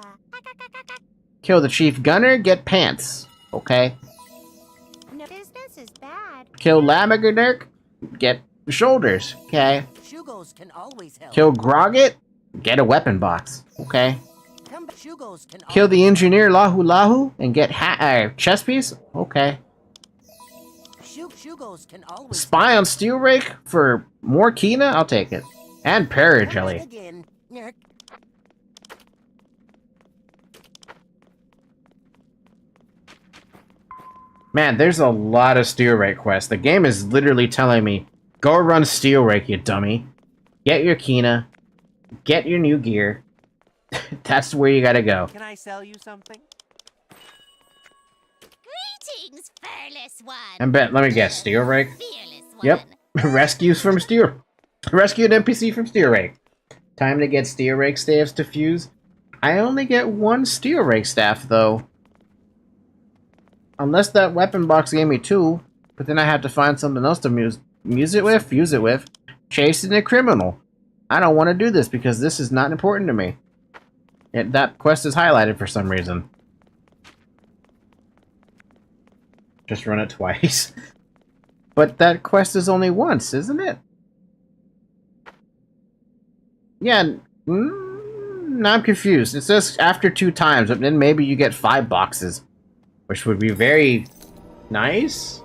Kill the chief gunner, get pants. Okay. No business is bad. Kill Lamagurdirk, get shoulders. Okay. Shugos can always help. Kill Grogget, get a weapon box. Okay. Shugos can Kill the engineer Lahu Lahu and get chest piece. Okay. Shugos can always Spy on Steel Rake for more Kina? I'll take it. And Parrot Jelly. again. Nerk. Man, there's a lot of Steel Rake quests. The game is literally telling me, go run Steel Rake, you dummy. Get your Kina. Get your new gear. That's where you gotta go. Can I sell you something? Greetings, fearless one. And bet, let me guess, Steel Rake? Fearless one. Yep. Rescue an NPC from Steel Rake. Time to get Steel Rake staffs to fuse. I only get 1 Steel Rake staff, though. Unless that weapon box gave me 2. But then I have to find something else to fuse it with. Chasing a criminal. I don't want to do this because this is not important to me. That quest is highlighted for some reason. Just run it twice. But that quest is only once, isn't it? Yeah, now I'm confused. It says after 2 times, but then maybe you get 5 boxes. Which would be very nice.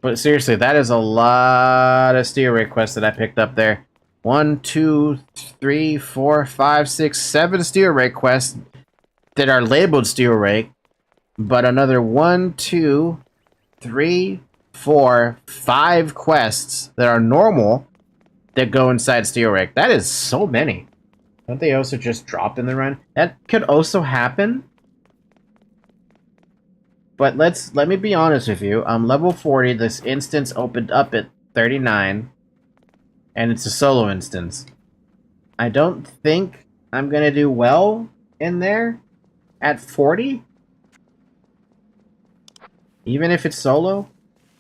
But seriously, that is a lot of steel ray quests that I picked up there. 1, 2, 3, 4, 5, 6, 7 steel ray quests that are labeled steel ray. But another 1, 2, 3, 4, 5 quests that are normal that go inside steel ray. That is so many. Don't they also just drop in the run? That could also happen. But let me be honest with you. Level 40, this instance opened up at 39. And it's a solo instance. I don't think I'm gonna do well in there at 40. Even if it's solo.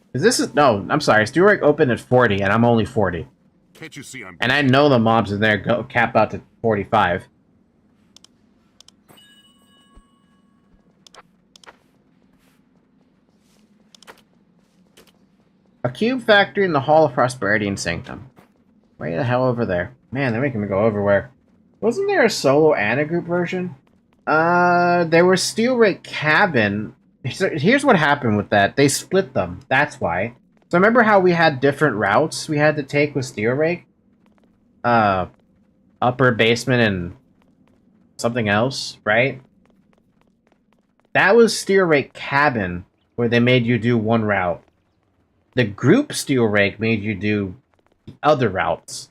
Because this is... No, I'm sorry. Steel Rig opened at 40 and I'm only 40. Can't you see I'm... And I know the mobs in there go cap out to 45. A cube factory in the Hall of Prosperity and Sanctum. Way the hell over there. Man, they're making me go everywhere. Wasn't there a solo and a group version? There was Steel Rig Cabin. So here's what happened with that. They split them. That's why. So remember how we had different routes we had to take with Steel Rig? Upper basement and something else, right? That was Steel Rig Cabin, where they made you do one route. The group Steel Rig made you do other routes.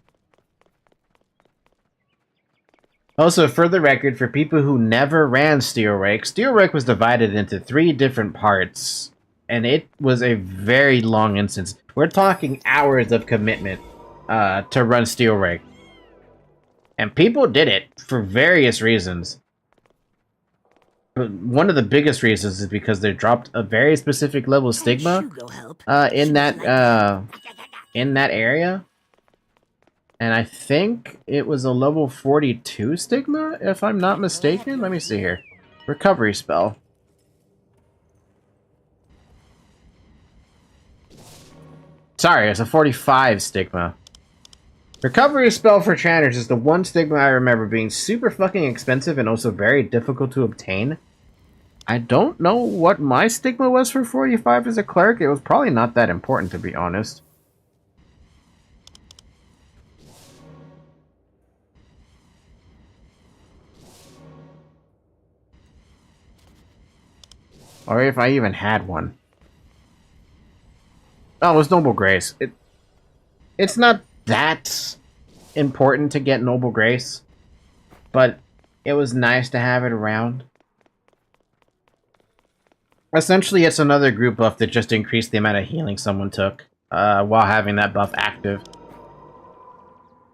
Also, for the record, for people who never ran Steel Rig was divided into 3 different parts, and it was a very long instance. We're talking hours of commitment to run Steel Rig. And people did it for various reasons. But one of the biggest reasons is because they dropped a very specific level of stigma in that area. And I think it was a level 42 stigma, if I'm not mistaken. Let me see here. Recovery spell. Sorry, it's a 45 stigma. Recovery spell for Channers is the one stigma I remember being super fucking expensive and also very difficult to obtain. I don't know what my stigma was for 45 as a cleric. It was probably not that important, to be honest. Or if I even had one. Oh, it was Noble Grace. It's not that important to get Noble Grace, but it was nice to have it around. Essentially, it's another group buff that just increased the amount of healing someone took while having that buff active.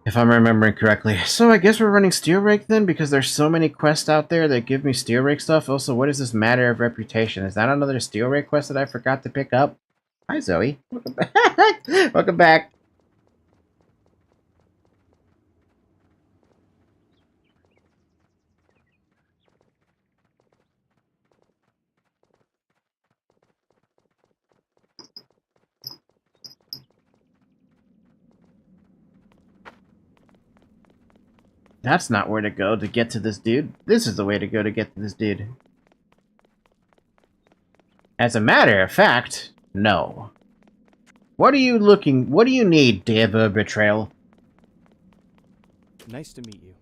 If I'm remembering correctly. So I guess we're running Steel Rig then, because there's so many quests out there that give me Steel Rig stuff. Also, what is this Matter of Reputation? Is that another Steel Rig quest that I forgot to pick up? Hi, Zoe. Welcome back. Welcome back. That's not where to go to get to this dude. This is the way to go to get to this dude. As a matter of fact, no. What do you need, Deva Betrayal? Nice to meet you.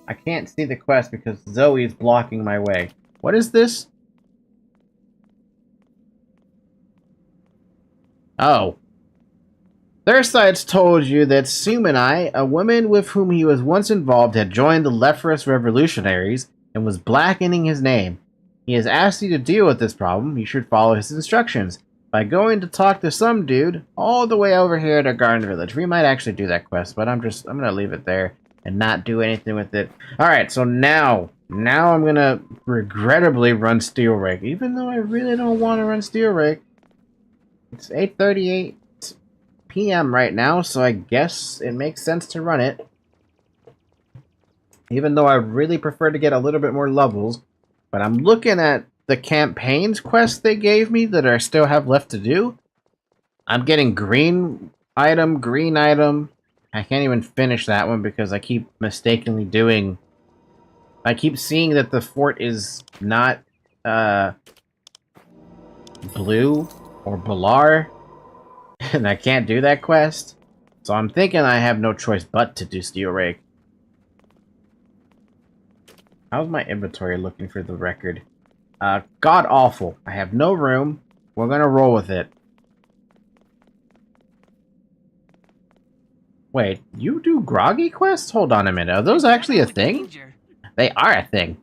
I can't see the quest because Zoe's blocking my way. What is this? Oh. Thursides told you that Sumanai, a woman with whom he was once involved, had joined the Lephorus Revolutionaries and was blackening his name. He has asked you to deal with this problem. You should follow his instructions by going to talk to some dude all the way over here to Garden Village. We might actually do that quest, but I'm gonna leave it there and not do anything with it. Alright, so now I'm gonna regrettably run Steel Rig, even though I really don't want to run Steel Rig. It's 8:38 p.m. right now, so I guess it makes sense to run it. Even though I really prefer to get a little bit more levels. But I'm looking at the campaigns quests they gave me that I still have left to do. I'm getting green item. I can't even finish that one because I keep mistakenly doing... I keep seeing that the fort is not blue or Balar, and I can't do that quest. So I'm thinking I have no choice but to do Steel Rake. How's my inventory looking for the record? God awful. I have no room. We're gonna roll with it. Wait, you do groggy quests? Hold on a minute. Are those actually a thing? They are a thing.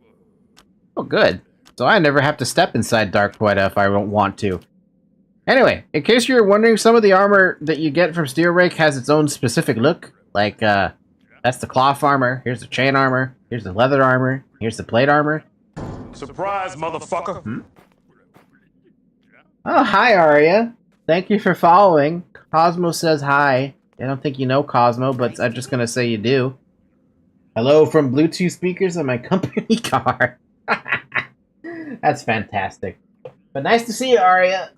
Oh, good. So I never have to step inside Dark Poeta if I don't want to. Anyway, in case you're wondering, some of the armor that you get from Steel Rake has its own specific look. Like, that's the cloth armor, here's the chain armor, here's the leather armor, here's the plate armor. Surprise, motherfucker! Hmm? Oh, hi, Arya. Thank you for following. Cosmo says hi. I don't think you know Cosmo, but I'm just gonna say you do. Hello from Bluetooth speakers on my company car. That's fantastic. But nice to see you, Arya.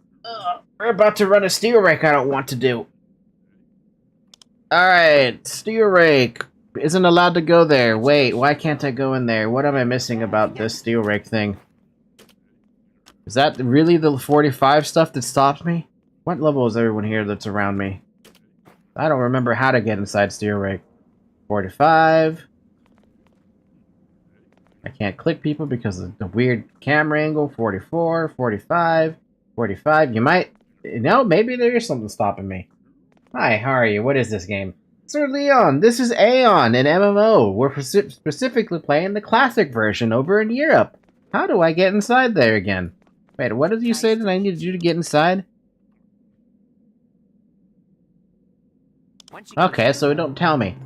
We're about to run a Steel Rake I don't want to do. Alright, Steel Rake isn't allowed to go there. Wait, why can't I go in there? What am I missing about this Steel Rake thing? Is that really the 45 stuff that stops me? What level is everyone here that's around me? I don't remember how to get inside Steel Rake. 45. I can't click people because of the weird camera angle. 44, 45, 45. You might... No, maybe there is something stopping me. Hi, how are you? What is this game? Sir Leon, this is Aion, an MMO. We're specifically playing the classic version over in Europe. How do I get inside there again? Wait, what did you say that I need to do to get inside? Okay, so don't tell me.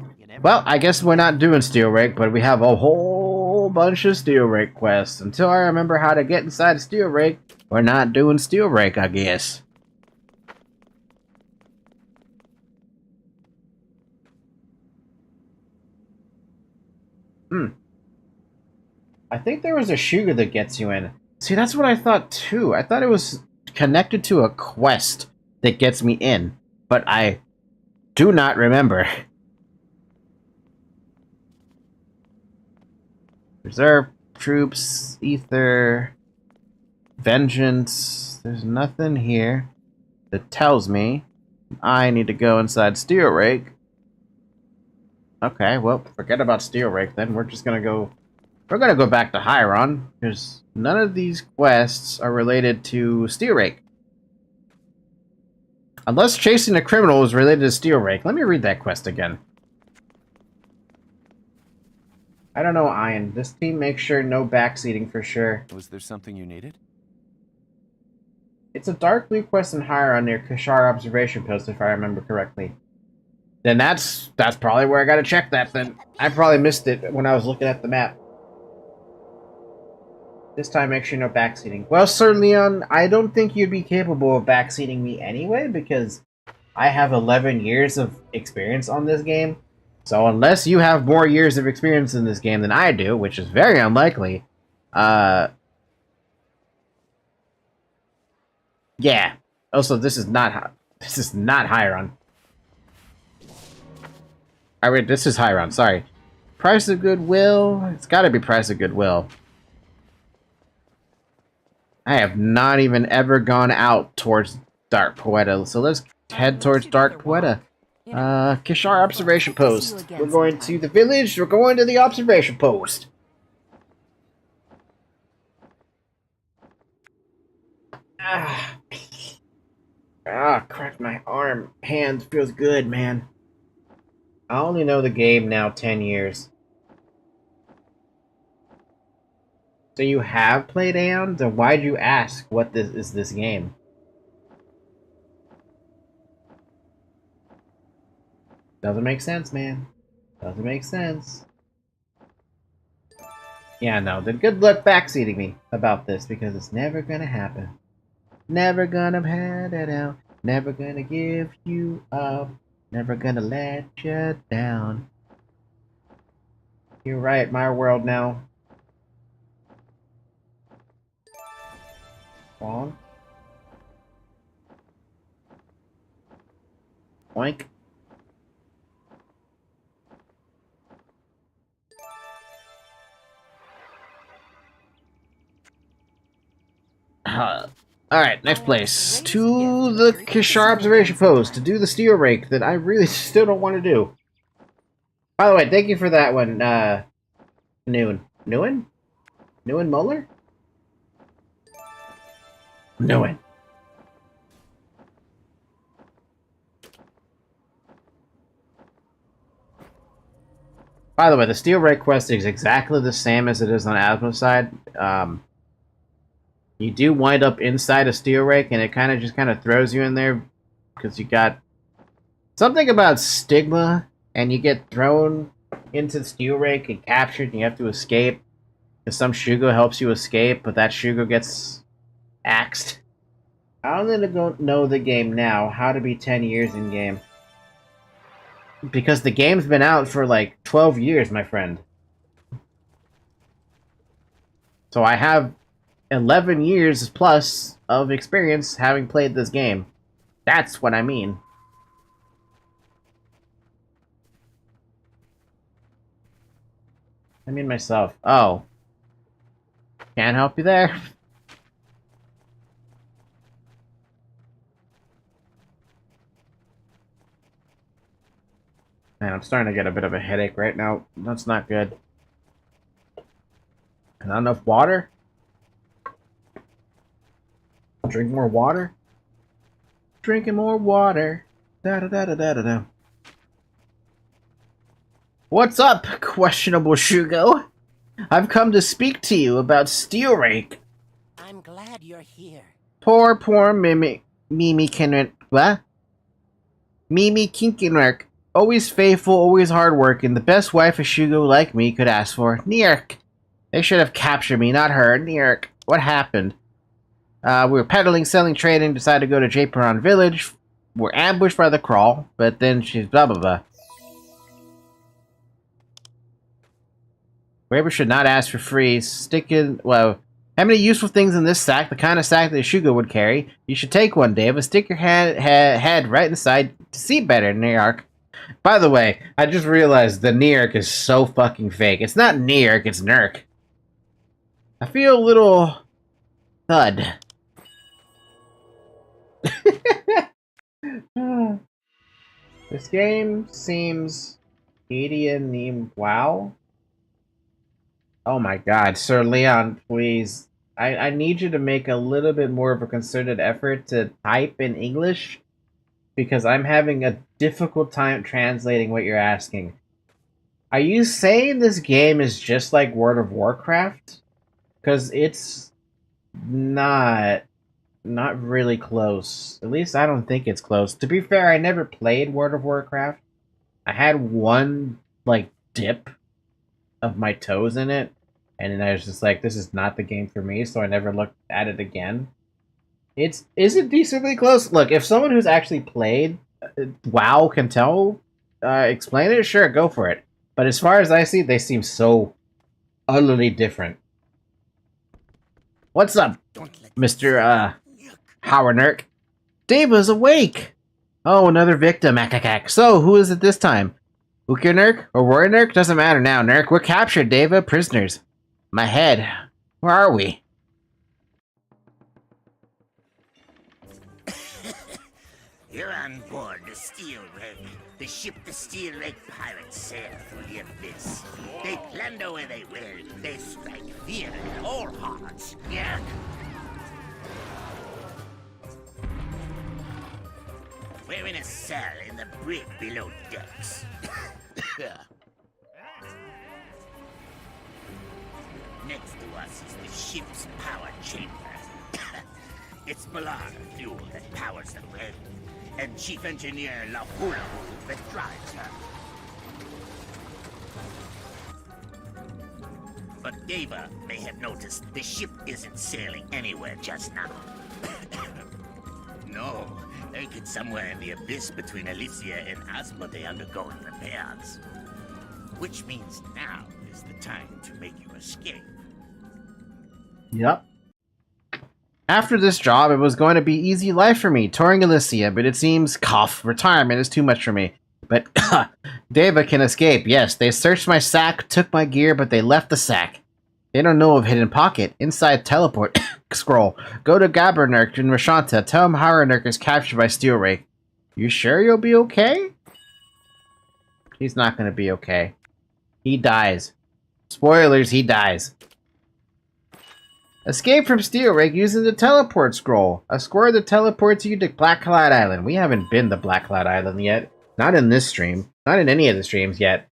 Well, I guess we're not doing Steel Rake, but we have a whole bunch of Steel Rake quests. Until I remember how to get inside Steel Rake, we're not doing Steel Rake, I guess. I think there was a sugar that gets you in. See, that's what I thought too. I thought it was connected to a quest that gets me in, but I do not remember. Reserve troops, ether, vengeance. There's nothing here that tells me I need to go inside Steel Rake. Okay, well, forget about Steel Rake then. We're just gonna go... We're gonna go back to Hieron, because none of these quests are related to Steel Rake. Unless chasing a criminal is related to Steel Rake. Let me read that quest again. I don't know, Ian. This team makes sure no backseating for sure. Was there something you needed? It's a dark blue quest in Hieron near Kashar Observation Post, if I remember correctly. Then that's probably where I gotta check that then. I probably missed it when I was looking at the map. This time, make sure no backseating. Well, Sir Leon, I don't think you'd be capable of backseating me anyway, because I have 11 years of experience on this game. So unless you have more years of experience in this game than I do, which is very unlikely, yeah. Also, this is not Hieron. I mean, this is Hieron, sorry. Price of Goodwill? It's gotta be Price of Goodwill. I have not even ever gone out towards Dark Poeta, so let's head towards Dark Poeta. Kishar Observation Post. We're going to the village, we're going to the observation post. Cracked my arm. Hand feels good, man. I only know the game now 10 years. So you have played Aion? Then why'd you ask what this game? Doesn't make sense, man. Doesn't make sense. Yeah, no, then good luck backseating me about this, because it's never gonna happen. Never gonna pan it out. Never gonna give you up. Never gonna let you down. You're right, my world now. Wrong. Oink. Alright, next place. To the Kishar observation post to do the steel rake that I really still don't want to do. By the way, thank you for that one, Noon. Newen? Newen Muller? Newen. By the way, the steel rake quest is exactly the same as it is on Asmo's side. You do wind up inside a steel rake, and it kind of throws you in there because you got something about stigma, and you get thrown into the steel rake and captured, and you have to escape. Because some Shugo helps you escape, but that Shugo gets axed. I don't know the game now. How to be 10 years in game. Because the game's been out for like 12 years, my friend. So I have 11 years plus of experience having played this game. That's what I mean. I mean myself. Oh. Can't help you there. Man, I'm starting to get a bit of a headache right now. That's not good. Not enough water? Drink more water? Drinking more water. Da da da da da da da. What's up, questionable Shugo? I've come to speak to you about Steel Rake. I'm glad you're here. Poor Mimi Kinrek. What? Mimi Kinkenrek. Always faithful, always hardworking. The best wife a Shugo like me could ask for. Nierk. They should have captured me, not her. Nierk. What happened? We were peddling, selling, trading, decided to go to Japeron Village. We're ambushed by the crawl, but then she's blah blah blah. Whoever should not ask for free. Stick in, well, how many useful things in this sack? The kind of sack that a Shugo would carry. You should take one, Dave, and stick your head right inside to see better, Nierk. By the way, I just realized the Nierk is so fucking fake. It's not Nierk, it's Nurk. I feel a little thud. This game seems medium wow. Oh my god, Sir Leon, please. I need you to make a little bit more of a concerted effort to type in English, because I'm having a difficult time translating what you're asking. Are you saying this game is just like World of Warcraft? Because it's not really close. At least I don't think it's close. To be fair, I never played World of Warcraft. I had one, like, dip of my toes in it, and then I was just like, this is not the game for me, so I never looked at it again. Is it decently close? Look, if someone who's actually played WoW can explain it, sure, go for it. But as far as I see, they seem so utterly different. What's up, Mr. Howernurk? Deva's awake! Oh, another victim, akakak. So, who is it this time? Ukernurk or Warnurk? Doesn't matter now, Nurk. We're captured, Deva. Prisoners. My head. Where are we? You're on board the Steel Rake, the ship the Steel Rake pirates sail through the abyss. They plunder where they will. They strike fear in all hearts. Yeah. We're in a cell in the brig below decks. Next to us is the ship's power chamber. It's Malar fuel that powers the rig, and Chief Engineer La Hula that drives her. But Deva may have noticed the ship isn't sailing anywhere just now. No, Taken somewhere in the abyss between Elysia and Asmodee undergoing repairs. Which means now is the time to make your escape. Yep. After this job, it was going to be easy life for me, touring Elysia, but it seems, retirement is too much for me. But, Deva can escape, yes. They searched my sack, took my gear, but they left the sack. They don't know of Hidden Pocket. Inside teleport scroll. Go to Gabernurk in Rashanta. Tell him Haranurk is captured by Steelrake. You sure you'll be okay? He's not gonna be okay. He dies. Spoilers, he dies. Escape from Steelrake using the teleport scroll. A square that teleports you to Black Cloud Island. We haven't been to Black Cloud Island yet. Not in this stream. Not in any of the streams yet.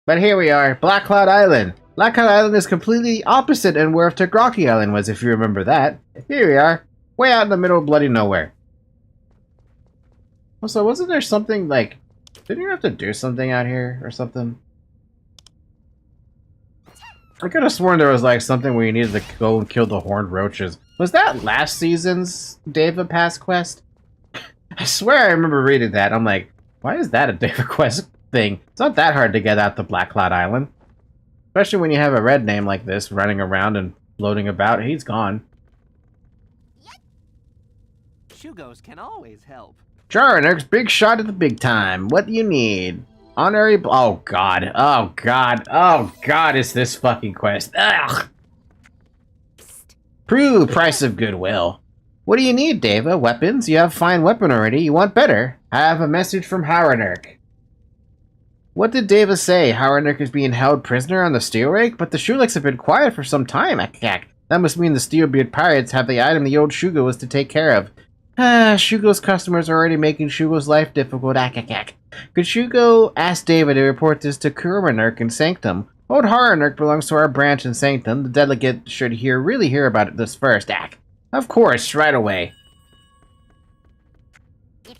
But here we are, Black Cloud Island. Black Cloud Island is completely opposite and where Tagraki Island was, if you remember that. Here we are, way out in the middle of bloody nowhere. Also, wasn't there something like... Didn't you have to do something out here or something? I could have sworn there was like something where you needed to go and kill the horned roaches. Was that last season's Deva Pass quest? I swear I remember reading that. I'm like, why is that a Deva quest thing? It's not that hard to get out to Black Cloud Island. Especially when you have a red name like this running around and floating about. He's gone. Shugos can always help. Jarnurk's big shot at the big time. What do you need? Honorary... Oh god. Oh god. Oh god, is this fucking quest. Ugh! Prove price of goodwill. What do you need, Deva? Weapons? You have fine weapon already. You want better? I have a message from Haranurk. What did Deva say? Haranurk is being held prisoner on the Steelrake? But the Shuleks have been quiet for some time, Akak. That must mean the Steelbeard pirates have the item the old Shugo was to take care of. Shugo's customers are already making Shugo's life difficult, Akak. Could Shugo ask Deva to report this to Haranurk in Sanctum? Old Haranurk belongs to our branch in Sanctum. The delegate should really hear about this first, Ak. Of course, right away.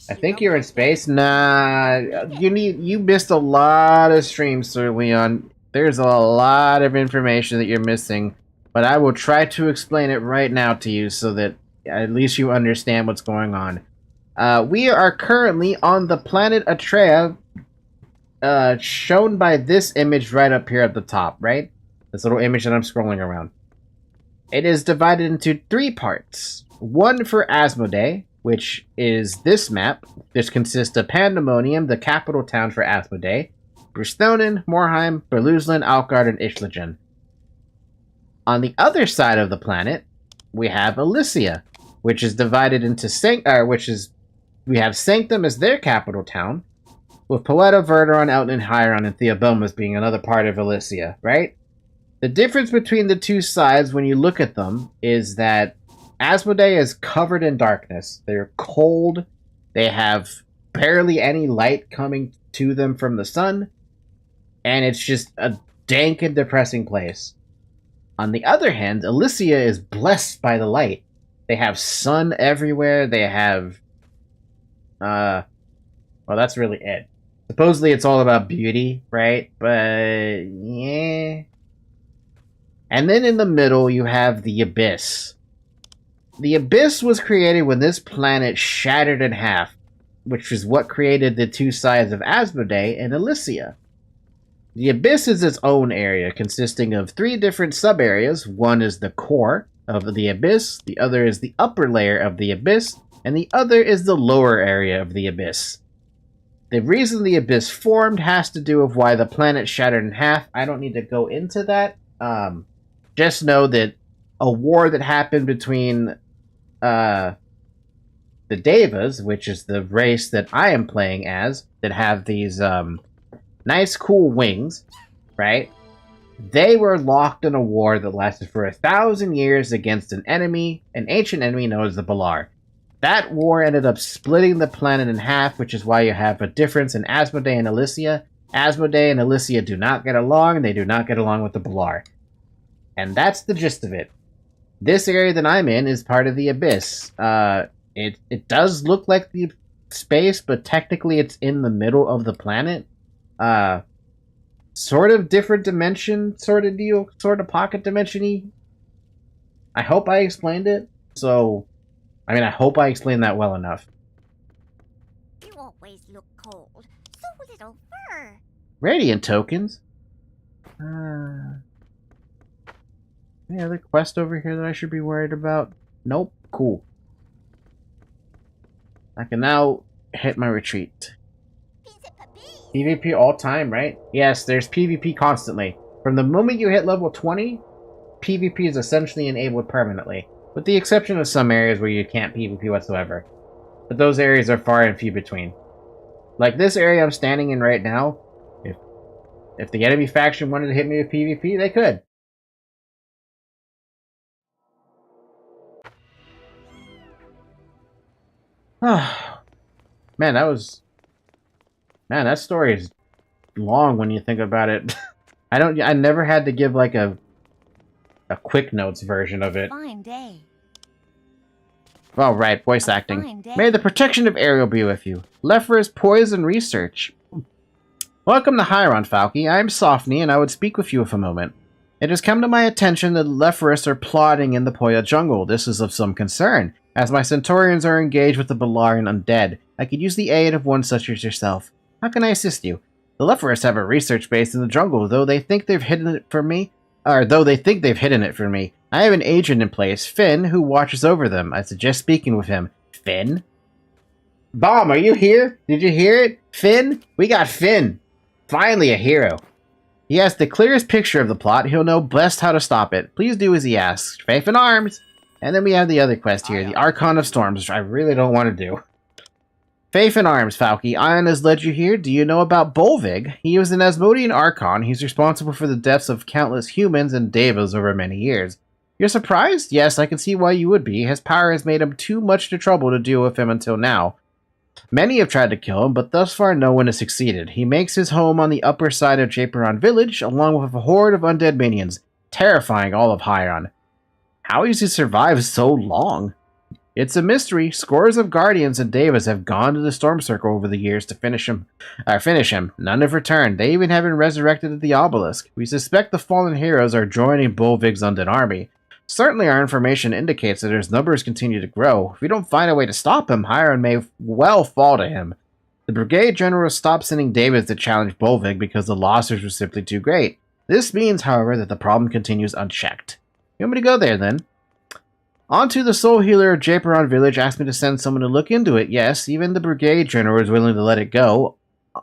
I think you're in space. Nah, you missed a lot of streams, Sir Leon. There's a lot of information that you're missing, but I will try to explain it right now to you so that at least you understand what's going on. We are currently on the planet Atreia, shown by this image right up here at the top, right? This little image that I'm scrolling around. It is divided into 3 parts. One for Asmodee, which is this map. This consists of Pandemonium, the capital town for Asmodee, Bristonen, Morheim, Berluzlin, Alkard, and Ishlagen. On the other side of the planet, we have Elysia, which is divided into we have Sanctum as their capital town, with Poeta, Verderon, Elton, Hieron, and Theobomas being another part of Elysia, right? The difference between the two sides when you look at them is that Asmodee is covered in darkness. They're cold. They have barely any light coming to them from the sun. And it's just a dank and depressing place. On the other hand, Elysia is blessed by the light. They have sun everywhere. They have... well, that's really it. Supposedly it's all about beauty, right? But... yeah... And then in the middle, you have the Abyss. The Abyss was created when this planet shattered in half, which is what created the two sides of Asmodee and Elysia. The Abyss is its own area, consisting of 3 different sub-areas. One is the core of the Abyss, the other is the upper layer of the Abyss, and the other is the lower area of the Abyss. The reason the Abyss formed has to do with why the planet shattered in half. I don't need to go into that. Just know that a war that happened between the Devas, which is the race that I am playing as, that have these nice cool wings, right? They were locked in a war that lasted for 1,000 years against an ancient enemy known as the Balar. That war ended up splitting the planet in half, which is why you have a difference in Asmodee and Elysia. Asmodee and Elysia do not get along, and they do not get along with the Balar. And that's the gist of it. This area that I'm in is part of the Abyss. It does look like the space, but technically it's in the middle of the planet. Sort of different dimension sort of deal, sort of pocket dimension-y. I hope I explained it. So, I mean, I hope I explained that well enough. You always look cold. So little fur. Radiant tokens? Any other quest over here that I should be worried about? Nope. Cool. I can now hit my retreat. PvP all time, right? Yes, there's PvP constantly. From the moment you hit level 20, PvP is essentially enabled permanently. With the exception of some areas where you can't PvP whatsoever. But those areas are far and few between. Like this area I'm standing in right now, if the enemy faction wanted to hit me with PvP, they could. Man, that story is long when you think about it. I never had to give like a quick notes version of it. Fine day. All right, voice acting. May the protection of Ariel be with you. Lephris Poison Research. Welcome to Hieron, Falky. I am Sophny, and I would speak with you for a moment. It has come to my attention that Lephris are plotting in the Poya jungle. This is of some concern, as my Centaurians are engaged with the Balarian undead. I could use the aid of one such as yourself. How can I assist you? The Lephris have a research base in the jungle, though they think they've hidden it from me. I have an agent in place, Finn, who watches over them. I suggest speaking with him. Finn? Bomb, are you here? Did you hear it? Finn? We got Finn. Finally a hero. He has the clearest picture of the plot. He'll know best how to stop it. Please do as he asks. Faith in arms. And then we have the other quest here, the Archon of Storms, which I really don't want to do. Faith in arms, Falky. Aion has led you here. Do you know about Bolvig? He was an Asmodean Archon. He's responsible for the deaths of countless humans and devas over many years. You're surprised? Yes, I can see why you would be. His power has made him too much trouble to deal with him until now. Many have tried to kill him, but thus far no one has succeeded. He makes his home on the upper side of Japeron Village, along with a horde of undead minions, terrifying all of Hieron. How has he survived so long? It's a mystery. Scores of guardians and devas have gone to the Storm Circle over the years to finish him. None have returned. They even haven't resurrected at the obelisk. We suspect the fallen heroes are joining Bolvig's undead army. Certainly our information indicates that his numbers continue to grow. If we don't find a way to stop him, Hieron may well fall to him. The Brigade General stopped sending devas to challenge Bolvig because the losses were simply too great. This means, however, that the problem continues unchecked. You want me to go there, then? Onto the Soul Healer of Japeron Village asked me to send someone to look into it. Yes, even the Brigade General is willing to let it go.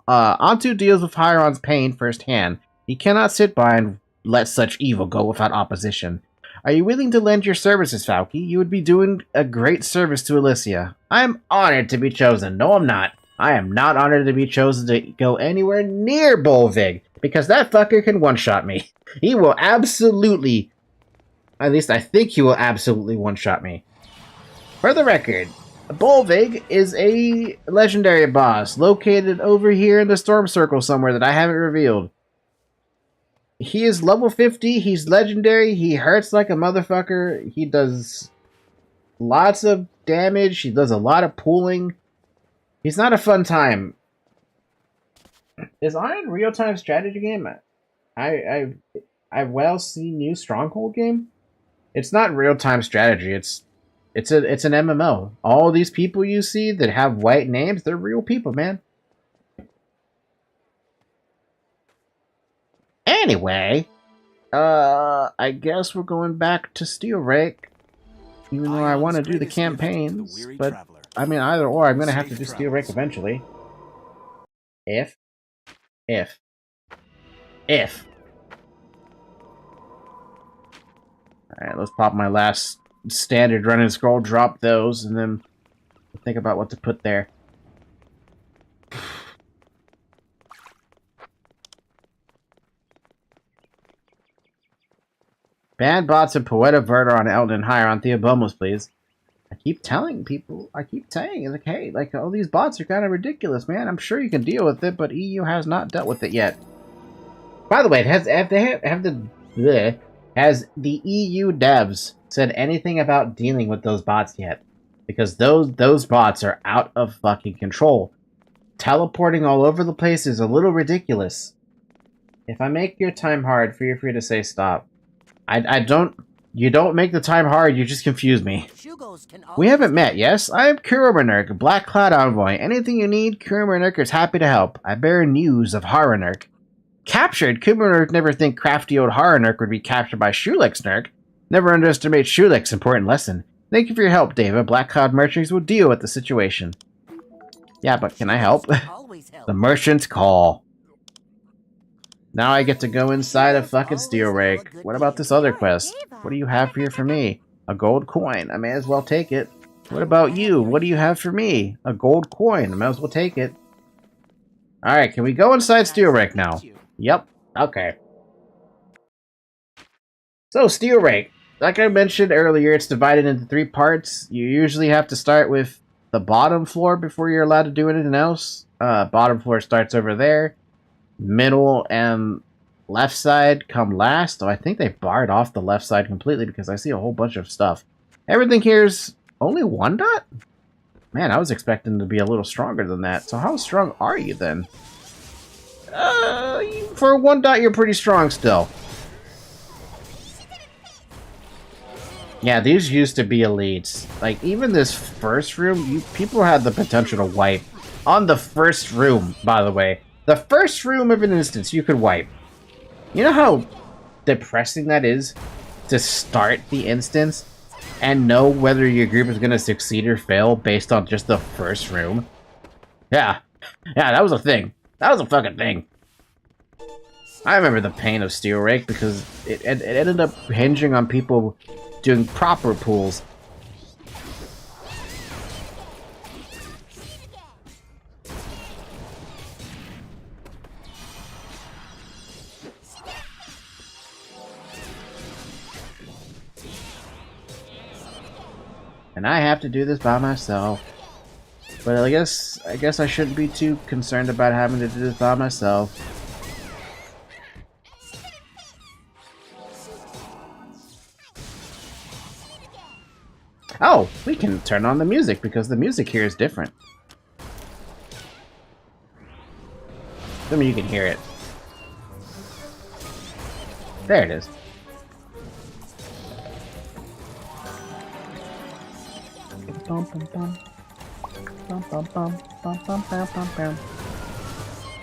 Onto deals with Hieron's pain firsthand. He cannot sit by and let such evil go without opposition. Are you willing to lend your services, Falky? You would be doing a great service to Elysia. I am honored to be chosen. No, I'm not. I am not honored to be chosen to go anywhere near Bolvig, because that fucker can one-shot me. He will absolutely... At least I think he will absolutely one-shot me. For the record, Bolvig is a legendary boss located over here in the Storm Circle somewhere that I haven't revealed. He is level 50, he's legendary, he hurts like a motherfucker, he does lots of damage, he does a lot of pooling. He's not a fun time. Is Aion real-time strategy game? I've well seen new Stronghold game. It's not real-time strategy, it's an MMO. All these people you see that have white names, they're real people, man. Anyway, I guess we're going back to Steel Rake. Even though I want to do the campaigns, but I mean either or, I'm going to have to do Steel Rake eventually. If. Alright, let's pop my last standard run and scroll, drop those, and then think about what to put there. Ban bots and Poeta Verter on Elton and Higher on Theobomos, please. I keep telling people, like, hey, like, all these bots are kind of ridiculous, man. I'm sure you can deal with it, but EU has not dealt with it yet. By the way, has the EU devs said anything about dealing with those bots yet? Because those bots are out of fucking control. Teleporting all over the place is a little ridiculous. If I make your time hard, feel free to say stop. I don't You don't make the time hard, you just confuse me. Shugos can We always haven't met, yes? I am Kurumanurk, Black Cloud Envoy. Anything you need, Kurumanurk is happy to help. I bear news of Haranurk. Captured? Kurumanurk never think crafty old Haranurk would be captured by Shulexnurk. Never underestimate Shulek's important lesson. Thank you for your help, David. Black Cloud merchants will deal with the situation. Yeah, but can I help? always help. The merchant's call. Now I get to go inside a fucking steel rake. What about this other quest? What do you have here for me? A gold coin. I may as well take it. What about you? What do you have for me? A gold coin. I may as well take it. Alright, can we go inside steel rake now? Yep. Okay. So, steel rake. Like I mentioned earlier, it's divided into 3 parts. You usually have to start with the bottom floor before you're allowed to do anything else. Bottom floor starts over there. Middle and left side come last. Oh, I think they barred off the left side completely because I see a whole bunch of stuff. Everything here's only 1 dot? Man, I was expecting to be a little stronger than that. So how strong are you then? For 1 dot, you're pretty strong still. Yeah, these used to be elites. Like, even this first room, people had the potential to wipe. On the first room, by the way. The first room of an instance, you could wipe. You know how depressing that is? To start the instance and know whether your group is going to succeed or fail based on just the first room? Yeah. Yeah, that was a thing. That was a fucking thing. I remember the pain of Steel Rake because it ended up hinging on people doing proper pulls. And I have to do this by myself. But I guess I shouldn't be too concerned about having to do this by myself. Oh, we can turn on the music because the music here is different. I mean, you can hear it. There it is.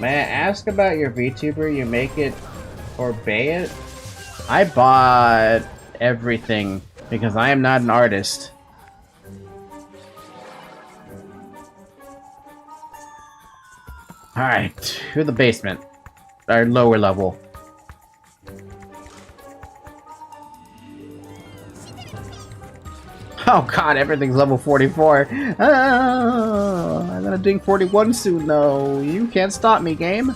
May I ask about your VTuber? You make it or bay it? I bought everything because I am not an artist. Alright, to the basement. Our lower level. Oh god, everything's level 44. Oh, I'm gonna ding 41 soon though. You can't stop me, game.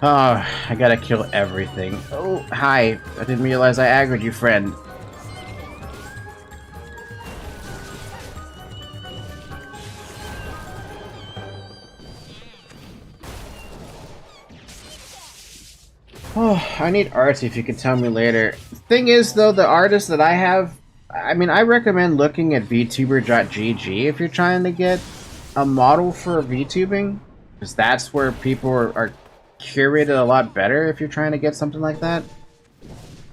Oh, I gotta kill everything. Oh, hi. I didn't realize I aggroed you, friend. Oh, I need arts if you could tell me later. Thing is, though, the artists that I have... I mean, I recommend looking at VTuber.gg if you're trying to get a model for VTubing. Because that's where people are curated a lot better if you're trying to get something like that.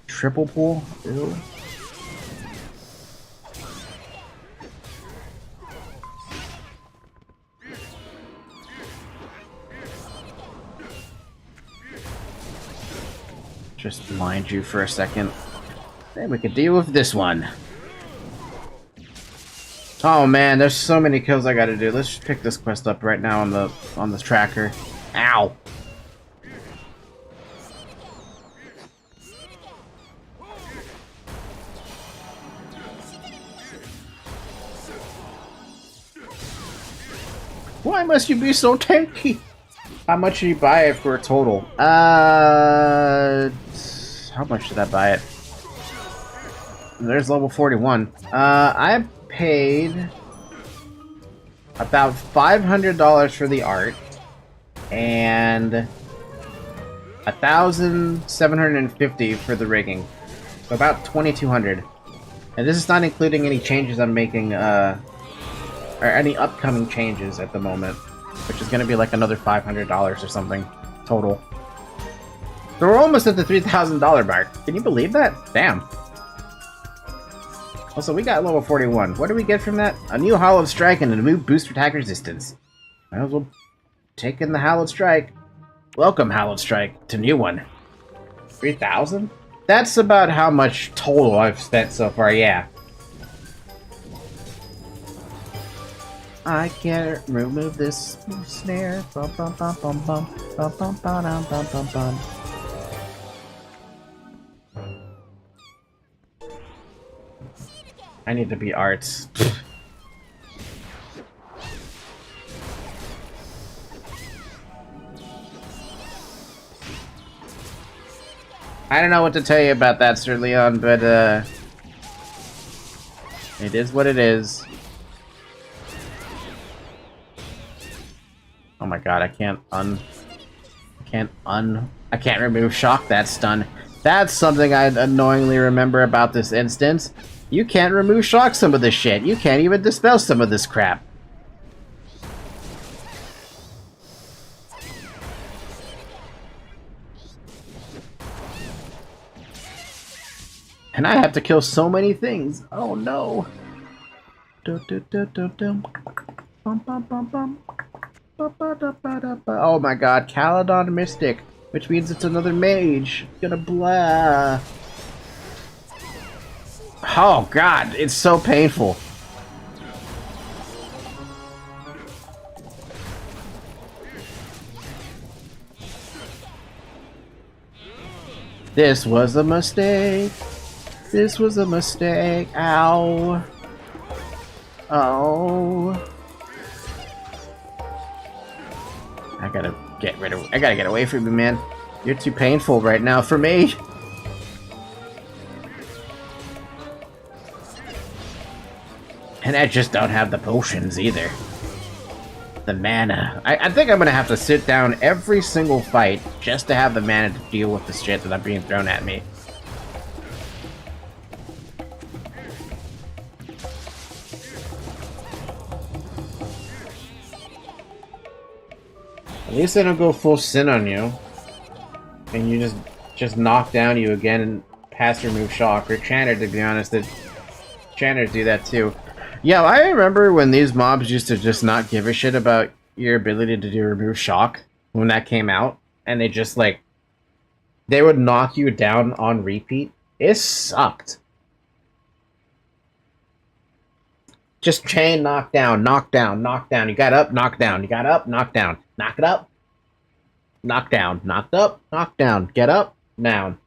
Triple pull? Ew. Just mind you for a second. Then we could deal with this one. Oh man, there's so many kills I gotta do. Let's just pick this quest up right now on the tracker. Ow! Why must you be so tanky? How much did you buy it for a total? How much did I buy it? There's level 41. I paid about $500 for the art and $1,750 for the rigging. So about $2,200. And this is not including any changes I'm making or any upcoming changes at the moment, which is going to be like another $500 or something total. So we're almost at the $3,000 mark. Can you believe that? Damn. Also, we got level 41. What do we get from that? A new Hallowed Strike and a new boost attack resistance. Might as well take in the Hallowed Strike. Welcome, Hallowed Strike, to new one. 3,000? That's about how much total I've spent so far, yeah. I can't remove this snare. Bum, bum, bum, bum, bum, bum, bum, bum, bum, bum, bum. I need to be arts. I don't know what to tell you about that, Sir Leon, but it is what it is. Oh my god, I can't remove shock that stun. That's something I annoyingly remember about this instance. You can't remove shock some of this shit. You can't even dispel some of this crap. And I have to kill so many things. Oh no. Oh my god, Caledon Mystic, which means it's another mage. Gonna blah. Oh god, it's so painful. This was a mistake. This was a mistake. Ow. Oh. I gotta get away from you, man. You're too painful right now for me. And I just don't have the potions either. The mana. I think I'm gonna have to sit down every single fight just to have the mana to deal with the shit that I'm being thrown at me. At least I don't go full sin on you. And you just knock down you again and pass remove shock. Or Chanter, to be honest. Chanters do that too. Yeah, I remember when these mobs used to just not give a shit about your ability to do remove shock when that came out. And they just like... they would knock you down on repeat. It sucked. Just chain knockdown, knockdown, knockdown. You got up, knockdown. You got up, knockdown. Knock it up. Knockdown. Knocked up, knockdown. Get up, down.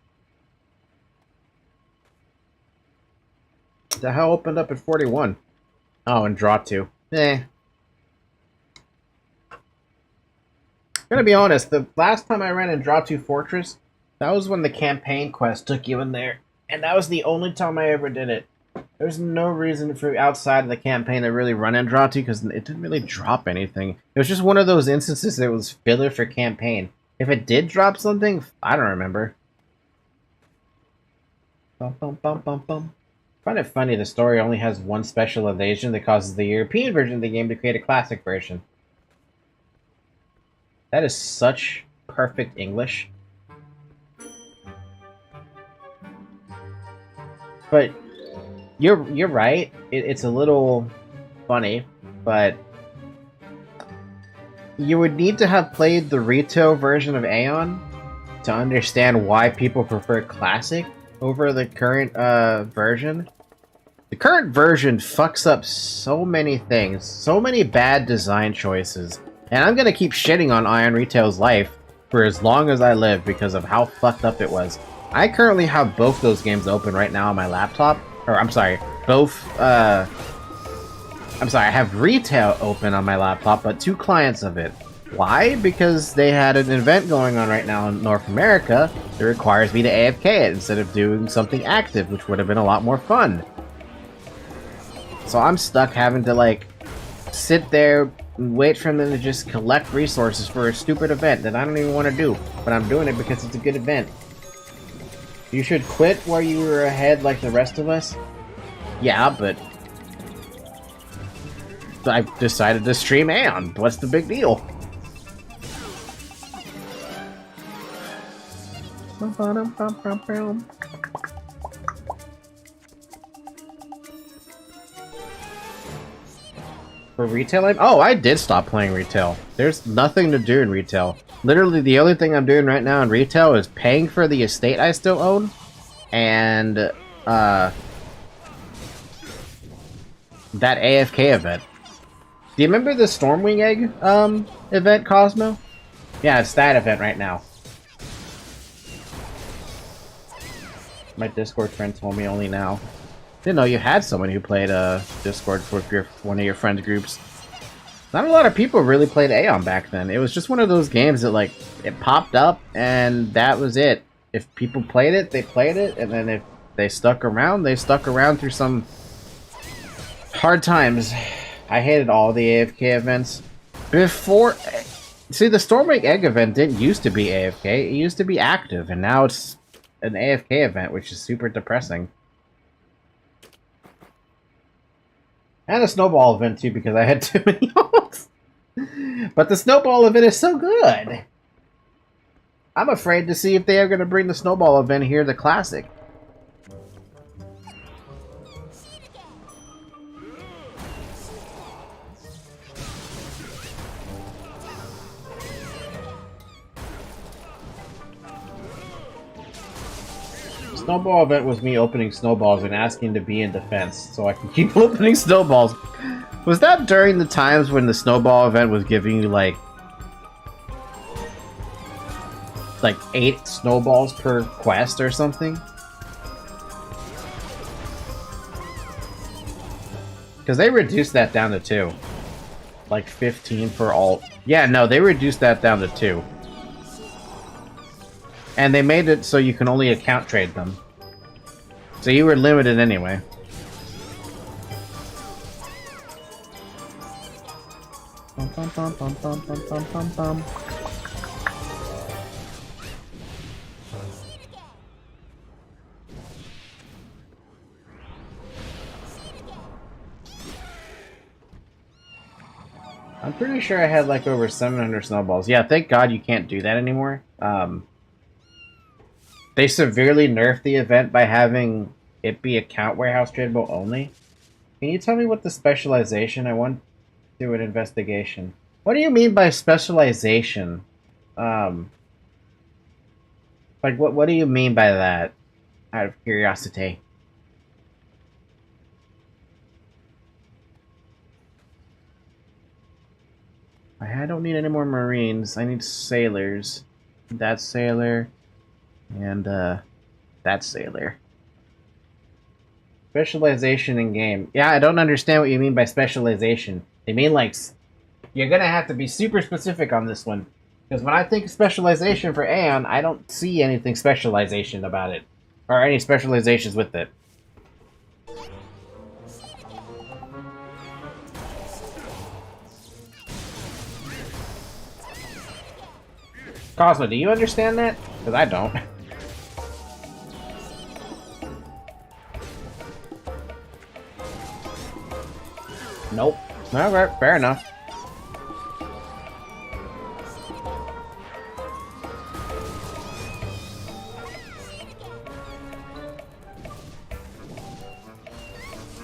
The hell opened up at 41? Oh, and draw 2. Eh. Gonna be honest, the last time I ran in Draw 2 Fortress, that was when the campaign quest took you in there. And that was the only time I ever did it. There's no reason for outside of the campaign to really run in Draw 2 because it didn't really drop anything. It was just one of those instances that was filler for campaign. If it did drop something, I don't remember. Bum, bum, bum, bum, bum. I find it funny the story only has one special evasion that causes the European version of the game to create a classic version. That is such perfect English. But you're right. It's a little funny, but you would need to have played the retail version of Aion to understand why people prefer Classic over the current version. The current version fucks up so many things, so many bad design choices, and I'm gonna keep shitting on Aion Retail's life for as long as I live because of how fucked up it was. I currently have both those games open right now on my laptop. Or, I'm sorry, I have Retail open on my laptop, but 2 clients of it. Why? Because they had an event going on right now in North America that requires me to AFK it instead of doing something active, which would have been a lot more fun. So I'm stuck having to, like, sit there and wait for them to just collect resources for a stupid event that I don't even want to do. But I'm doing it because it's a good event. You should quit while you were ahead like the rest of us? Yeah, but... I decided to stream Aion. What's the big deal? For retail, oh, I did stop playing retail. There's nothing to do in retail. Literally, the only thing I'm doing right now in retail is paying for the estate I still own, and that AFK event. Do you remember the Stormwing Egg event, Cosmo? Yeah, it's that event right now. My Discord friend told me only now. Didn't know you had someone who played Discord with one of your friends groups. Not a lot of people really played Aion back then. It was just one of those games that, like, it popped up and that was it. If people played it, they played it, and then if they stuck around, they stuck around through some hard times. I hated all the AFK events. Before... See, the Stormwing Egg event didn't used to be AFK. It used to be active, and now it's an AFK event, which is super depressing. And a snowball event too, because I had too many ults. But the snowball event is so good. I'm afraid to see if they are going to bring the snowball event here to Classic. Snowball event was me opening snowballs and asking to be in defense, so I can keep opening snowballs. Was that during the times when the snowball event was giving you like 8 snowballs per quest or something? Because they reduced that down to 2. Like 15 for all. Yeah, no, they reduced that down to 2. And they made it so you can only account trade them. So you were limited anyway. I'm pretty sure I had like over 700 snowballs. Yeah, thank God you can't do that anymore. They severely nerfed the event by having it be account warehouse tradable only. Can you tell me what the specialization? I want to do an investigation. What do you mean by specialization? Like what do you mean by that? Out of curiosity. I don't need any more Marines. I need sailors. That sailor. And, that sailor. Specialization in game. Yeah, I don't understand what you mean by specialization. They mean, like, you're gonna have to be super specific on this one. Because when I think of specialization for Aion, I don't see anything specialization about it. Or any specializations with it. Cosmo, do you understand that? Because I don't. Nope. Alright, fair enough.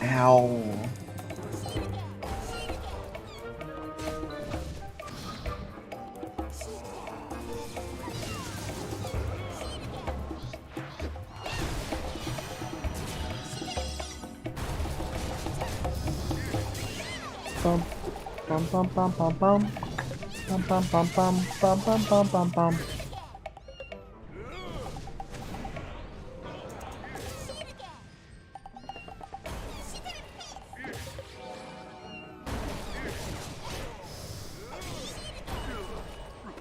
Ow. Bum bum bum bum bum bum bum bum bum bum bum bum bum bum bum.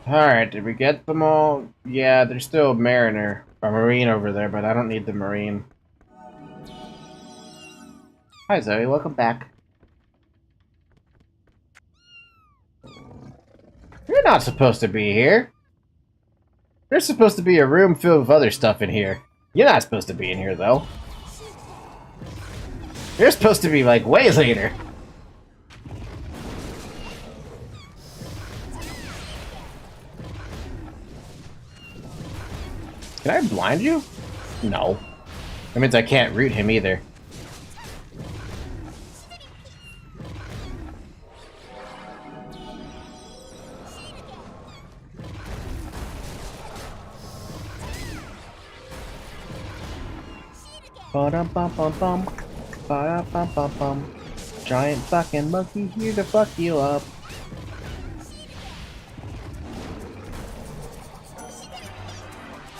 Alright, did we get them all? Yeah, there's still a Mariner, or Marine over there, but I don't need the Marine. Hi Zoe, welcome back. You're not supposed to be here. There's supposed to be a room filled with other stuff in here. You're not supposed to be in here, though. You're supposed to be, like, way later. Can I blind you? No. That means I can't root him either. Ba-dum-bum-bum-bum. Ba-dum-bum-bum-bum. Giant fucking monkey here to fuck you up.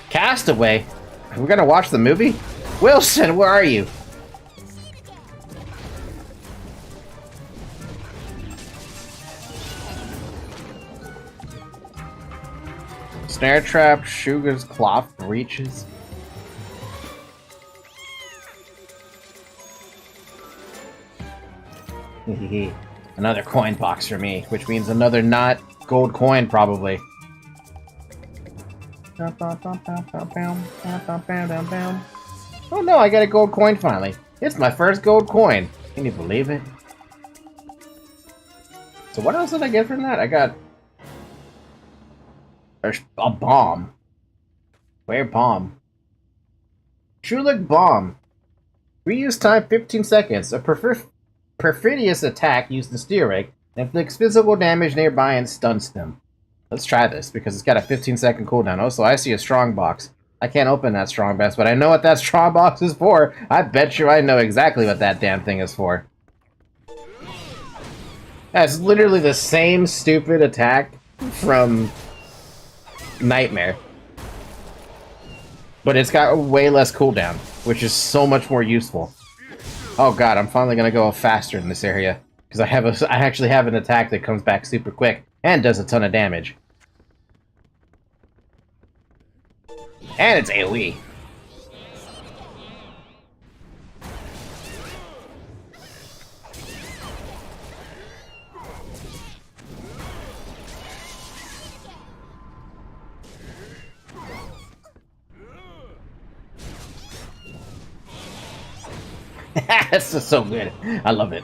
Castaway? We're gonna watch the movie? Wilson, where are you? Snare trap, Sugar's cloth reaches. Another coin box for me, which means another not gold coin, probably. Oh no, I got a gold coin finally. It's my first gold coin. Can you believe it? So what else did I get from that? I got a bomb. Where bomb? Shulik bomb. Reuse time 15 seconds. A perfidious attack used the steel rig inflicts physical damage nearby and stuns them. Let's try this because it's got a 15-second cooldown. Oh, so I see a strong box. I can't open that strong box, but I know what that strong box is for. I bet you I know exactly what that damn thing is for. That's literally the same stupid attack from Nightmare. But it's got a way less cooldown, which is so much more useful. Oh god, I'm finally gonna go faster in this area. Because I actually have an attack that comes back super quick and does a ton of damage. And it's AoE. This is so good. I love it.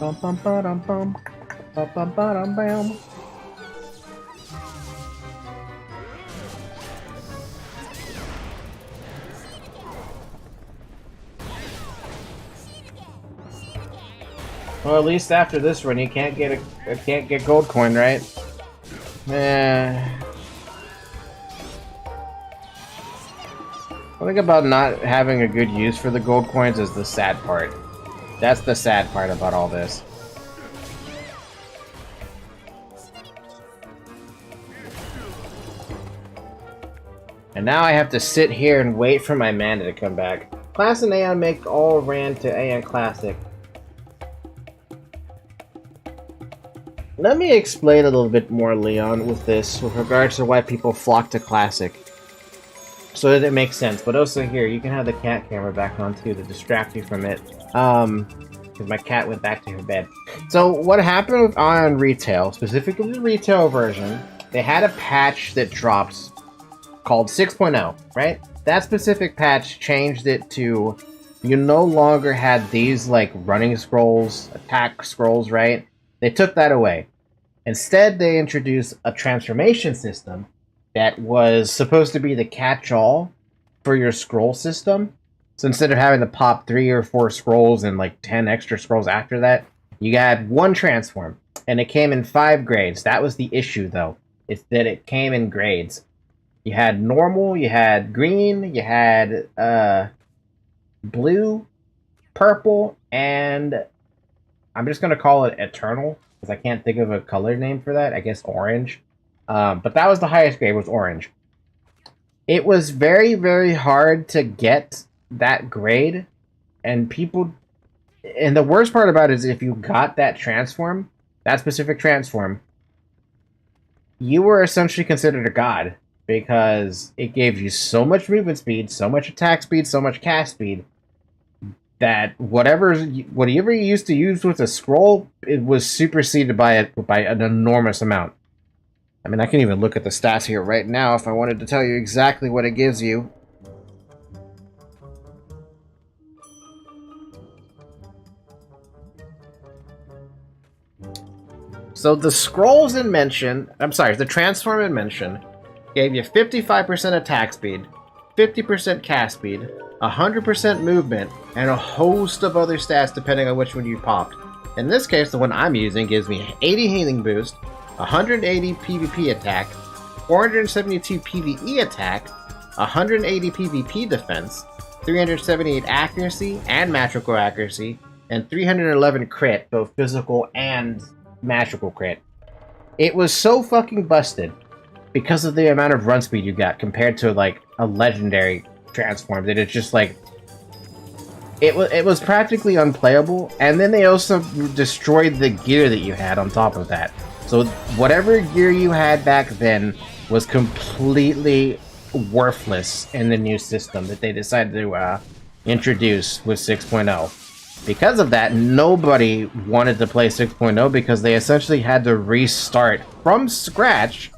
Bum bum ba-dum bum. Bum bum ba-dum bam. Well, at least after this run, you can't get gold coin, right? I think about not having a good use for the gold coins is the sad part. That's the sad part about all this. And now I have to sit here and wait for my mana to come back. Class and Aion make all ran to Aion Classic. Let me explain a little bit more, Leon, with this, with regards to why people flock to Classic. So that it makes sense. But also here, you can have the cat camera back on too to distract you from it. Because my cat went back to her bed. So what happened with Aion Retail, specifically the retail version, they had a patch that dropped called 6.0, right? That specific patch changed it to you no longer had these like running scrolls, attack scrolls, right? They took that away. Instead, they introduced a transformation system that was supposed to be the catch-all for your scroll system. So instead of having to pop 3 or 4 scrolls and like 10 extra scrolls after that, you had one transform. And it came in 5 grades. That was the issue, though. It's that it came in grades. You had normal, you had green, you had blue, purple, and I'm just going to call it eternal, because I can't think of a color name for that. I guess orange. But that was the highest grade, was orange. It was very, very hard to get that grade, and the worst part about it is if you got that transform, that specific transform, you were essentially considered a god, because it gave you so much movement speed, so much attack speed, so much cast speed, that whatever you used to use with a scroll, it was superseded by an enormous amount. I mean, I can even look at the stats here right now if I wanted to tell you exactly what it gives you. So the scrolls in Mention, I'm sorry, the transform in Mention gave you 55% attack speed, 50% cast speed, 100% movement, and a host of other stats depending on which one you popped. In this case, the one I'm using gives me 80 healing boost, 180 PvP attack, 472 PvE attack, 180 PvP defense, 378 accuracy and magical accuracy, and 311 crit, both physical and magical crit. It was so fucking busted because of the amount of run speed you got compared to like a legendary transform that it's just like it was practically unplayable. And then they also destroyed the gear that you had on top of that. So whatever gear you had back then was completely worthless in the new system that they decided to introduce with 6.0. Because of that, nobody wanted to play 6.0 because they essentially had to restart from scratch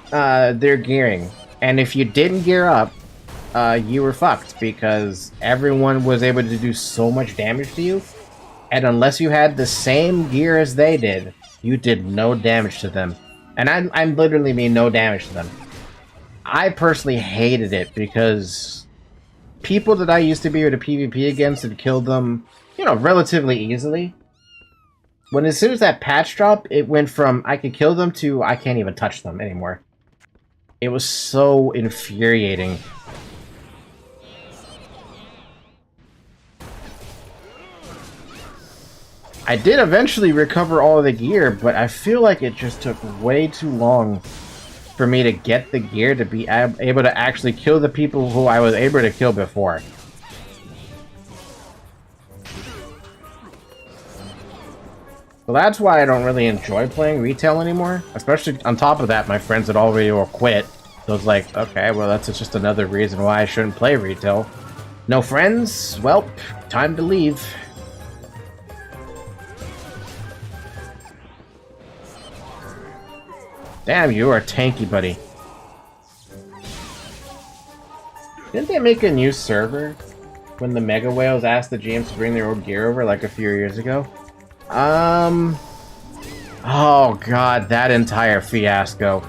their gearing. And if you didn't gear up, you were fucked because everyone was able to do so much damage to you. And unless you had the same gear as they did, you did no damage to them. And I literally mean no damage to them. I personally hated it because people that I used to be able to PvP against had killed them, you know, relatively easily. When as soon as that patch dropped, it went from I could kill them to I can't even touch them anymore. It was so infuriating. I did eventually recover all of the gear, but I feel like it just took way too long for me to get the gear to be able to actually kill the people who I was able to kill before. So that's why I don't really enjoy playing retail anymore. Especially on top of that, my friends had already all quit. So it's like, okay, well that's just another reason why I shouldn't play retail. No friends? Well, time to leave. Damn, you are tanky, buddy. Didn't they make a new server when the Mega Whales asked the GMs to bring their old gear over like a few years ago? Oh god, that entire fiasco.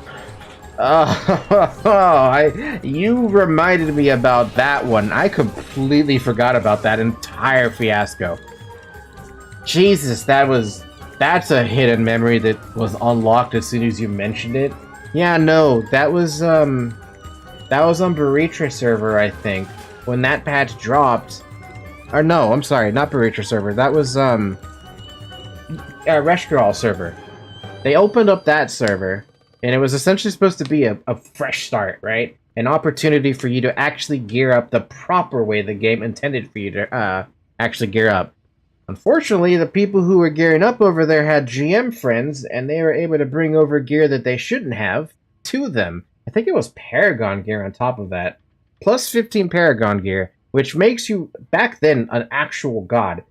You reminded me about that one. I completely forgot about that entire fiasco. Jesus, that's a hidden memory that was unlocked as soon as you mentioned it. Yeah, no, that was on Atreia Server, I think. When that patch dropped. Or no, I'm sorry, not Atreia Server. That was Restaurant Server. They opened up that server, and it was essentially supposed to be a fresh start, right? An opportunity for you to actually gear up the proper way the game intended for you to actually gear up. Unfortunately, the people who were gearing up over there had GM friends, and they were able to bring over gear that they shouldn't have to them. I think it was Paragon gear on top of that. Plus 15 Paragon gear, which makes you, back then, an actual god.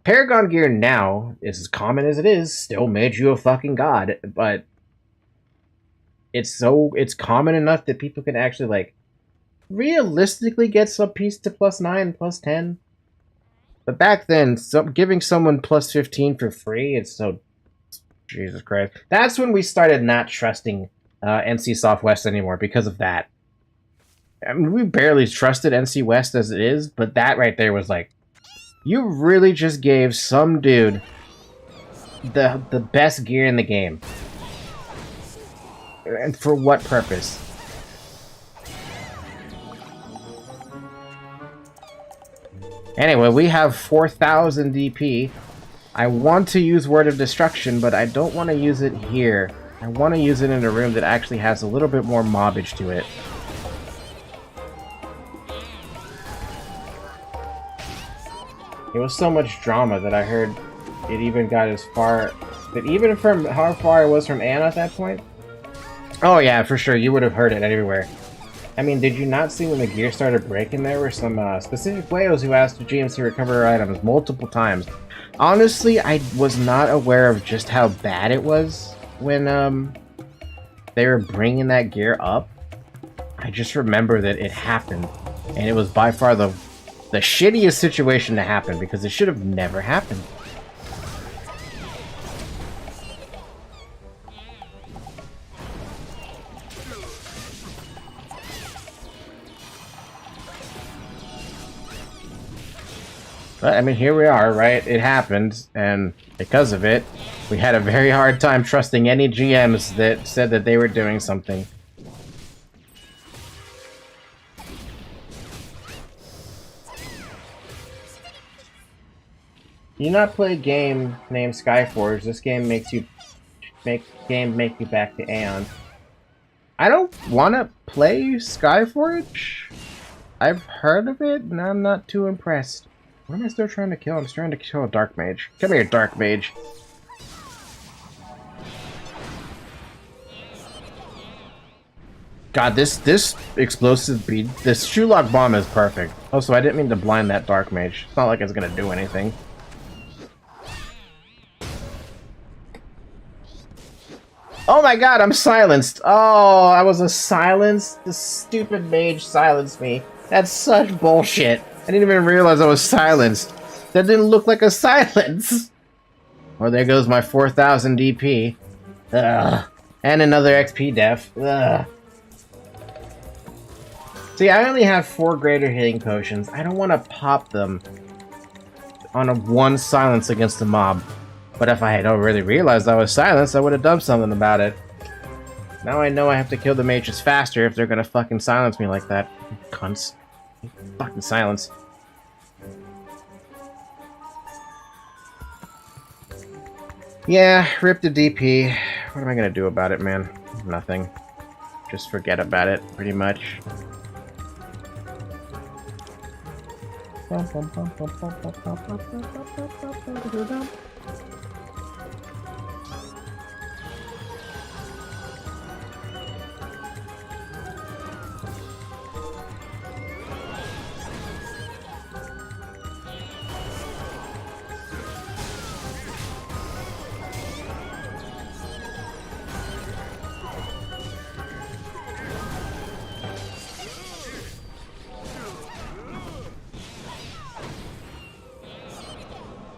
Paragon gear now, as common as it is, still made you a fucking god, but it's common enough that people can actually, like, realistically get some piece to plus 9, plus 10. But back then, giving someone plus 15 for free, it's so... Jesus Christ. That's when we started not trusting NC Softwest anymore, because of that. I mean, we barely trusted NC West as it is, but that right there was like... You really just gave some dude the best gear in the game. And for what purpose? Anyway, we have 4,000 DP. I want to use Word of Destruction, but I don't want to use it here. I want to use it in a room that actually has a little bit more mobbage to it. It was so much drama that I heard it even got as far... That even from how far it was from Anna at that point? Oh yeah, for sure, you would have heard it everywhere. I mean, did you not see when the gear started breaking there were some specific whales who asked the GMs to recover their items multiple times? Honestly, I was not aware of just how bad it was when they were bringing that gear up. I just remember that it happened, and it was by far the shittiest situation to happen because it should have never happened. But, I mean, here we are, right? It happened, and because of it, we had a very hard time trusting any GMs that said that they were doing something. You not play a game named Skyforge. This game makes you make you back to Aion. I don't want to play Skyforge. I've heard of it, and I'm not too impressed. What am I still trying to kill? I'm trying to kill a Dark Mage. Come here, Dark Mage. God, this explosive bead, this Shoelock bomb is perfect. Also, I didn't mean to blind that Dark Mage. It's not like it's gonna do anything. Oh my god, I'm silenced! Oh, I was a silenced? The stupid mage silenced me. That's such bullshit. I didn't even realize I was silenced. That didn't look like a silence. Oh, there goes my 4,000 DP. Ugh. And another XP def. Ugh. See, I only have 4 greater healing potions. I don't want to pop them on a 1 silence against the mob. But if I had already realized I was silenced, I would have done something about it. Now I know I have to kill the mages faster if they're gonna fucking silence me like that. Cunts. Fucking silence. Yeah, rip the DP. What am I gonna do about it, man? Nothing. Just forget about it, pretty much.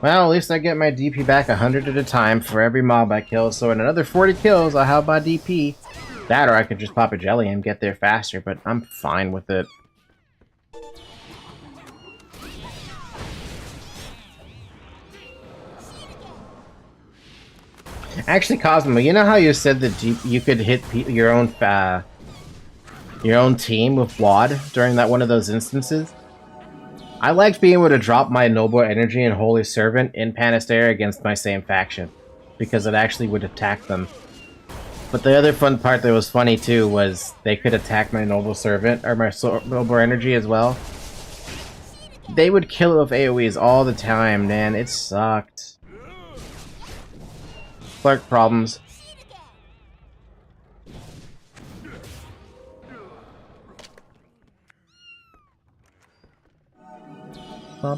Well, at least I get my DP back 100 at a time for every mob I kill, so in another 40 kills I'll have my DP. That or I could just pop a jelly and get there faster, but I'm fine with it. Actually, Cosmo, you know how you said that you could hit your own team with WAD during that one of those instances? I liked being able to drop my Noble Energy and Holy Servant in Panistera against my same faction, because it actually would attack them. But the other fun part that was funny too was they could attack my Noble Servant, or my Noble Energy as well. They would kill it with AoEs all the time, man. It sucked. Clark problems. I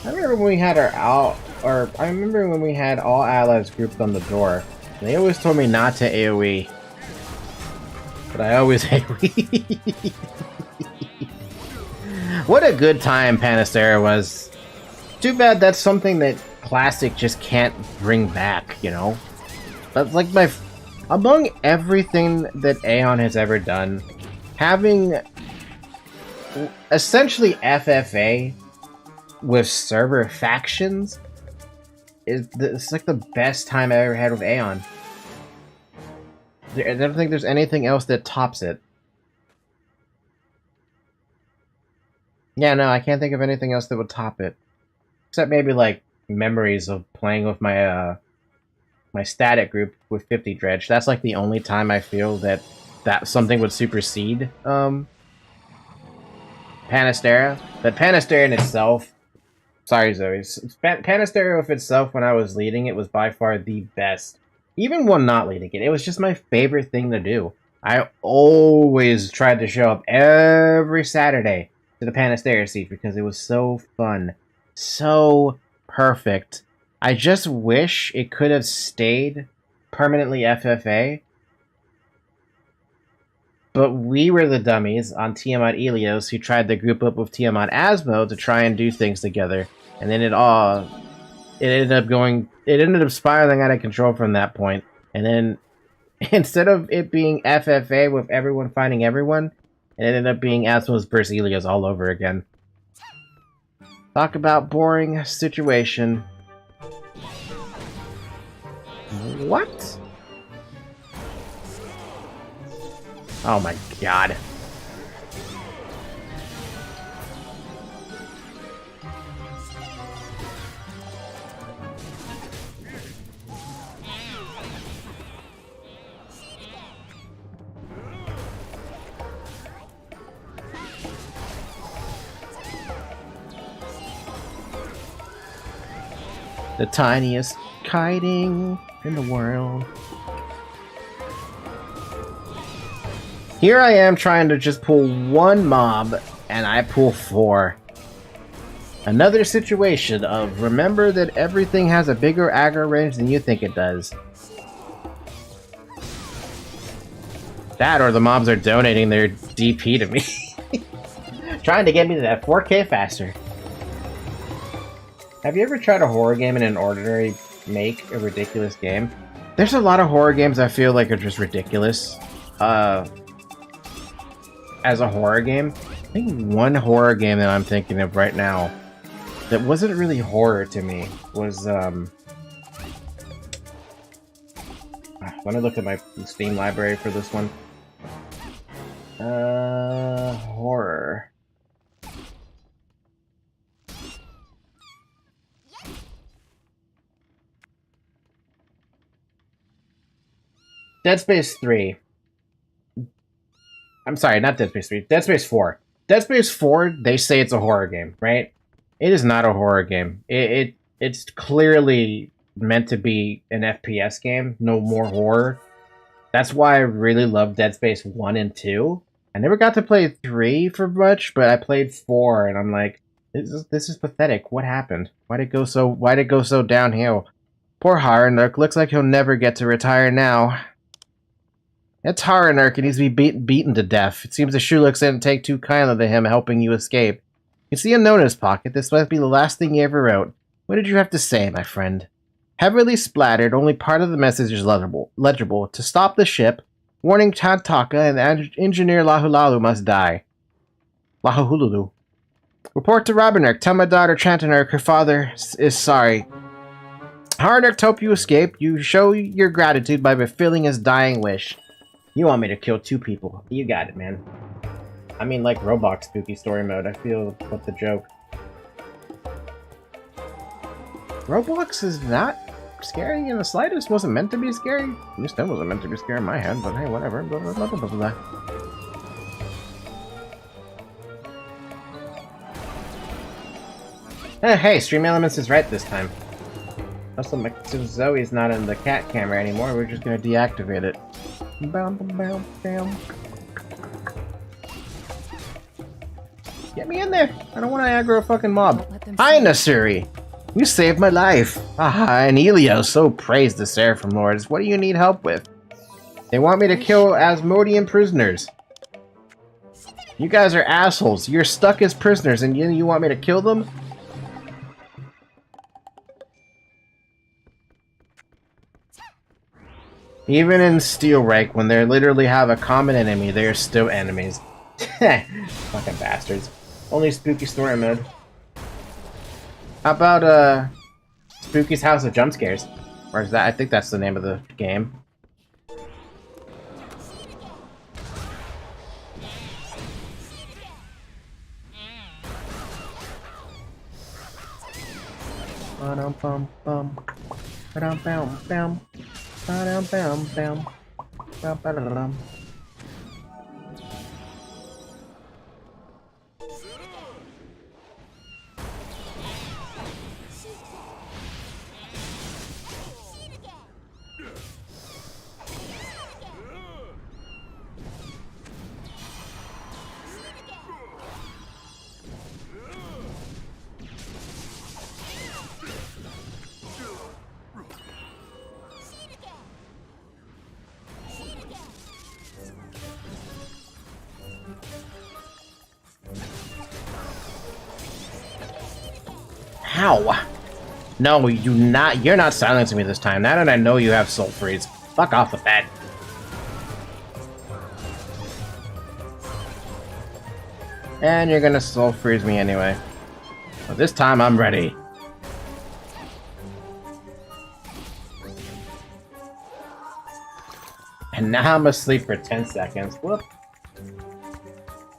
remember when we had I remember when we had all allies grouped on the door. And they always told me not to AoE. But I always AoE. What a good time Panistera was. Too bad that's something that Classic just can't bring back, you know? That's like among everything that Aion has ever done, having essentially FFA with server factions it's like the best time I ever had with Aion. I don't think there's anything else that tops it. Yeah, no, I can't think of anything else that would top it. Except maybe like memories of playing with my my static group with 50 Dredge. That's like the only time I feel that something would supersede Panistera. But Panistera in itself, sorry Zoe, Panistera with itself when I was leading it was by far the best. Even when not leading it, it was just my favorite thing to do. I always tried to show up every Saturday to the Panistera Siege because it was so fun. So perfect. I just wish it could have stayed permanently FFA. But we were the dummies on Tiamat Elios who tried to group up with Tiamat Asmo to try and do things together. And then it ended up spiraling out of control from that point. And then Instead of it being FFA with everyone fighting everyone, it ended up being Asmos vs. Elios all over again. Talk about boring situation. What? Oh my god. The tiniest kiting in the world. Here I am trying to just pull one mob, and I pull 4. Another situation of remember that everything has a bigger aggro range than you think it does. That or the mobs are donating their DP to me. Trying to get me to that 4K faster. Have you ever tried a horror game in an ordinary make a ridiculous game? There's a lot of horror games I feel like are just ridiculous. As a horror game, I think one horror game that I'm thinking of right now that wasn't really horror to me was, let me look at my Steam library for this one. Horror. Dead Space 3. I'm sorry, not Dead Space 3. Dead Space 4. Dead Space 4, they say it's a horror game, right? It is not a horror game. It's clearly meant to be an FPS game, no more horror. That's why I really love Dead Space 1 and 2. I never got to play 3 for much, but I played 4, and I'm like, this is pathetic. What happened? Why'd it go so downhill? Poor Haranuk, looks like he'll never get to retire now. It's Haranuk, and he's to be beaten to death. It seems the Shulux didn't take too kindly to him helping you escape. You see a note in his pocket. This must be the last thing he ever wrote. What did you have to say, my friend? Heavily splattered, only part of the message is legible. To stop the ship, warning Tantaka and engineer Lahulalu must die. Lahululu. Report to Robinurk. Tell my daughter Chantanurk her father is sorry. Haranuk hope you escape. You show your gratitude by fulfilling his dying wish. You want me to kill 2 people. You got it, man. I mean, like Roblox spooky story mode. I feel what the joke. Roblox is not scary in the slightest. Wasn't meant to be scary. At least that wasn't meant to be scary in my head, but hey, whatever. Blah, blah, blah, blah, blah, blah. Hey, Stream Elements is right this time. Also, since Zoe's not in the cat camera anymore, we're just gonna deactivate it. Bam, bam, bam. Get me in there! I don't want to aggro a fucking mob. Hi, Nasuri! You saved my life! Aha, and Elio so praised the Seraphim Lords. What do you need help with? They want me to kill Asmodean prisoners. You guys are assholes. You're stuck as prisoners and you want me to kill them? Even in Steelreich, when they literally have a common enemy, they are still enemies. Fucking bastards. Only spooky story mode. How about, Spooky's House of Jump Scares? Or is that? I think that's the name of the game. Ba-dum-bum-bum. Ba-dum-bum-bum. Ba-dum-bum-bum. Ba-ba-da-dum. Ow! No, you not. You're not silencing me this time. Now that I know you have Soul Freeze. Fuck off with that. And you're gonna soul freeze me anyway. But this time I'm ready. And now I'm asleep for 10 seconds. Whoop.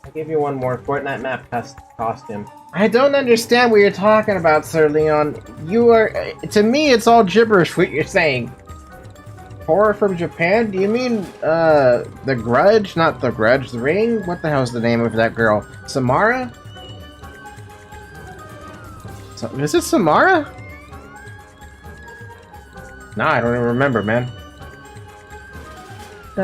I'll give you one more Fortnite map costume. I don't understand what you're talking about, Sir Leon. You are... To me, it's all gibberish what you're saying. Horror from Japan? Do you mean, The Grudge? Not The Grudge, The Ring? What the hell's the name of that girl? Samara? Is it Samara? Nah, I don't even remember, man. Is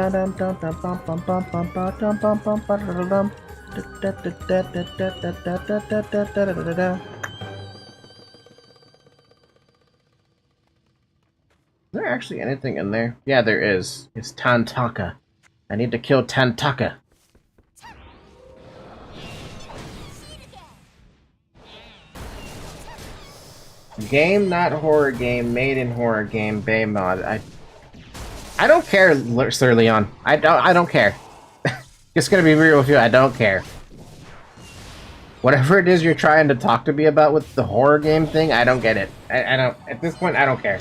there actually anything in there? Yeah, there is. It's Tantaka. I need to kill Tantaka. Game, not horror game, made in horror game, Bay mod. I don't care, Sir Leon. I don't care. Just gonna be real with you, I don't care. Whatever it is you're trying to talk to me about with the horror game thing, I don't get it. I don't, at this point, I don't care.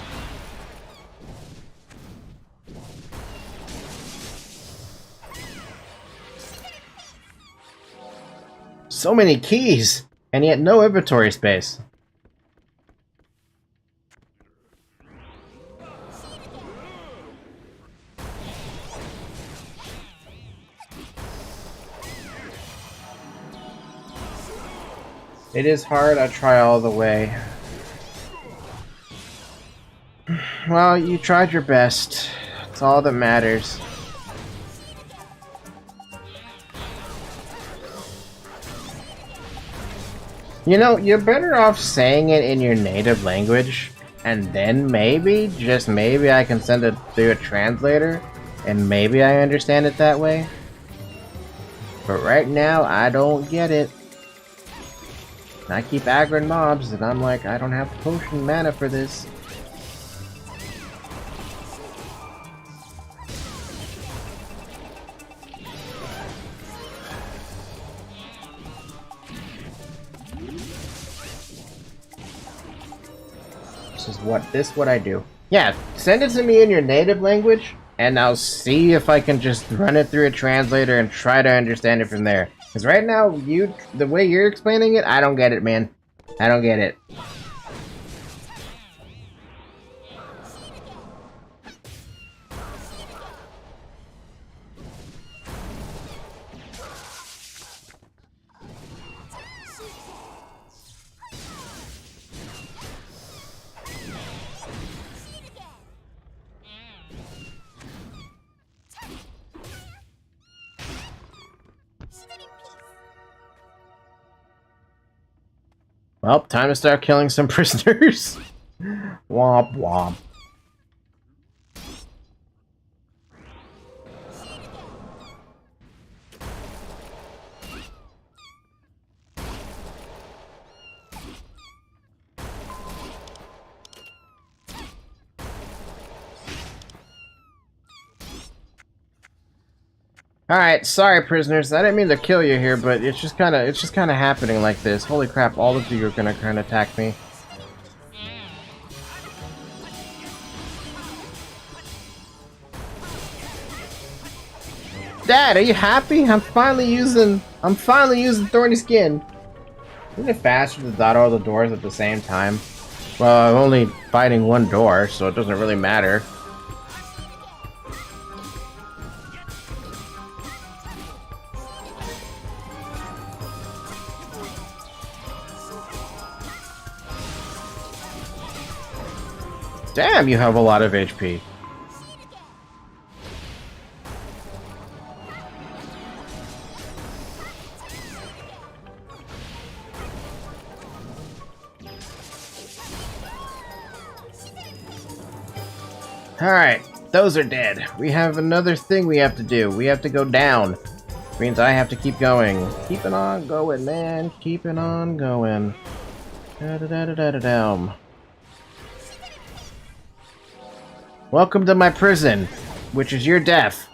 So many keys, and yet no inventory space. It is hard, I try all the way. Well, you tried your best. It's all that matters. You know, you're better off saying it in your native language, and then maybe, just maybe, I can send it through a translator, and maybe I understand it that way. But right now, I don't get it. And I keep aggroing mobs, and I'm like, I don't have potion mana for this. This is what I do. Yeah, send it to me in your native language, and I'll see if I can just run it through a translator and try to understand it from there. Because right now, the way you're explaining it, I don't get it, man. I don't get it. Well, time to start killing some prisoners. Womp womp. Alright, sorry prisoners, I didn't mean to kill you here, but it's just kinda happening like this. Holy crap, all of you are gonna kinda attack me. Dad, are you happy? I'm finally using Thorny Skin. Isn't it faster to dot all the doors at the same time? Well, I'm only fighting one door, so it doesn't really matter. Damn, you have a lot of HP. Alright, those are dead. We have another thing we have to do. We have to go down. Which means I have to keep going. Keeping on going, man. Keeping on going. Da-da-da-da-da-da-dum. Welcome to my prison, which is your death.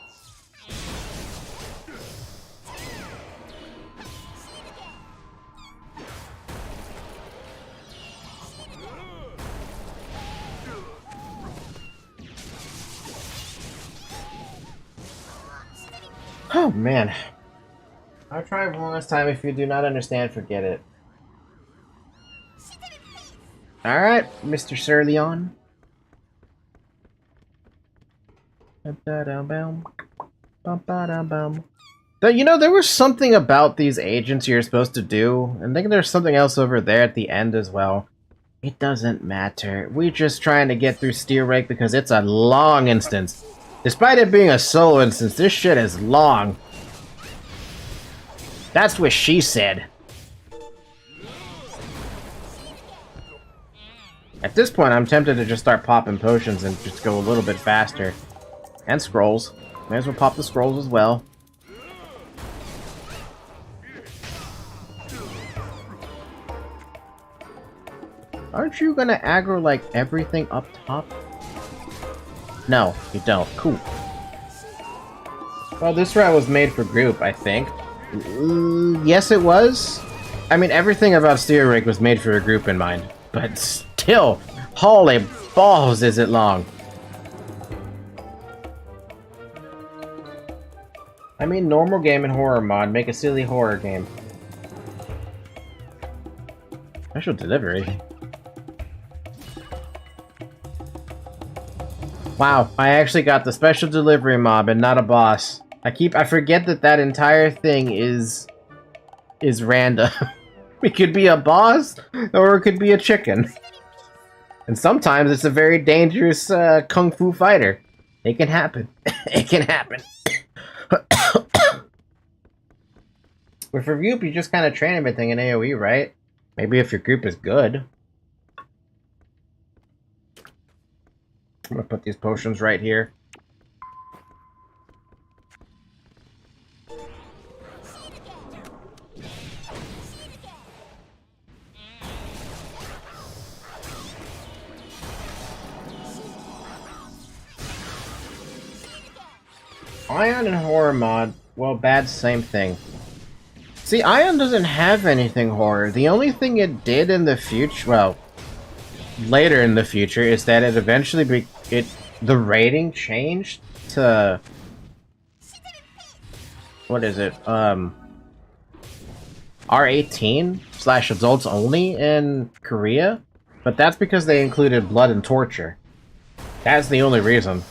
Oh, man. I'll try one last time. If you do not understand, forget it. Alright, Mr. Sir Leon. You know, there was something about these agents you're supposed to do. I think there's something else over there at the end as well. It doesn't matter. We're just trying to get through Steel Rake because it's a long instance. Despite it being a solo instance, this shit is long. That's what she said. At this point, I'm tempted to just start popping potions and just go a little bit faster. And scrolls. May as well pop the scrolls as well. Aren't you gonna aggro, like, everything up top? No, you don't. Cool. Well, this route was made for group, I think. Yes, it was. I mean, everything about Steel Rake was made for a group in mind. But still, holy balls is it long. I mean, normal game and horror mod. Make a silly horror game. Special delivery. Wow, I actually got the special delivery mob and not a boss. I forget that entire thing is random. It could be a boss, or it could be a chicken. And sometimes it's a very dangerous kung fu fighter. It can happen. It can happen. With a group, you just kind of train everything in AoE, right? Maybe if your group is good. I'm gonna put these potions right here. Aion and horror mod, well, bad, same thing. See, Aion doesn't have anything horror. The only thing it did in the future, well, later in the future, is that it eventually the rating changed to, what is it? R18/adults only in Korea, but that's because they included blood and torture. That's the only reason.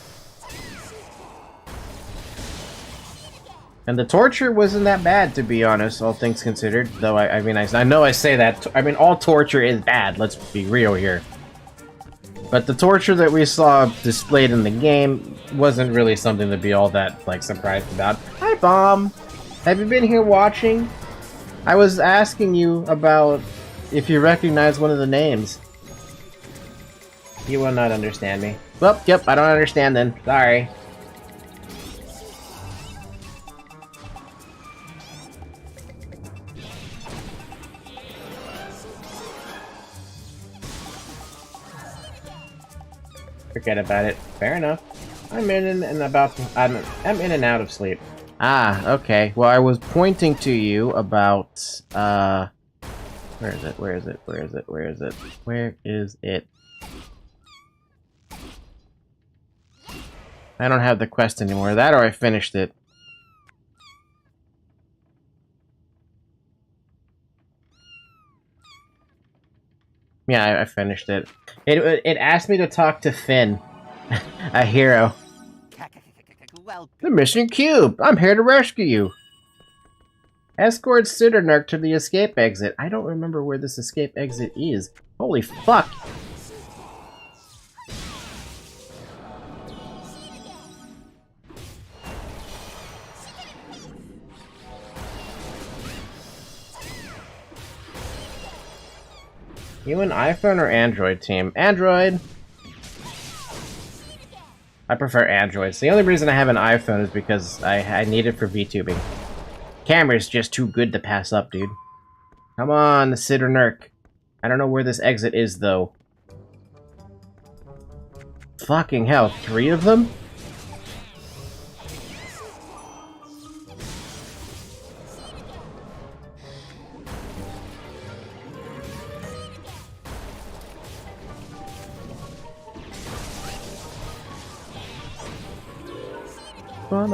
And the torture wasn't that bad, to be honest, all things considered. Though, I mean, I know I say that. I mean, all torture is bad, let's be real here. But the torture that we saw displayed in the game wasn't really something to be all that, like, surprised about. Hi, Bomb! Have you been here watching? I was asking you about if you recognize one of the names. You will not understand me. Well, yep, I don't understand then. Sorry. Forget about it. Fair enough. I'm in and out of sleep. Ah, okay. Well, I was pointing to you about where is it? Where is it? Where is it? Where is it? Where is it? I don't have the quest anymore. That or I finished it. Yeah, I finished it. It asked me to talk to Finn, a hero. The mission cube! I'm here to rescue you! Escort Sidernurk to the escape exit. I don't remember where this escape exit is. Holy fuck! You an iPhone or Android team? Android! I prefer Androids. The only reason I have an iPhone is because I need it for VTubing. Camera's just too good to pass up, dude. Come on, the Sidernurk. I don't know where this exit is, though. Fucking hell, 3 of them? Where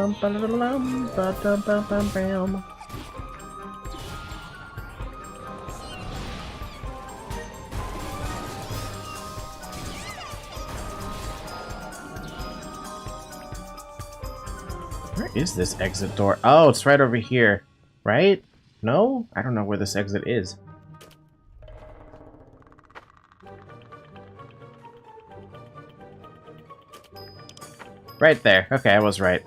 is this exit door? Oh, it's right over here, right? No? I don't know where this exit is. Right there. Okay, I was right.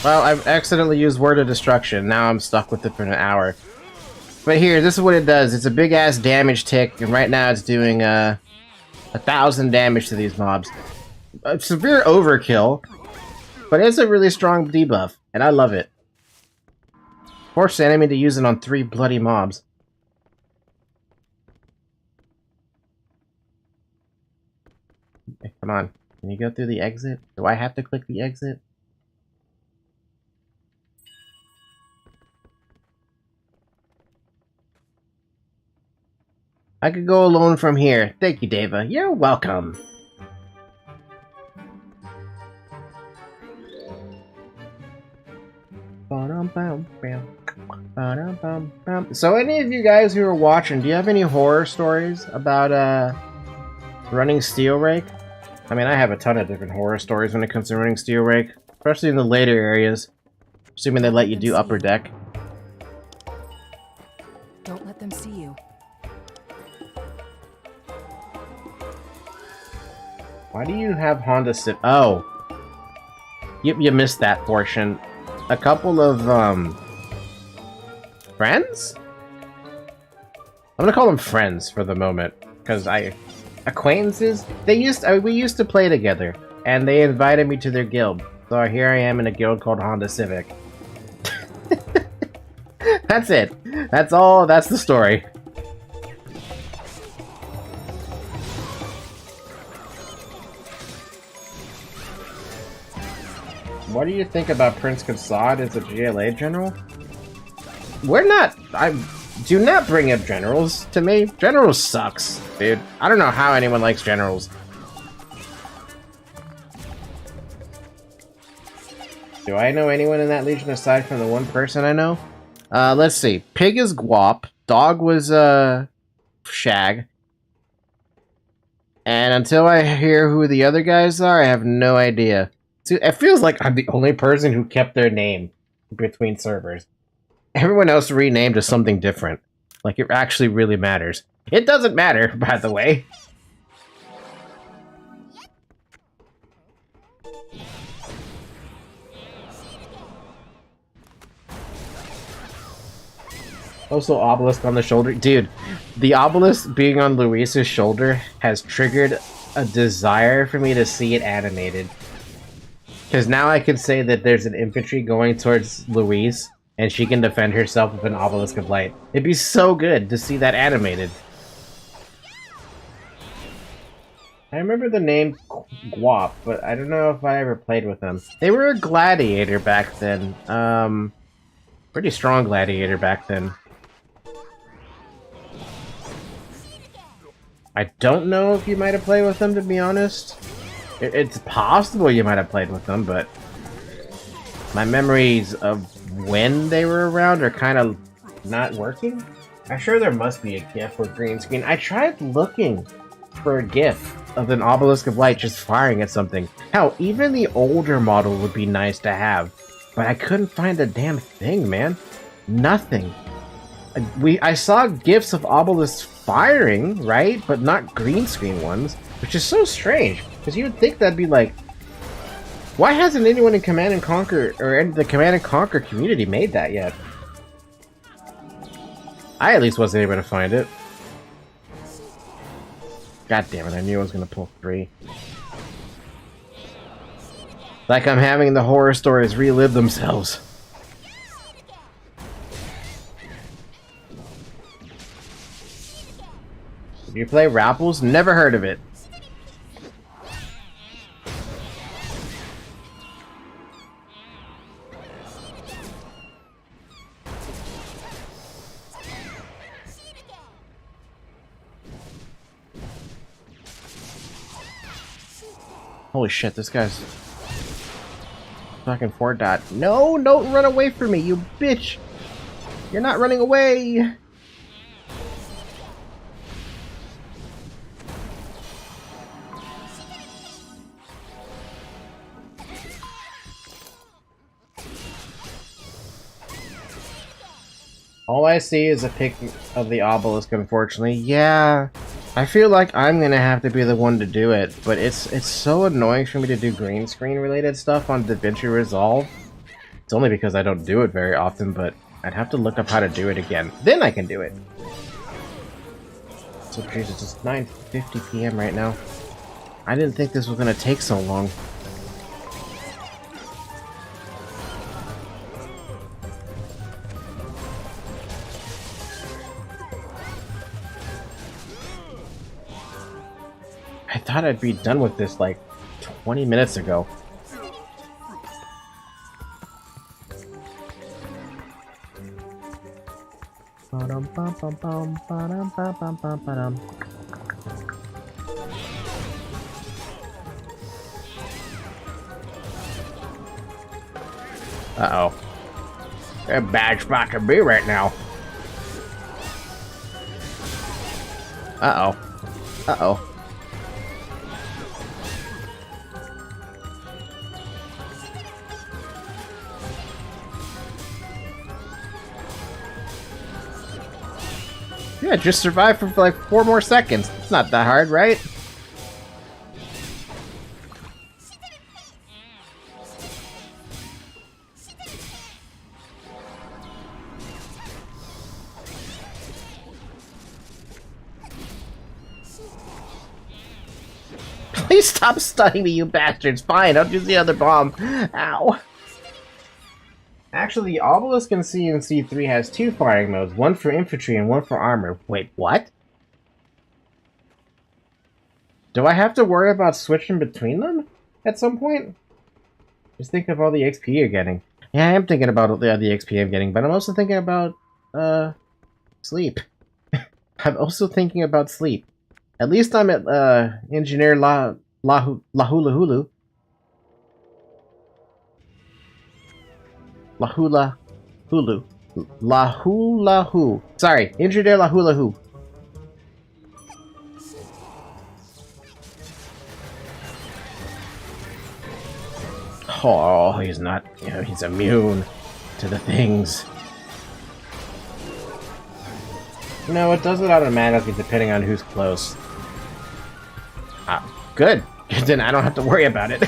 Well, I've accidentally used Word of Destruction. Now I'm stuck with it for an hour. But here, this is what it does. It's a big-ass damage tick, and right now it's doing 1,000 damage to these mobs. A severe overkill, but it's a really strong debuff, and I love it. Force the enemy to use it on 3 bloody mobs. Okay, come on. Can you go through the exit? Do I have to click the exit? I could go alone from here. Thank you, Deva. You're welcome. So any of you guys who are watching, do you have any horror stories about running Steel Rake? I mean, I have a ton of different horror stories when it comes to running Steel Rake, especially in the later areas, assuming they let you do upper deck. Don't let them see you. Why do you have Honda Civic? Oh. You missed that portion. A couple of, friends? I'm gonna call them friends for the moment, because acquaintances? We used to play together, and they invited me to their guild. So here I am in a guild called Honda Civic. That's it. That's all, that's the story. What do you think about Prince Kassad as a GLA general? Do not bring up generals to me. Generals sucks, dude. I don't know how anyone likes generals. Do I know anyone in that legion aside from the one person I know? Let's see. Pig is Guap. Dog was, Shag. And until I hear who the other guys are, I have no idea. It feels like I'm the only person who kept their name between servers. Everyone else renamed to something different. Like, it actually really matters. It doesn't matter, by the way. Also, obelisk on the shoulder. Dude, the obelisk being on Luis's shoulder has triggered a desire for me to see it animated. Because now I can say that there's an infantry going towards Luis, and she can defend herself with an obelisk of light. It'd be so good to see that animated. I remember the name Guap, but I don't know if I ever played with them. They were a gladiator back then. Pretty strong gladiator back then. I don't know if you might have played with them, to be honest. It's possible you might have played with them, but my memories of when they were around are kind of not working. I'm sure there must be a GIF or green screen. I tried looking for a GIF of an obelisk of light just firing at something. Hell, even the older model would be nice to have, but I couldn't find a damn thing, man. Nothing. I saw GIFs of obelisks firing, right? But not green screen ones, which is so strange. Because you would think that'd be like, why hasn't anyone in Command & Conquer, or in the Command & Conquer community made that yet? I at least wasn't able to find it. God damn it, I knew I was gonna pull 3. Like I'm having the horror stories relive themselves. Do you play Rapples? Never heard of it. Holy shit, this guy's fucking 4 dot. No, don't run away from me, you bitch! You're not running away! All I see is a pic of the obelisk, unfortunately. Yeah, I feel like I'm gonna have to be the one to do it, but it's so annoying for me to do green screen related stuff on DaVinci Resolve. It's only because I don't do it very often, but I'd have to look up how to do it again. Then I can do it! So Jesus, it's 9:50 p.m. right now. I didn't think this was gonna take so long. I thought I'd be done with this like 20 minutes ago. Uh-oh. A bad spot to be right now. Uh-oh. Uh-oh. Yeah, just survive for like 4 more seconds. It's not that hard, right? Please stop stunning me, you bastards. Fine, I'll use the other bomb. Ow. Actually, the obelisk in C3 has 2 firing modes, one for infantry and one for armor. Wait, what? Do I have to worry about switching between them at some point? Just think of all the XP you're getting. Yeah, I am thinking about the XP I'm getting, but I'm also thinking about, sleep. I'm also thinking about sleep. At least I'm at, Engineer Lahula Hulu. Lahula Hulu. Lahula Hu. Sorry, Engineer Lahula Hu. Oh, he's not, you know, he's immune to the things. No, it does it automatically depending on who's close. Ah, good. Then I don't have to worry about it.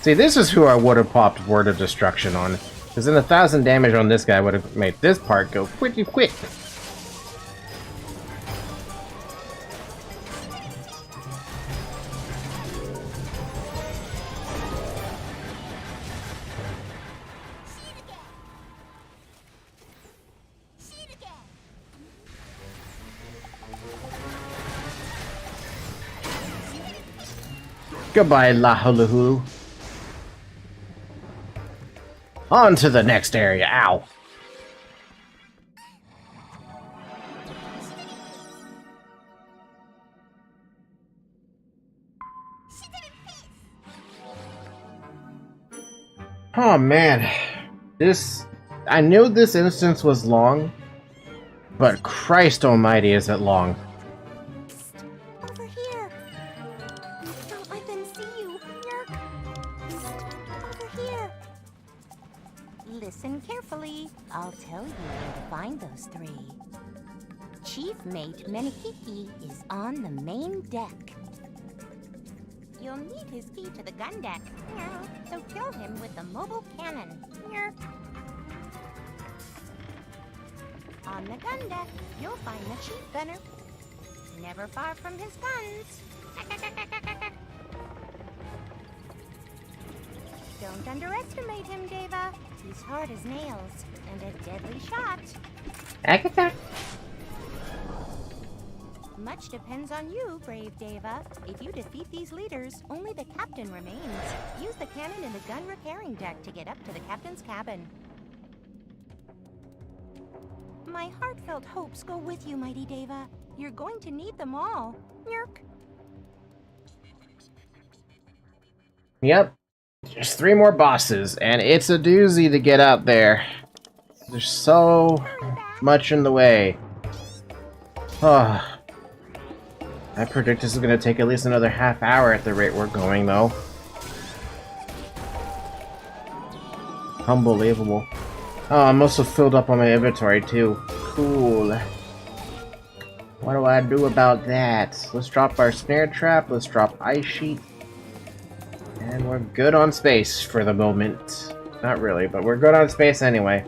See, this is who I would have popped Word of Destruction on. Because then 1,000 damage on this guy would have made this part go pretty quick. Goodbye, Lahulu. On to the next area. Ow. Oh man. I knew this instance was long, but Christ almighty is it long. Over here. Don't let them see you. Over here. Listen carefully. I'll tell you where to find those 3. Chief Mate Menehiki is on the main deck. you'll need his key to the gun deck. So kill him with the mobile cannon. On the gun deck, you'll find the chief gunner. Never far from his guns. Don't underestimate him, Deva. He's hard as nails and a deadly shot. Much depends on you, brave Deva. If you defeat these leaders, only the captain remains. Use the cannon in the gun repairing deck to get up to the captain's cabin. My heartfelt hopes go with you, mighty Deva. You're going to need them all. Yerk. Yep. There's 3 more bosses, and it's a doozy to get out there. There's so much in the way. Oh. I predict this is going to take at least another half hour at the rate we're going, though. Unbelievable. Oh, I'm also filled up on my inventory, too. Cool. What do I do about that? Let's drop our snare trap, let's drop ice sheet. And we're good on space for the moment. Not really, but we're good on space anyway.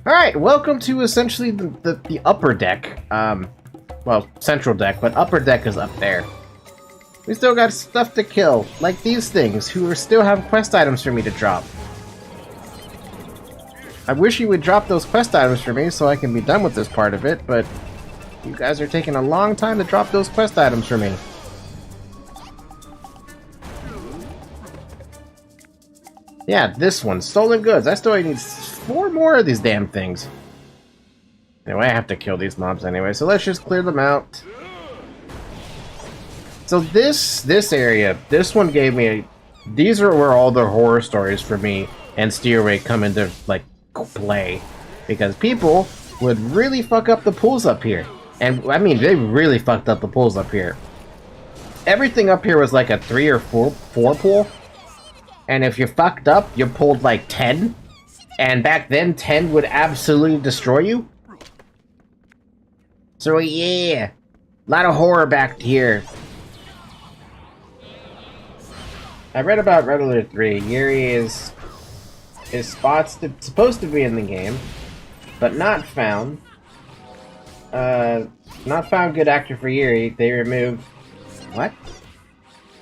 Alright, welcome to essentially the upper deck. Well, central deck, but upper deck is up there. We still got stuff to kill, like these things, who still have quest items for me to drop. I wish you would drop those quest items for me so I can be done with this part of it, but you guys are taking a long time to drop those quest items for me. Yeah, this one, stolen goods. I still need 4 more of these damn things. Anyway, I have to kill these mobs anyway, so let's just clear them out. So this area, this one gave me... These are where all the horror stories for me and Steerway come into, like, play. Because people would really fuck up the pools up here. And, I mean, they really fucked up the pools up here. Everything up here was like a 3 or 4 pool. And if you fucked up, you pulled like 10. And back then, 10 would absolutely destroy you. So yeah, a lot of horror back here. I read about Red Alert 3. Yuri is supposed to be in the game, but not found. Not found good actor for Yuri. They removed... What?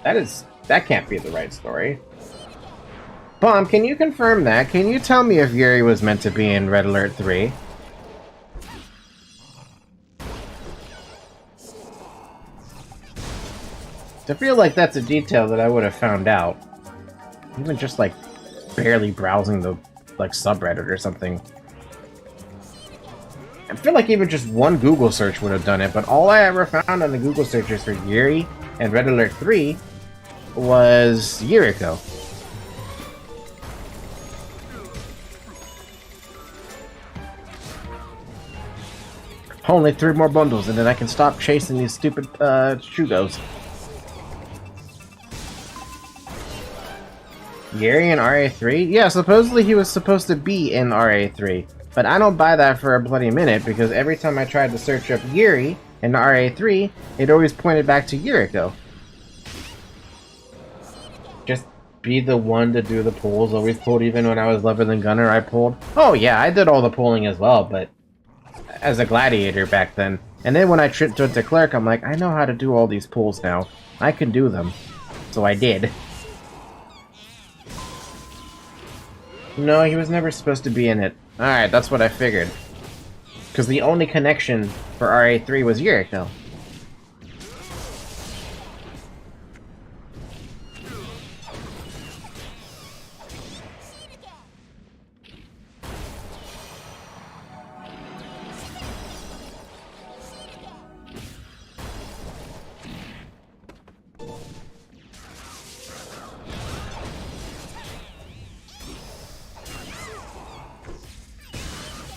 That can't be the right story. Bomb, can you confirm that? Can you tell me if Yuri was meant to be in Red Alert 3? I feel like that's a detail that I would have found out. Even just, like, barely browsing the, like, subreddit or something. I feel like even just one Google search would have done it, but all I ever found on the Google searches for Yuri and Red Alert 3 was Yuriko. Only 3 more bundles, and then I can stop chasing these stupid Shugos. Yuri in RA3? Yeah, supposedly he was supposed to be in RA3. But I don't buy that for a bloody minute, because every time I tried to search up Yuri in RA3, it always pointed back to Yuriko. Just be the one to do the pulls. Always pulled, even when I was Lever Than Gunner, I pulled. Oh yeah, I did all the pulling as well, but as a gladiator back then. And then when I tripped into Clerk, I'm like, I know how to do all these pulls now. I can do them. So I did. No, he was never supposed to be in it. Alright, that's what I figured. Because the only connection for RA3 was Yuriko.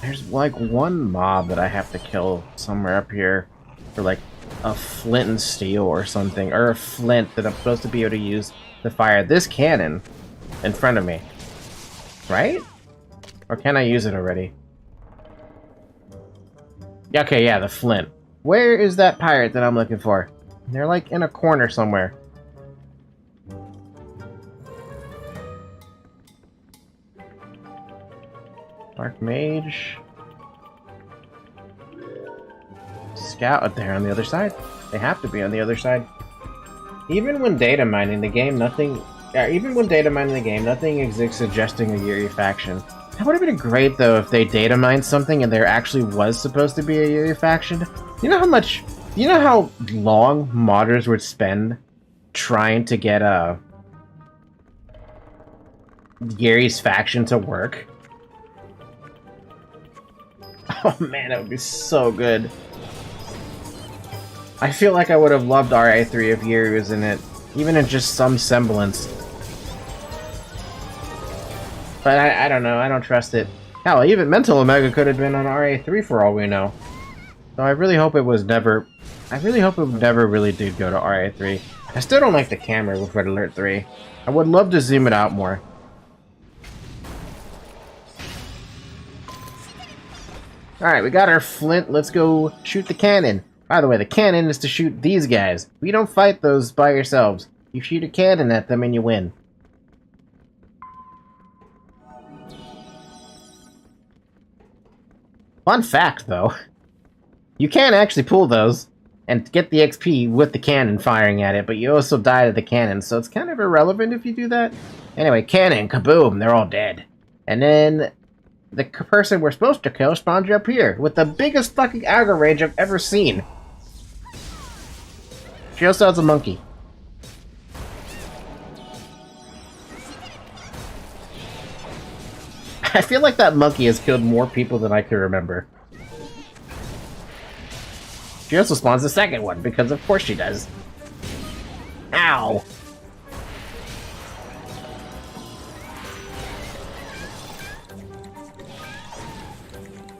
There's like one mob that I have to kill somewhere up here for like a flint and steel or something, or a flint that I'm supposed to be able to use to fire this cannon in front of me. Right? Or can I use it already? Okay, yeah, the flint. Where is that pirate that I'm looking for? They're like in a corner somewhere. Dark Mage. Scout there on the other side. They have to be on the other side. Even when data mining the game, nothing exists suggesting a Yuri faction. That would have been great though if they data mined something and there actually was supposed to be a Yuri faction. You know how long modders would spend trying to get Yuri's faction to work? Oh man, that would be so good. I feel like I would have loved RA3 if Yuri was in it, even in just some semblance. But I don't know, I don't trust it. Hell, even Mental Omega could have been on RA3 for all we know. So I really hope it was never... I really hope it never really did go to RA3. I still don't like the camera with Red Alert 3. I would love to zoom it out more. Alright, we got our flint, let's go shoot the cannon. By the way, the cannon is to shoot these guys. We don't fight those by yourselves. You shoot a cannon at them and you win. Fun fact, though. You can actually pull those and get the XP with the cannon firing at it, but you also die to the cannon, so it's kind of irrelevant if you do that. Anyway, cannon, kaboom, they're all dead. And then the person we're supposed to kill spawns you up here with the biggest fucking aggro range I've ever seen. She also has a monkey. I feel like that monkey has killed more people than I can remember. She also spawns the second one, because of course she does. Ow!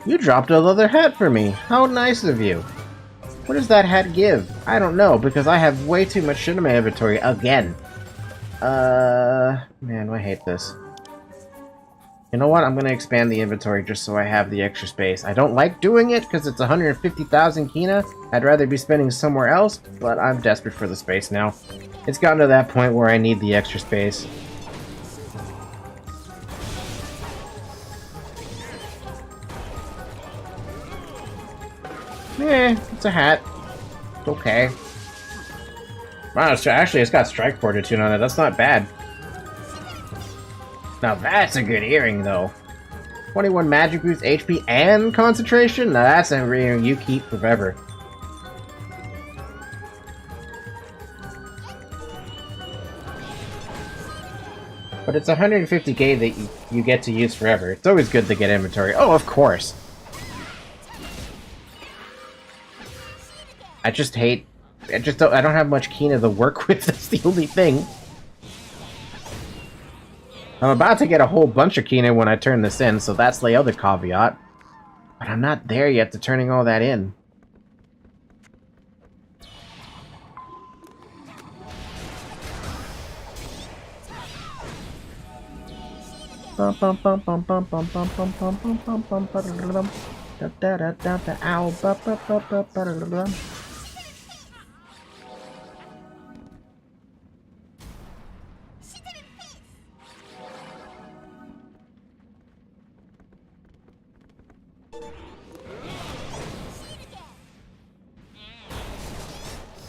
You dropped a leather hat for me. How nice of you. What does that hat give? I don't know, because I have way too much shit in my inventory again. Man, I hate this. You know what? I'm gonna expand the inventory just so I have the extra space. I don't like doing it because it's 150,000 Kina. I'd rather be spending somewhere else, but I'm desperate for the space now. It's gotten to that point where I need the extra space. It's a hat. It's okay. Wow, actually, it's got strike fortitude on it. That's not bad. Now that's a good earring, though. 21 magic boost, HP, and concentration? Now that's an earring you keep forever. But it's 150k that you get to use forever. It's always good to get inventory. Oh, of course. I don't have much Kina to work with. That's the only thing. I'm about to get a whole bunch of Kina when I turn this in, so that's the other caveat. But I'm not there yet to turning all that in.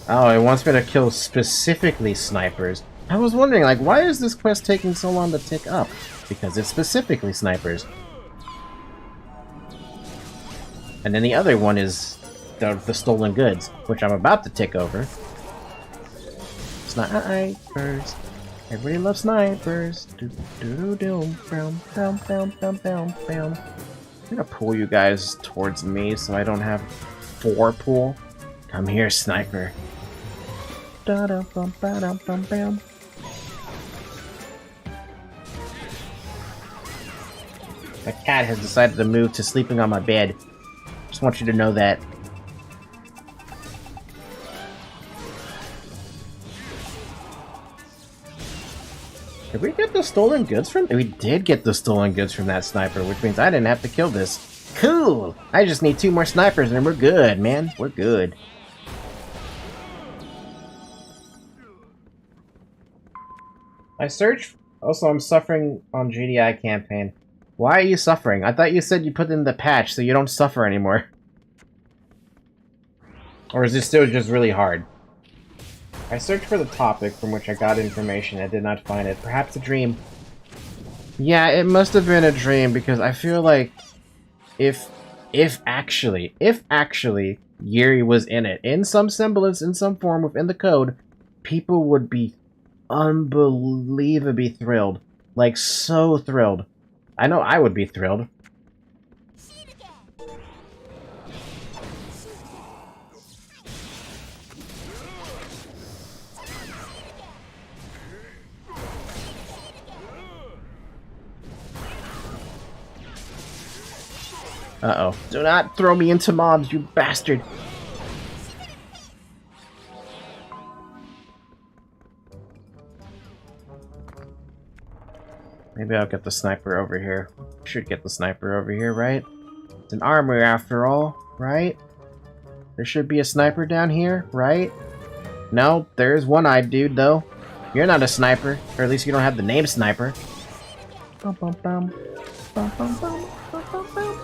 Oh, it wants me to kill specifically snipers. I was wondering, like, why is this quest taking so long to tick up? Because it's specifically snipers. And then the other one is the stolen goods, which I'm about to tick over. Snipers. Everybody loves snipers. I'm gonna pull you guys towards me so I don't have 4 pull. Come here, sniper. That cat has decided to move to sleeping on my bed. Just want you to know that. Did we get the stolen goods from? We did get the stolen goods from that sniper, which means I didn't have to kill this. Cool! I just need 2 more snipers and we're good, man. We're good. I searched. Also, I'm suffering on GDI campaign. Why are you suffering? I thought you said you put in the patch so you don't suffer anymore. Or is this still just really hard? I searched for the topic from which I got information. I did not find it. Perhaps a dream. Yeah, it must have been a dream because I feel like if actually Yuri was in it, in some semblance, in some form within the code, people would be unbelievably thrilled. Like, so thrilled. I know I would be thrilled. Uh-oh. Do not throw me into mobs, you bastard! Maybe I'll get the sniper over here. Should get the sniper over here, right? It's an armory after all, right? There should be a sniper down here, right? No, there's one-eyed dude, though. You're not a sniper, or at least you don't have the name sniper. Bum, bum, bum. Bum, bum, bum. Bum, bum, bum.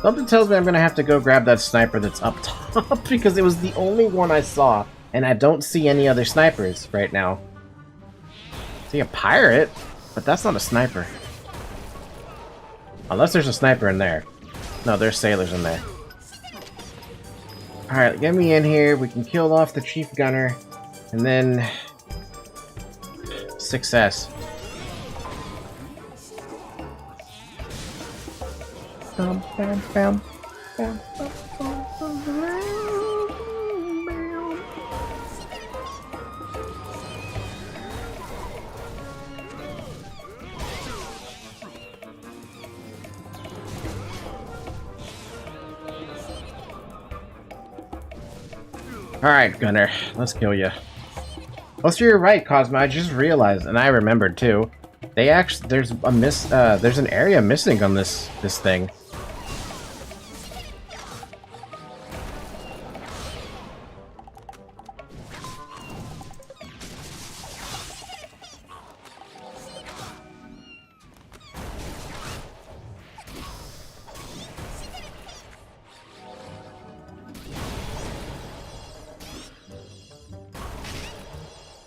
Something tells me I'm gonna have to go grab that sniper that's up top because it was the only one I saw, and I don't see any other snipers right now. I see a pirate, but that's not a sniper. Unless there's a sniper in there. No, there's sailors in there. Alright, get me in here. We can kill off the chief gunner, and then... success. Bam, bam, bam, bam, bam, bam, bam, bam. Alright, Gunner, let's kill you. Oh, so you're right, Cosmo. I just realized, and I remembered too. They actually there's an area missing on this thing.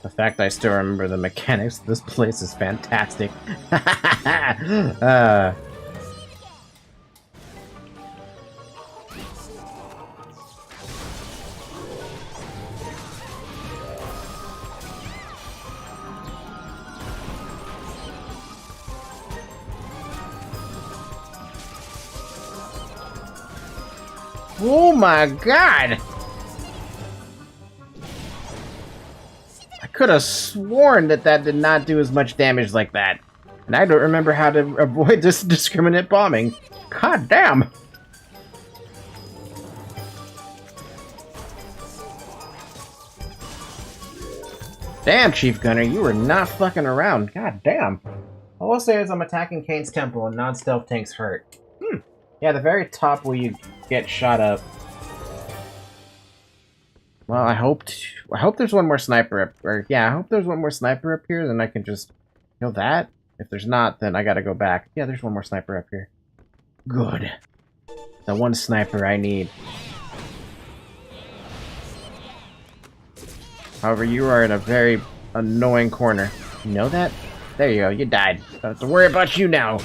The fact I still remember the mechanics of this place is fantastic. Oh my god! I could have sworn that did not do as much damage like that. And I don't remember how to avoid this indiscriminate bombing. God damn! Damn, Chief Gunner, you were not fucking around. God damn. All I'll say is I'm attacking Kane's temple and non-stealth tanks hurt. Yeah, the very top where you get shot up. Well, I hope there's one more sniper up, I hope there's one more sniper up here, then I can just kill that. If there's not, then I gotta go back. Yeah, there's one more sniper up here. Good. The one sniper I need. However, you are in a very annoying corner. You know that? There you go, you died. Don't have to worry about you now.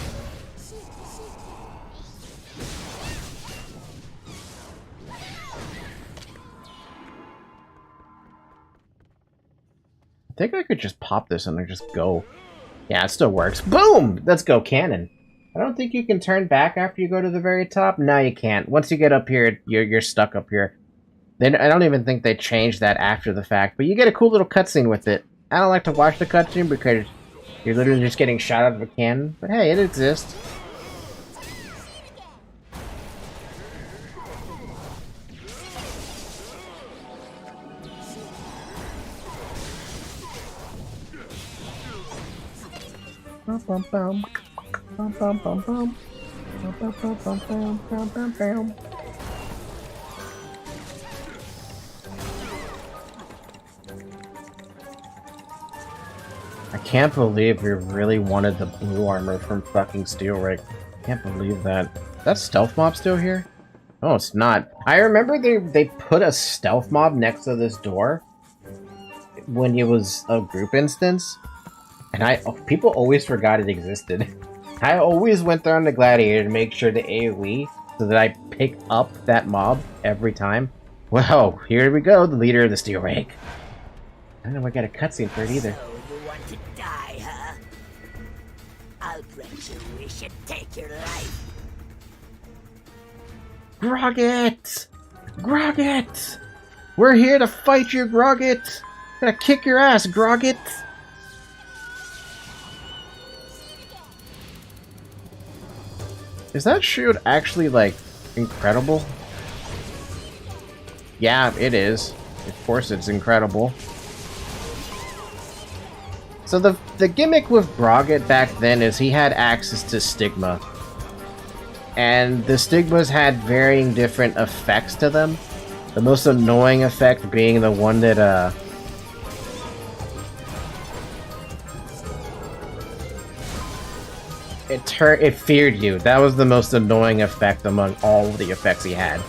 I think I could just pop this and then just go. Yeah, it still works. Boom! Let's go, cannon. I don't think you can turn back after you go to the very top. No, you can't. Once you get up here, you're stuck up here. Then I don't even think they changed that after the fact, but you get a cool little cutscene with it. I don't like to watch the cutscene because you're literally just getting shot out of a cannon, but hey, it exists. Bum, bum, bum. Bum, bum, bum, bum. I can't believe we really wanted the blue armor from fucking Steel Rig. Can't believe that. Is that stealth mob still here? Oh, it's not. I remember they put a stealth mob next to this door when it was a group instance, and people always forgot it existed. I always went there on the Gladiator to make sure to AoE so that I pick up that mob every time. Well, here we go, the leader of the Steel Rake. I don't know if I got a cutscene for it either. So you want to die, huh? I'll grant your wish and take your life. Grogget! Grogget! We're here to fight you, Grogget! Gonna kick your ass, Grogget! Is that shield actually, like, incredible? Yeah, it is. Of course it's incredible. So the gimmick with Grogget back then is he had access to Stigma. And the Stigmas had varying different effects to them. The most annoying effect being the one that, it feared you. That was the most annoying effect among all of the effects he had.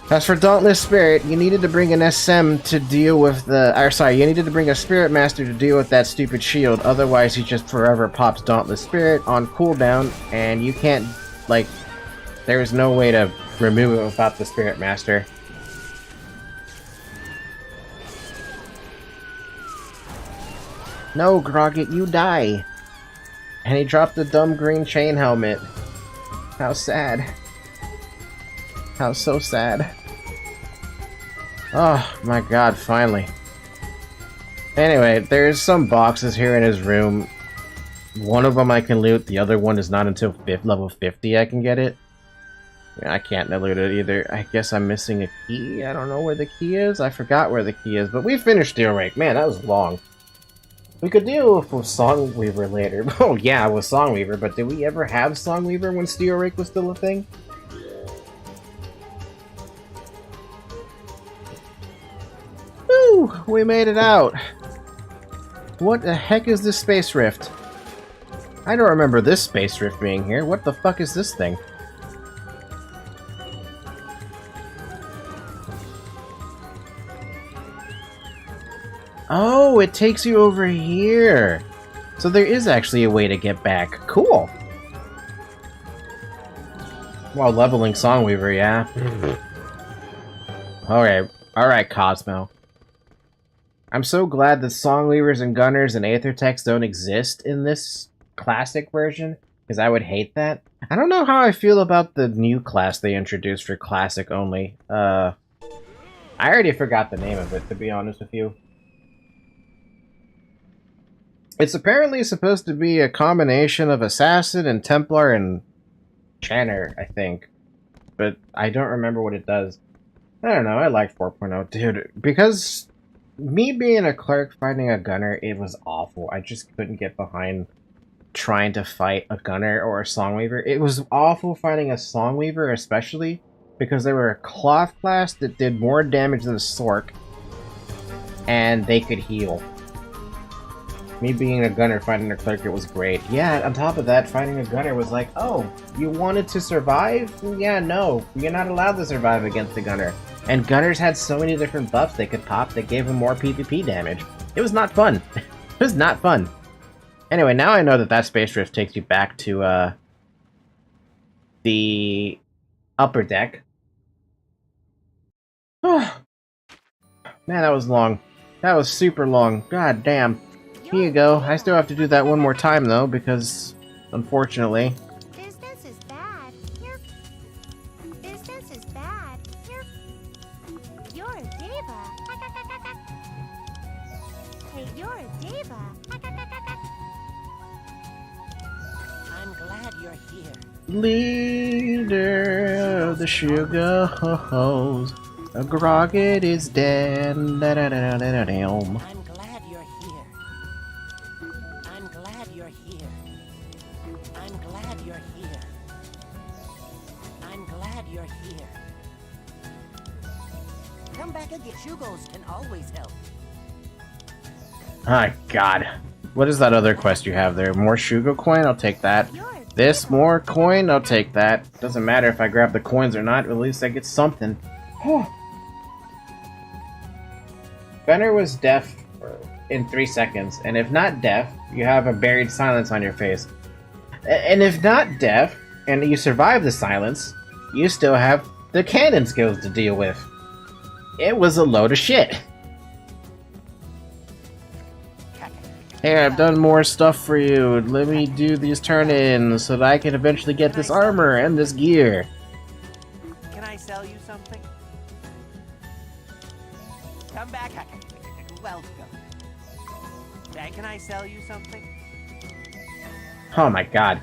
As for Dauntless Spirit, you needed to bring an SM to deal with you needed to bring a Spirit Master to deal with that stupid shield, otherwise he just forever pops Dauntless Spirit on cooldown, and you can't, like, there's no way to remove it without the Spirit Master. No, Grogget, you die! And he dropped the dumb green chain helmet. How sad. How so sad. Oh my god, finally. Anyway, there's some boxes here in his room. One of them I can loot, the other one is not until level 50 I can get it. Yeah, I can't loot it either. I guess I'm missing a key. I don't know where the key is. I forgot where the key is, but we finished Steel Rake. Man, that was long. We could deal with Songweaver later. Oh yeah, with Songweaver, but did we ever have Songweaver when Steel Rake was still a thing? Woo! We made it out! What the heck is this space rift? I don't remember this space rift being here. What the fuck is this thing? Oh, it takes you over here! So there is actually a way to get back. Cool! While leveling Songweaver, yeah. Alright, Cosmo. I'm so glad that Songweavers and Gunners and Aethertechs don't exist in this classic version, because I would hate that. I don't know how I feel about the new class they introduced for classic only. I already forgot the name of it, to be honest with you. It's apparently supposed to be a combination of Assassin and Templar and Channer, I think. But I don't remember what it does. I don't know, I like 4.0. Dude, because me being a cleric fighting a gunner, it was awful. I just couldn't get behind trying to fight a gunner or a Songweaver. It was awful fighting a Songweaver, especially because they were a cloth class that did more damage than a Sork, and they could heal. Me being a gunner fighting a cleric, it was great. Yeah, on top of that, fighting a gunner was like, oh, you wanted to survive? Yeah, no, you're not allowed to survive against the gunner. And gunners had so many different buffs they could pop that gave them more PvP damage. It was not fun. It was not fun. Anyway, now I know that that space rift takes you back to, the upper deck. Oh, man, that was long. That was super long. God damn. Here you go. I still have to do that one more time, though, because, unfortunately... Business is bad. Business is bad. You're a diva. Hey, you're a diva. I'm glad you're here. Leader of the Sugar Hoes. A Grogget is dead. I'm glad you're here. I'm glad you're here. I'm glad you're here. you're here. Come back and get Shugos can always help. My God. What is that other quest you have there? More Shugo coin? I'll take that. This, more coin? I'll take that. Doesn't matter if I grab the coins or not, at least I get something. Gunner was deaf in 3 seconds, and if not deaf, you have a buried silence on your face. And if not deaf, and you survive the silence, you still have the cannon skills to deal with. It was a load of shit. Hey, I've done more stuff for you. Let me do these turn-ins so that I can eventually get this armor and this gear. Can I sell you something? Come back. Welcome. Can I sell you something? Oh my God.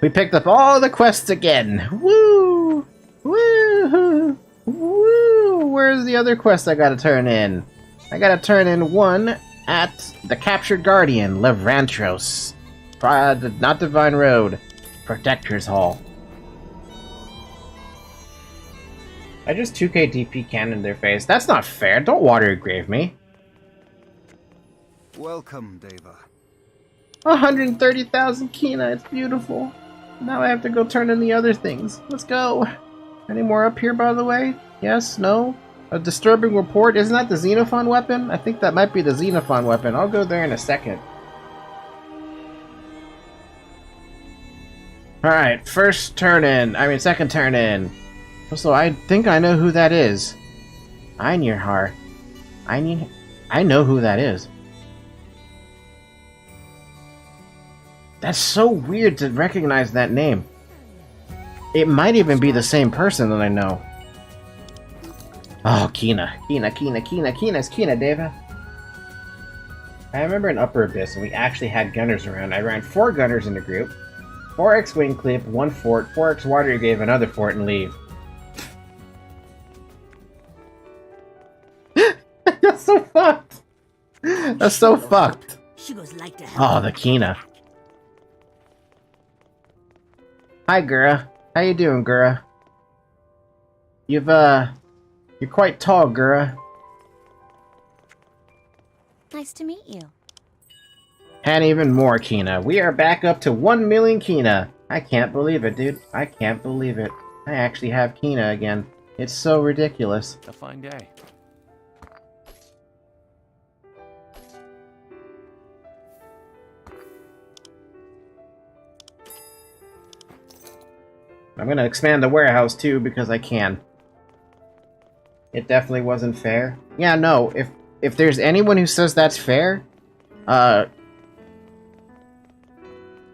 We picked up all the quests again. Woo! Woo! Woo! Where's the other quest I gotta turn in? I gotta turn in one at the Captured Guardian, Levrantros. Not Divine Road. Protector's Hall. I just 2k DP cannon their face. That's not fair. Don't water grave me. Welcome, Deva. 130,000 Kina. It's beautiful. Now I have to go turn in the other things. Let's go. Any more up here, by the way? Yes? No? A disturbing report? Isn't that the Xenophon weapon? I think that might be the Xenophon weapon. I'll go there in a second. Alright, first turn in. I mean, second turn in. Also, I think I know who that is. Einhar. I know who that is. That's so weird to recognize that name. It might even be the same person that I know. Oh, Kina. Kina's Kina, Deva. I remember in Upper Abyss when we actually had gunners around. I ran 4 gunners in the group. 4 X-Wing Clip, 1 fort, 4 X-Water Grave, another fort, and leave. That's so fucked! That's so fucked! Oh, the Kina. Hi, Gura. How you doing, Gura? You're quite tall, Gura. Nice to meet you. And even more Kina. We are back up to 1 million Kina. I can't believe it, dude. I can't believe it. I actually have Kina again. It's so ridiculous. A fine day. I'm gonna expand the warehouse too because I can. It definitely wasn't fair. Yeah, no, if there's anyone who says that's fair,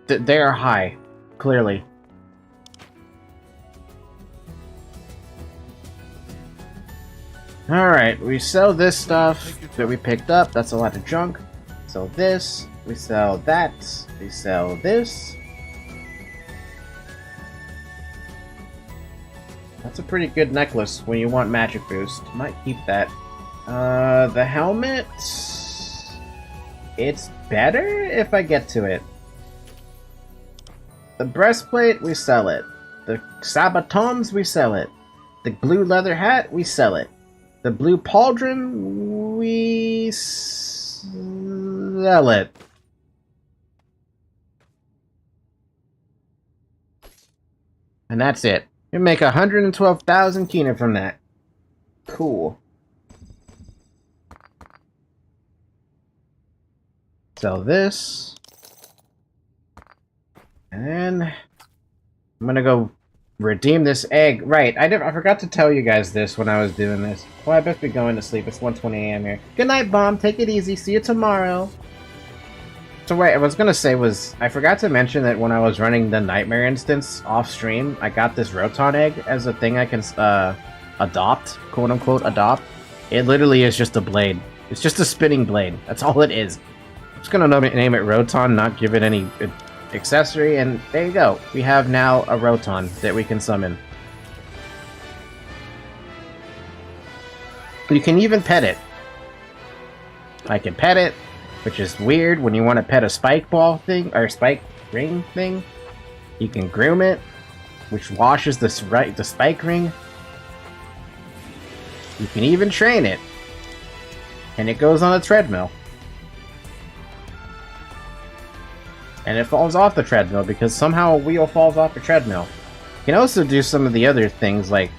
they are high, clearly. Alright, we sell this stuff that we picked up. That's a lot of junk. Sell this. We sell that. We sell this. That's a pretty good necklace when you want magic boost. Might keep that. The helmet... It's better if I get to it. The breastplate, we sell it. The sabatons, we sell it. The blue leather hat, we sell it. The blue pauldron, we sell it. And that's it. You make 112,000 Kina from that. Cool. Sell this. And then I'm gonna go redeem this egg. Right, I forgot to tell you guys this when I was doing this. Well, I best be going to sleep. It's 1:20 a.m. here. Good night, Bomb. Take it easy. See you tomorrow. So wait, I was gonna say was, I forgot to mention that when I was running the Nightmare instance off stream, I got this Roton egg as a thing I can adopt, quote unquote adopt. It literally is just a blade. It's just a spinning blade. That's all it is. I'm just gonna name it Roton, not give it any accessory, and there you go. We have now a Roton that we can summon. You can even pet it. I can pet it. Which is weird when you want to pet a spike ball thing, or spike ring thing. You can groom it. which washes the spike ring. You can even train it. And it goes on a treadmill. And it falls off the treadmill because somehow a wheel falls off the treadmill. You can also do some of the other things like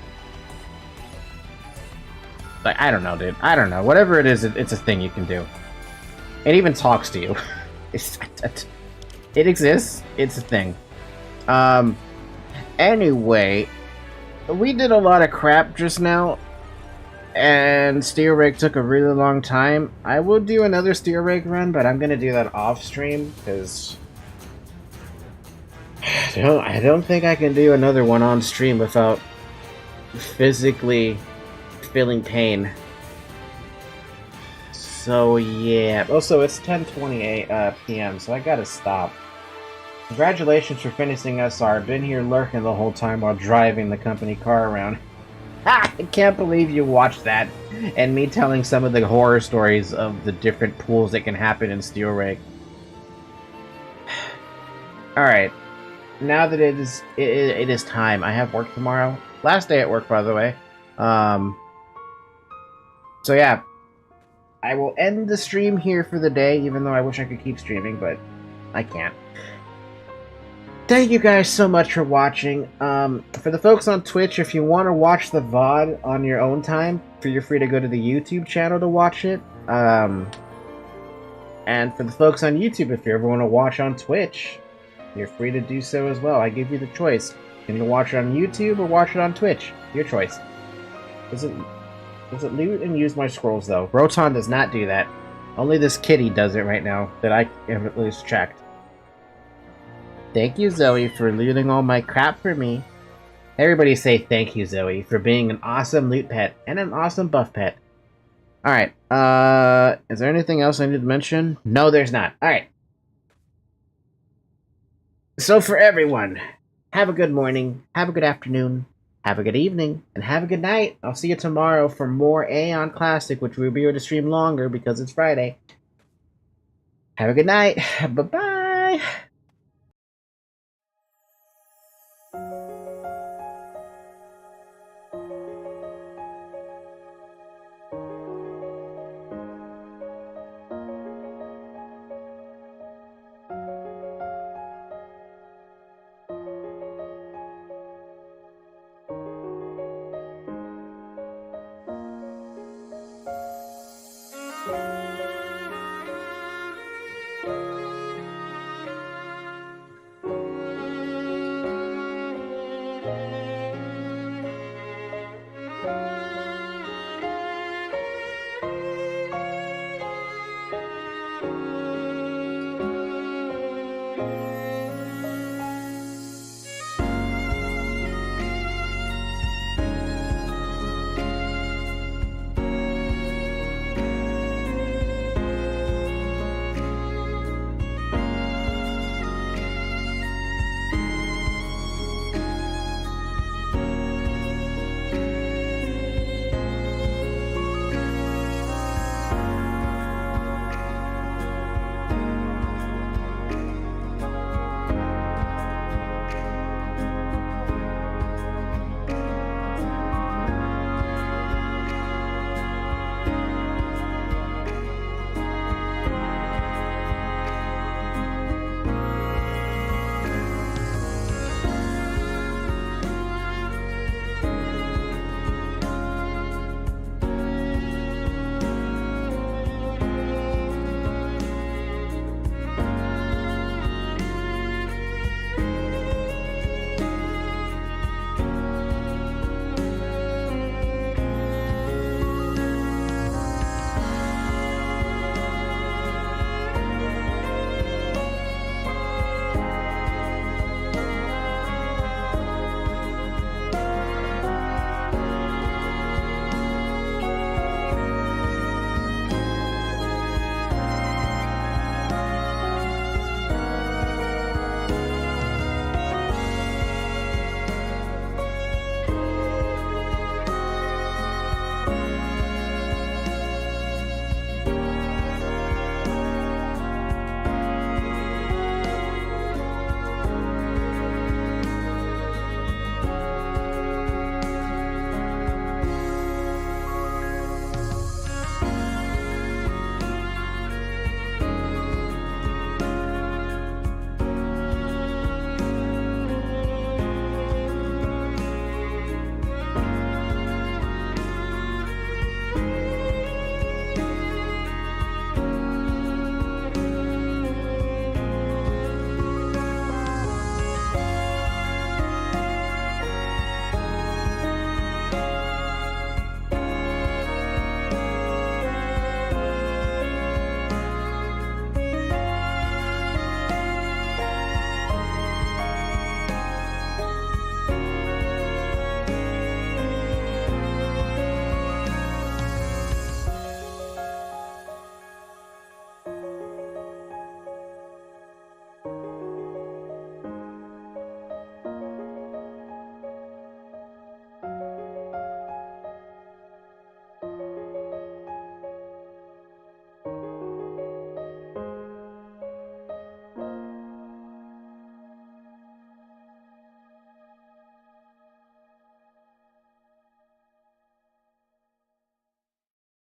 I don't know, dude. I don't know. Whatever it is, it's a thing you can do. It even talks to you. It exists. It's a thing. Anyway, we did a lot of crap just now, and steel rig took a really long time. I will do another steel rig run, but I'm gonna do that off stream because I don't think I can do another one on stream without physically feeling pain. So yeah. Also, it's 10:28 p.m. So I gotta stop. Congratulations for finishing SR. I've been here lurking the whole time while driving the company car around. Ha! I can't believe you watched that. And me telling some of the horror stories of the different pools that can happen in Steel Rig. Alright. Now that it is time. I have work tomorrow. Last day at work, by the way. So yeah. I will end the stream here for the day, even though I wish I could keep streaming, but I can't. Thank you guys so much for watching. For the folks on Twitch, if you want to watch the VOD on your own time, you're free to go to the YouTube channel to watch it. And for the folks on YouTube, if you ever want to watch on Twitch, you're free to do so as well. I give you the choice. You can watch it on YouTube or watch it on Twitch. Your choice. Does it loot and use my scrolls, though? Roton does not do that. Only this kitty does it right now, that I have at least checked. Thank you, Zoe, for looting all my crap for me. Everybody say thank you, Zoe, for being an awesome loot pet and an awesome buff pet. Alright, is there anything else I need to mention? No, there's not. Alright. So for everyone, have a good morning, have a good afternoon, have a good evening, and have a good night. I'll see you tomorrow for more Aion Classic, which we'll be able to stream longer because it's Friday. Have a good night. Bye-bye.